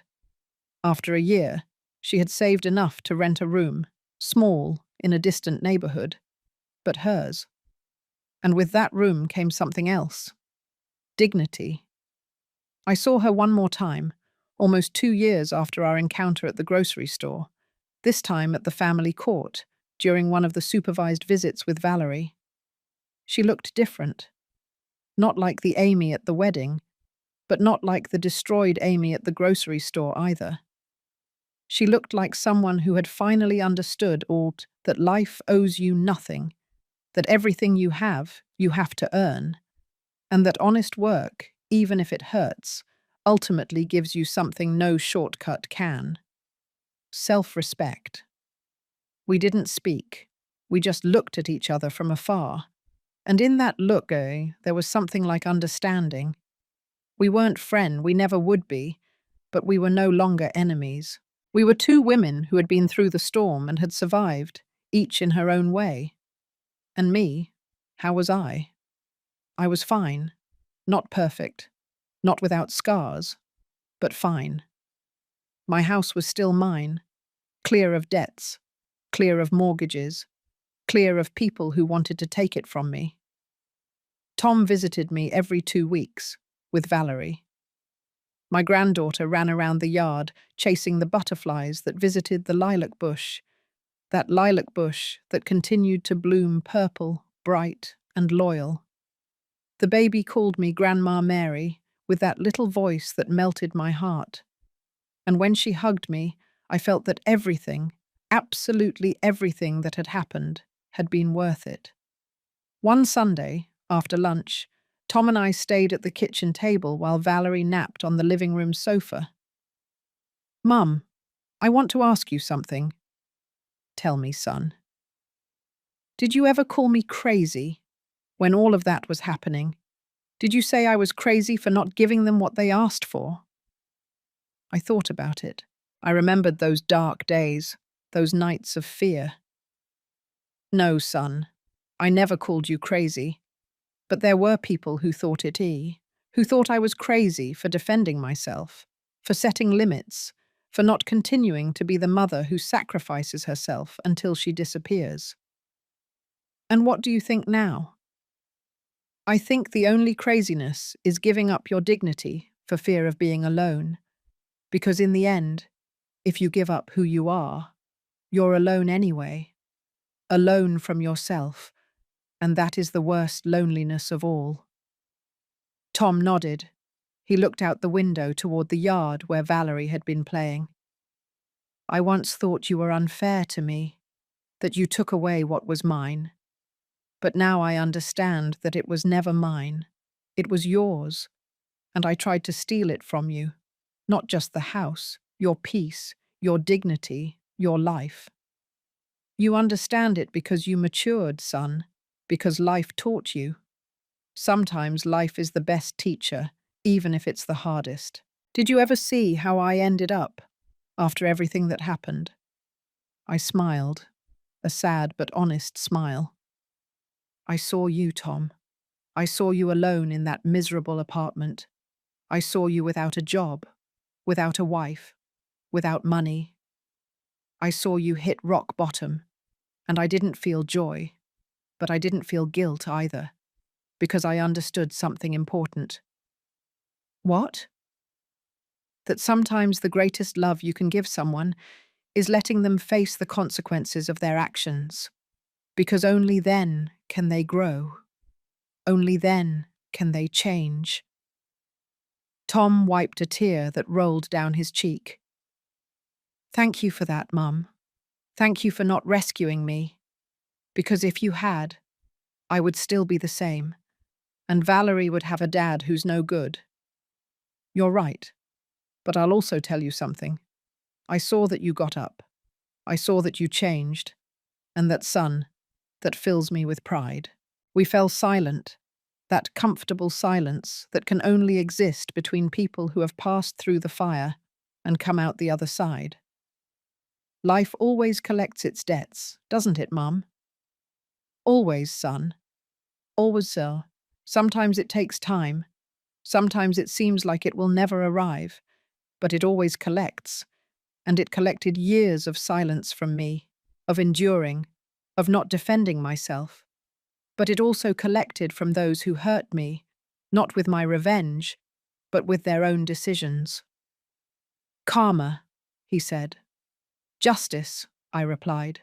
After a year, she had saved enough to rent a room, small, in a distant neighborhood, but hers. And with that room came something else: dignity. I saw her one more time, almost 2 years after our encounter at the grocery store, this time at the family court, during one of the supervised visits with Valerie. She looked different. Not like the Amy at the wedding, but not like the destroyed Amy at the grocery store either. She looked like someone who had finally understood that life owes you nothing, that everything you have to earn, and that honest work, even if it hurts, ultimately gives you something no shortcut can: self-respect. We didn't speak. We just looked at each other from afar. And in that look, there was something like understanding. We weren't friends, we never would be, but we were no longer enemies. We were two women who had been through the storm and had survived, each in her own way. And me, how was I? I was fine. Not perfect. Not without scars, but fine. My house was still mine, clear of debts, clear of mortgages, clear of people who wanted to take it from me. Tom visited me every 2 weeks, with Valerie. My granddaughter ran around the yard, chasing the butterflies that visited the lilac bush, that lilac bush that continued to bloom purple, bright, and loyal. The baby called me Grandma Mary, with that little voice that melted my heart. And when she hugged me, I felt that everything, absolutely everything that had happened, had been worth it. One Sunday, after lunch, Tom and I stayed at the kitchen table while Valerie napped on the living room sofa. "Mum, I want to ask you something." "Tell me, son." "Did you ever call me crazy when all of that was happening? Did you say I was crazy for not giving them what they asked for?" I thought about it. I remembered those dark days, those nights of fear. "No, son, I never called you crazy. But there were people who thought who thought I was crazy for defending myself, for setting limits, for not continuing to be the mother who sacrifices herself until she disappears." "And what do you think now?" "I think the only craziness is giving up your dignity for fear of being alone. Because in the end, if you give up who you are, you're alone anyway. Alone from yourself, and that is the worst loneliness of all." Tom nodded. He looked out the window toward the yard where Valerie had been playing. "I once thought you were unfair to me, that you took away what was mine. But now I understand that it was never mine. It was yours, and I tried to steal it from you. Not just the house, your peace, your dignity, your life. You understand it because you matured, son, because life taught you. Sometimes life is the best teacher, even if it's the hardest. Did you ever see how I ended up after everything that happened?" I smiled, a sad but honest smile. "I saw you, Tom. I saw you alone in that miserable apartment. I saw you without a job, without a wife, without money. I saw you hit rock bottom, and I didn't feel joy, but I didn't feel guilt either, because I understood something important." "What?" "That sometimes the greatest love you can give someone is letting them face the consequences of their actions, because only then can they grow. Only then can they change." Tom wiped a tear that rolled down his cheek. "Thank you for that, Mum. Thank you for not rescuing me. Because if you had, I would still be the same. and Valerie would have a dad who's no good. You're right, but I'll also tell you something. I saw that you got up. I saw that you changed, and that son, that fills me with pride. We fell silent, that comfortable silence that can only exist between people who have passed through the fire and come out the other side. Life always collects its debts, doesn't it, Mum? Always, son. Always, sir. Sometimes it takes time. Sometimes it seems like it will never arrive, but it always collects. And it collected years of silence from me, of enduring, of not defending myself. But it also collected from those who hurt me, not with my revenge, but with their own decisions. Karma, he said. Justice, I replied.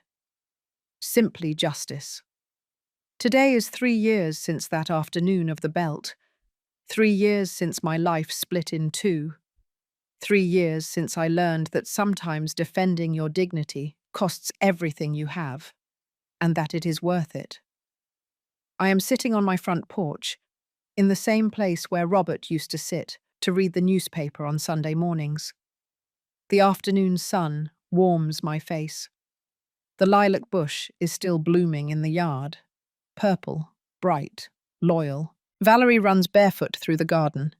Simply justice. Today is 3 years since that afternoon of the belt. 3 years since my life split in two. 3 years since I learned that sometimes defending your dignity costs everything you have, and that it is worth it. I am sitting on my front porch, in the same place where Robert used to sit to read the newspaper on Sunday mornings. The afternoon sun warms my face. The lilac bush is still blooming in the yard, purple, bright, loyal. Valerie runs barefoot through the garden.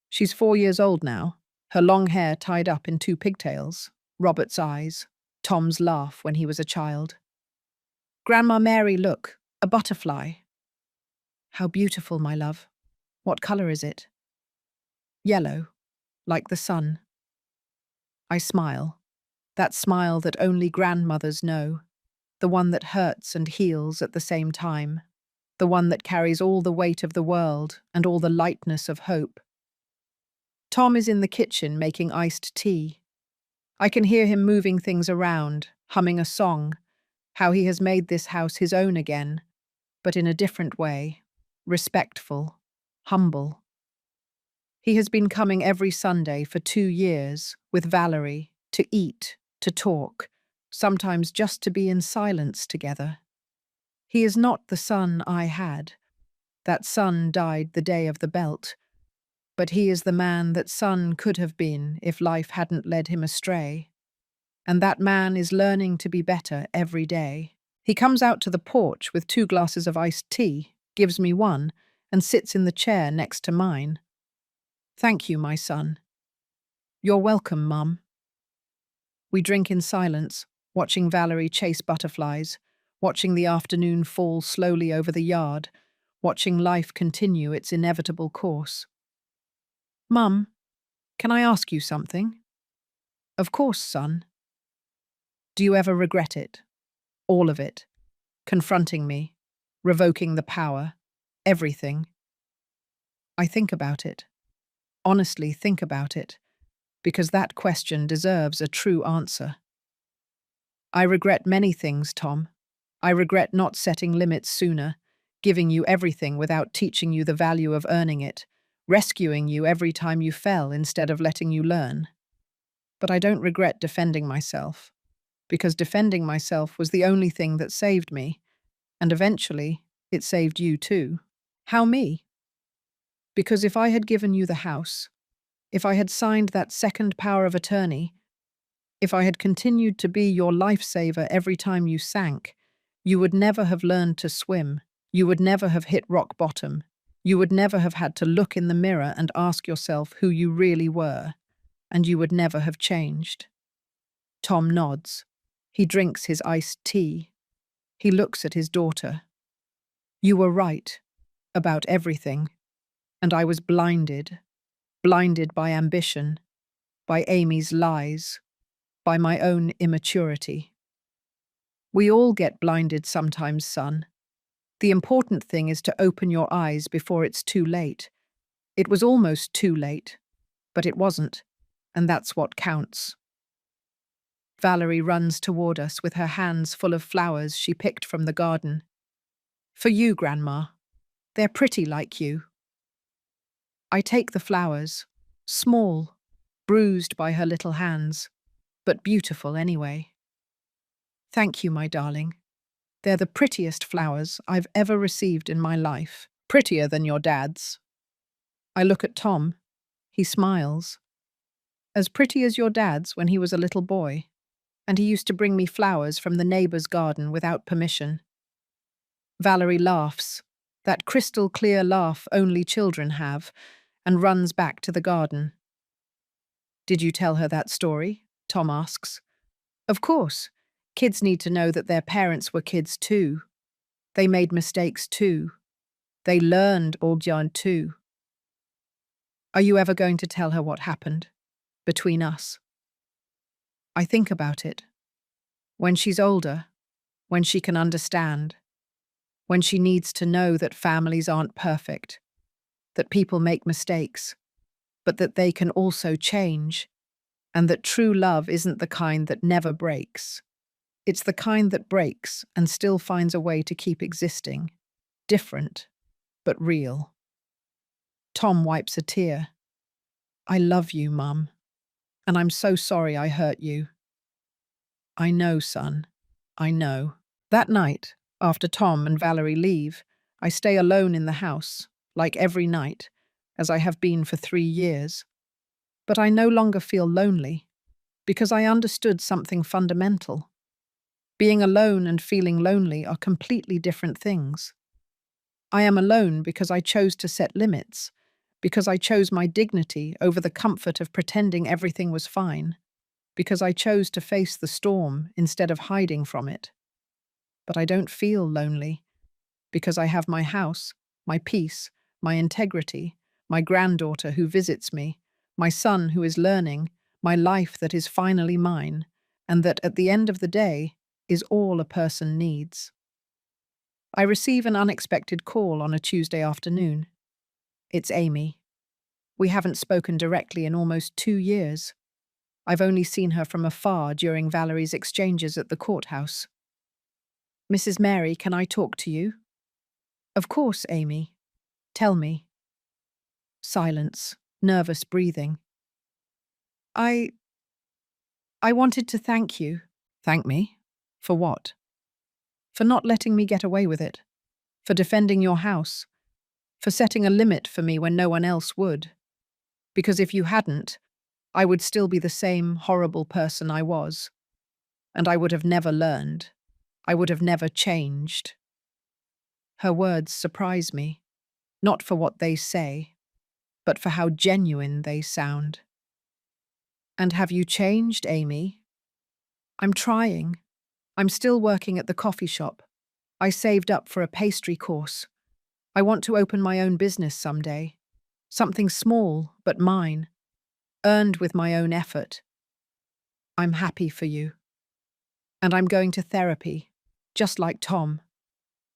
She's 4 years old now, her long hair tied up in 2 pigtails, Robert's eyes, Tom's laugh when he was a child. Grandma Mary, look, a butterfly. How beautiful, my love. What colour is it? Yellow, like the sun. I smile, that smile that only grandmothers know, the one that hurts and heals at the same time, the one that carries all the weight of the world and all the lightness of hope. Tom is in the kitchen making iced tea. I can hear him moving things around, humming a song, how he has made this house his own again, but in a different way, respectful, humble. He has been coming every Sunday for 2 years with Valerie to eat, to talk, sometimes just to be in silence together. He is not the son I had. That son died the day of the belt. But he is the man that son could have been if life hadn't led him astray. And that man is learning to be better every day. He comes out to the porch with 2 glasses of iced tea, gives me one, and sits in the chair next to mine. Thank you, my son. You're welcome, Mum. We drink in silence, watching Valerie chase butterflies, watching the afternoon fall slowly over the yard, watching life continue its inevitable course. Mum, can I ask you something? Of course, son. Do you ever regret it? All of it. Confronting me, revoking the power, everything. I think about it. Honestly think about it, because that question deserves a true answer. I regret many things, Tom. I regret not setting limits sooner, giving you everything without teaching you the value of earning it, rescuing you every time you fell instead of letting you learn. But I don't regret defending myself, because defending myself was the only thing that saved me, and eventually it saved you too. How me? Because if I had given you the house, if I had signed that second power of attorney, if I had continued to be your lifesaver every time you sank, you would never have learned to swim, you would never have hit rock bottom, you would never have had to look in the mirror and ask yourself who you really were, and you would never have changed. Tom nods. He drinks his iced tea. He looks at his daughter. You were right about everything, and I was blinded by ambition, by Amy's lies, by my own immaturity. We all get blinded sometimes, son. The important thing is to open your eyes before it's too late. It was almost too late, but it wasn't, and that's what counts. Valerie runs toward us with her hands full of flowers she picked from the garden. For you, Grandma. They're pretty like you. I take the flowers, small, bruised by her little hands, but beautiful anyway. Thank you, my darling. They're the prettiest flowers I've ever received in my life. prettier than your dad's. I look at Tom. He smiles. As pretty as your dad's when he was a little boy, and he used to bring me flowers from the neighbor's garden without permission. Valerie laughs, that crystal clear laugh only children have, and runs back to the garden. Did you tell her that story? Tom asks. Of course. Kids need to know that their parents were kids too. They made mistakes too. They learned Oldjan too. Are you ever going to tell her what happened between us? I think about it. When she's older, when she can understand, when she needs to know that families aren't perfect, that people make mistakes, but that they can also change, and that true love isn't the kind that never breaks. It's the kind that breaks and still finds a way to keep existing, different, but real. Tom wipes a tear. I love you, Mum, and I'm so sorry I hurt you. I know, son. I know. That night, after Tom and Valerie leave, I stay alone in the house, like every night, as I have been for 3 years. But I no longer feel lonely, because I understood something fundamental. Being alone and feeling lonely are completely different things. I am alone because I chose to set limits, because I chose my dignity over the comfort of pretending everything was fine, because I chose to face the storm instead of hiding from it. But I don't feel lonely, because I have my house, my peace, my integrity, my granddaughter who visits me, my son who is learning, my life that is finally mine, and that at the end of the day is all a person needs. I receive an unexpected call on a Tuesday afternoon. It's Amy. We haven't spoken directly in almost 2 years. I've only seen her from afar during Valerie's exchanges at the courthouse. Mrs. Mary, can I talk to you? Of course, Amy. Tell me. Silence, nervous breathing. I wanted to thank you. Thank me? For what? For not letting me get away with it. For defending your house. For setting a limit for me when no one else would. Because if you hadn't, I would still be the same horrible person I was. And I would have never learned. I would have never changed. Her words surprise me, not for what they say, but for how genuine they sound. And have you changed, Amy? I'm trying. I'm still working at the coffee shop. I saved up for a pastry course. I want to open my own business someday. Something small, but mine. Earned with my own effort. I'm happy for you. And I'm going to therapy, just like Tom.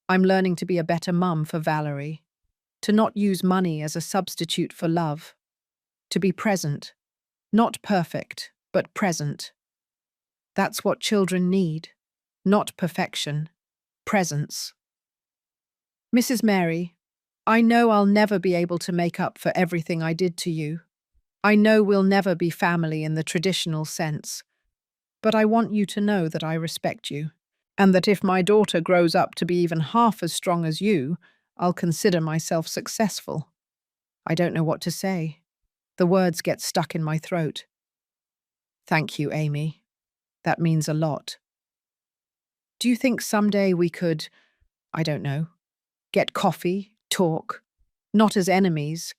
I'm learning to be a better mum for Valerie. To not use money as a substitute for love. To be present. Not perfect, but present. That's what children need. Not perfection. Presence. Mrs. Mary, I know I'll never be able to make up for everything I did to you. I know we'll never be family in the traditional sense. But I want you to know that I respect you, and that if my daughter grows up to be even half as strong as you, I'll consider myself successful. I don't know what to say. The words get stuck in my throat. Thank you, Amy. That means a lot. Do you think someday we could, I don't know, get coffee, talk, not as enemies,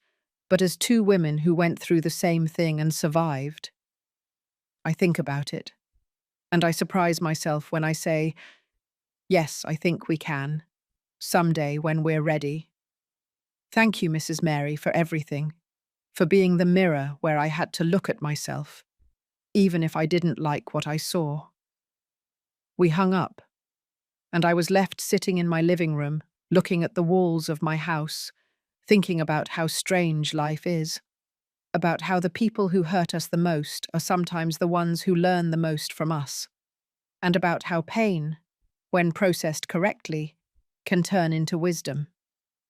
but as 2 women who went through the same thing and survived? I think about it, and I surprise myself when I say, yes, I think we can, someday when we're ready. Thank you, Mrs. Mary, for everything, for being the mirror where I had to look at myself, even if I didn't like what I saw. We hung up, and I was left sitting in my living room, looking at the walls of my house, thinking about how strange life is, about how the people who hurt us the most are sometimes the ones who learn the most from us, and about how pain, when processed correctly, can turn into wisdom.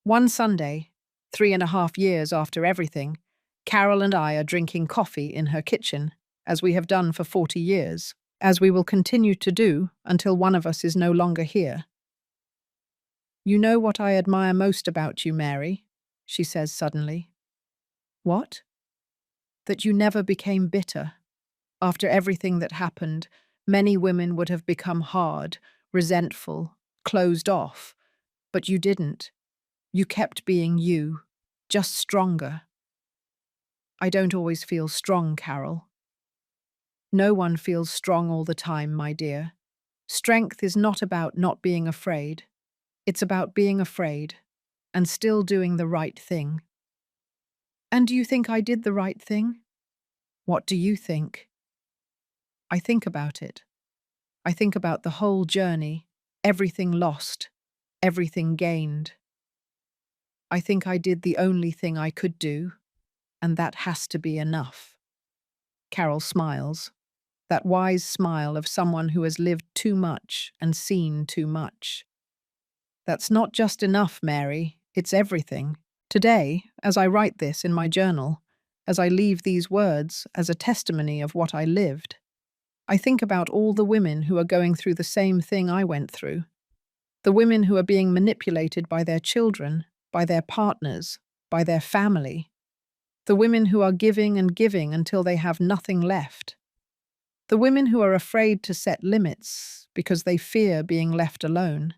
One Sunday, 3.5 years after everything, Carol and I are drinking coffee in her kitchen, as we have done for 40 years, as we will continue to do until one of us is no longer here. You know what I admire most about you, Mary, she says suddenly. What? That you never became bitter. After everything that happened, many women would have become hard, resentful, closed off. But you didn't. You kept being you, just stronger. I don't always feel strong, Carol. No one feels strong all the time, my dear. Strength is not about not being afraid. It's about being afraid and still doing the right thing. And do you think I did the right thing? What do you think? I think about it. I think about the whole journey, everything lost, everything gained. I think I did the only thing I could do, and that has to be enough. Carol smiles, that wise smile of someone who has lived too much and seen too much. That's not just enough, Mary, it's everything. Today, as I write this in my journal, as I leave these words as a testimony of what I lived, I think about all the women who are going through the same thing I went through. The women who are being manipulated by their children, by their partners, by their family. The women who are giving and giving until they have nothing left. The women who are afraid to set limits because they fear being left alone.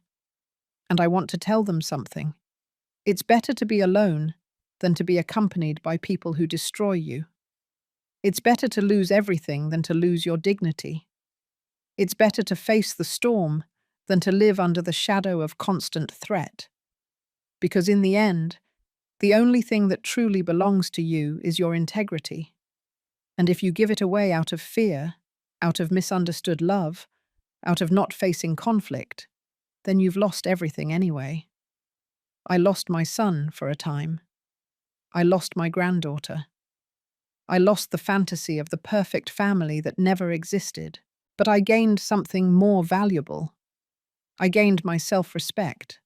And I want to tell them something. It's better to be alone than to be accompanied by people who destroy you. It's better to lose everything than to lose your dignity. It's better to face the storm than to live under the shadow of constant threat. Because in the end, the only thing that truly belongs to you is your integrity. And if you give it away out of fear, out of misunderstood love, out of not facing conflict, then you've lost everything anyway. I lost my son for a time. I lost my granddaughter. I lost the fantasy of the perfect family that never existed, but I gained something more valuable. I gained my self-respect.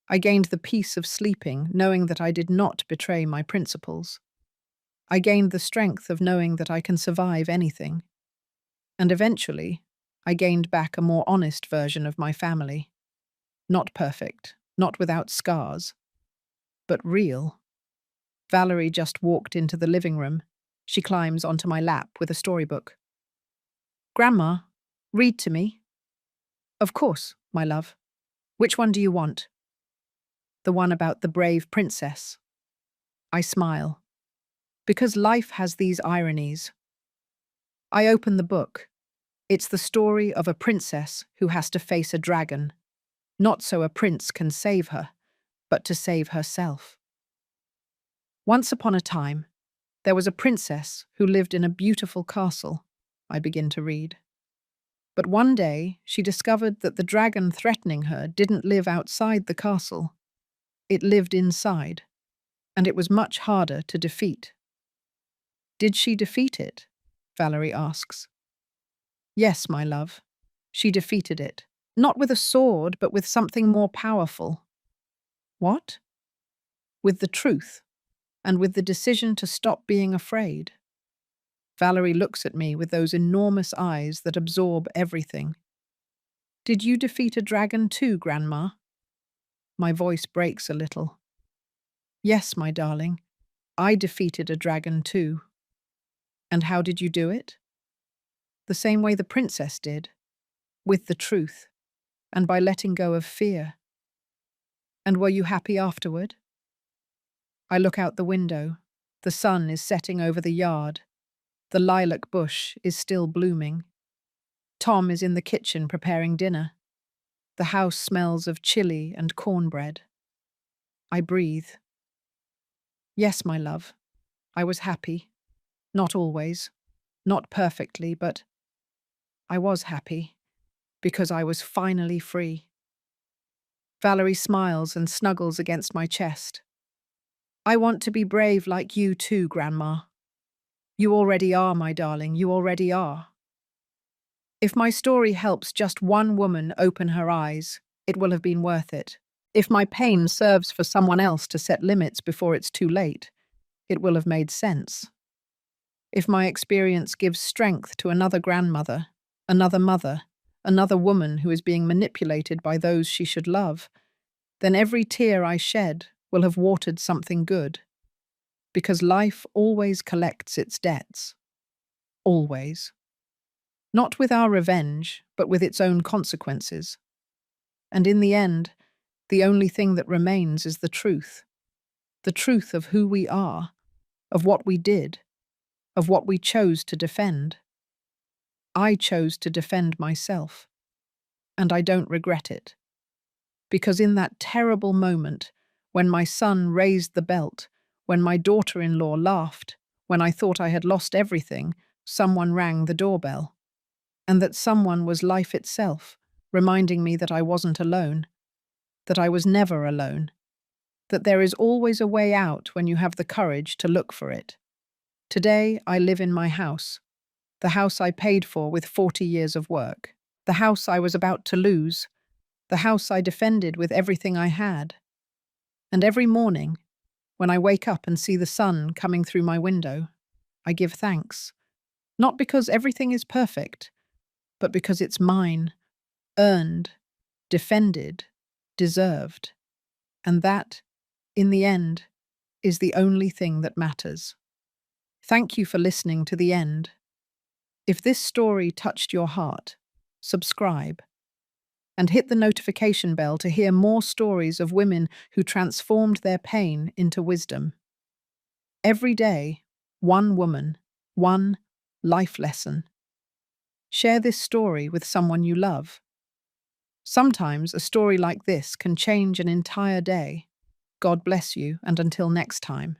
I gained the peace of sleeping, knowing that I did not betray my principles. I gained the strength of knowing that I can survive anything. And eventually, I gained back a more honest version of my family. Not perfect, not without scars, but real. Valerie just walked into the living room. She climbs onto my lap with a storybook. Grandma, read to me. Of course, my love. Which one do you want? The one about the brave princess. I smile. Because life has these ironies. I open the book. It's the story of a princess who has to face a dragon, not so a prince can save her, but to save herself. Once upon a time, there was a princess who lived in a beautiful castle, I begin to read. But one day, she discovered that the dragon threatening her didn't live outside the castle. It lived inside, and it was much harder to defeat. Did she defeat it? Valerie asks. Yes, my love. She defeated it. Not with a sword, but with something more powerful. What? With the truth, and with the decision to stop being afraid. Valerie looks at me with those enormous eyes that absorb everything. Did you defeat a dragon too, Grandma? My voice breaks a little. Yes, my darling, I defeated a dragon too. And how did you do it? The same way the princess did, with the truth, and by letting go of fear. And were you happy afterward? I look out the window. The sun is setting over the yard. The lilac bush is still blooming. Tom is in the kitchen preparing dinner. The house smells of chili and cornbread. I breathe. Yes, my love, I was happy. Not always, not perfectly, but I was happy because I was finally free. Valerie smiles and snuggles against my chest. I want to be brave like you too, Grandma. You already are, my darling, you already are. If my story helps just one woman open her eyes, it will have been worth it. If my pain serves for someone else to set limits before it's too late, it will have made sense. If my experience gives strength to another grandmother, another mother, another woman who is being manipulated by those she should love, then every tear I shed will have watered something good, because life always collects its debts. Always. Not with our revenge, but with its own consequences. And in the end, the only thing that remains is the truth of who we are, of what we did, of what we chose to defend. I chose to defend myself, and I don't regret it. Because in that terrible moment, when my son raised the belt, when my daughter-in-law laughed, when I thought I had lost everything, someone rang the doorbell. And that someone was life itself, reminding me that I wasn't alone, that I was never alone, that there is always a way out when you have the courage to look for it. Today, I live in my house, the house I paid for with 40 years of work, the house I was about to lose, the house I defended with everything I had. And every morning, when I wake up and see the sun coming through my window, I give thanks. Not because everything is perfect, but because it's mine, earned, defended, deserved. And that, in the end, is the only thing that matters. Thank you for listening to the end. If this story touched your heart, subscribe and hit the notification bell to hear more stories of women who transformed their pain into wisdom. Every day, one woman, one life lesson. Share this story with someone you love. Sometimes a story like this can change an entire day. God bless you, and until next time.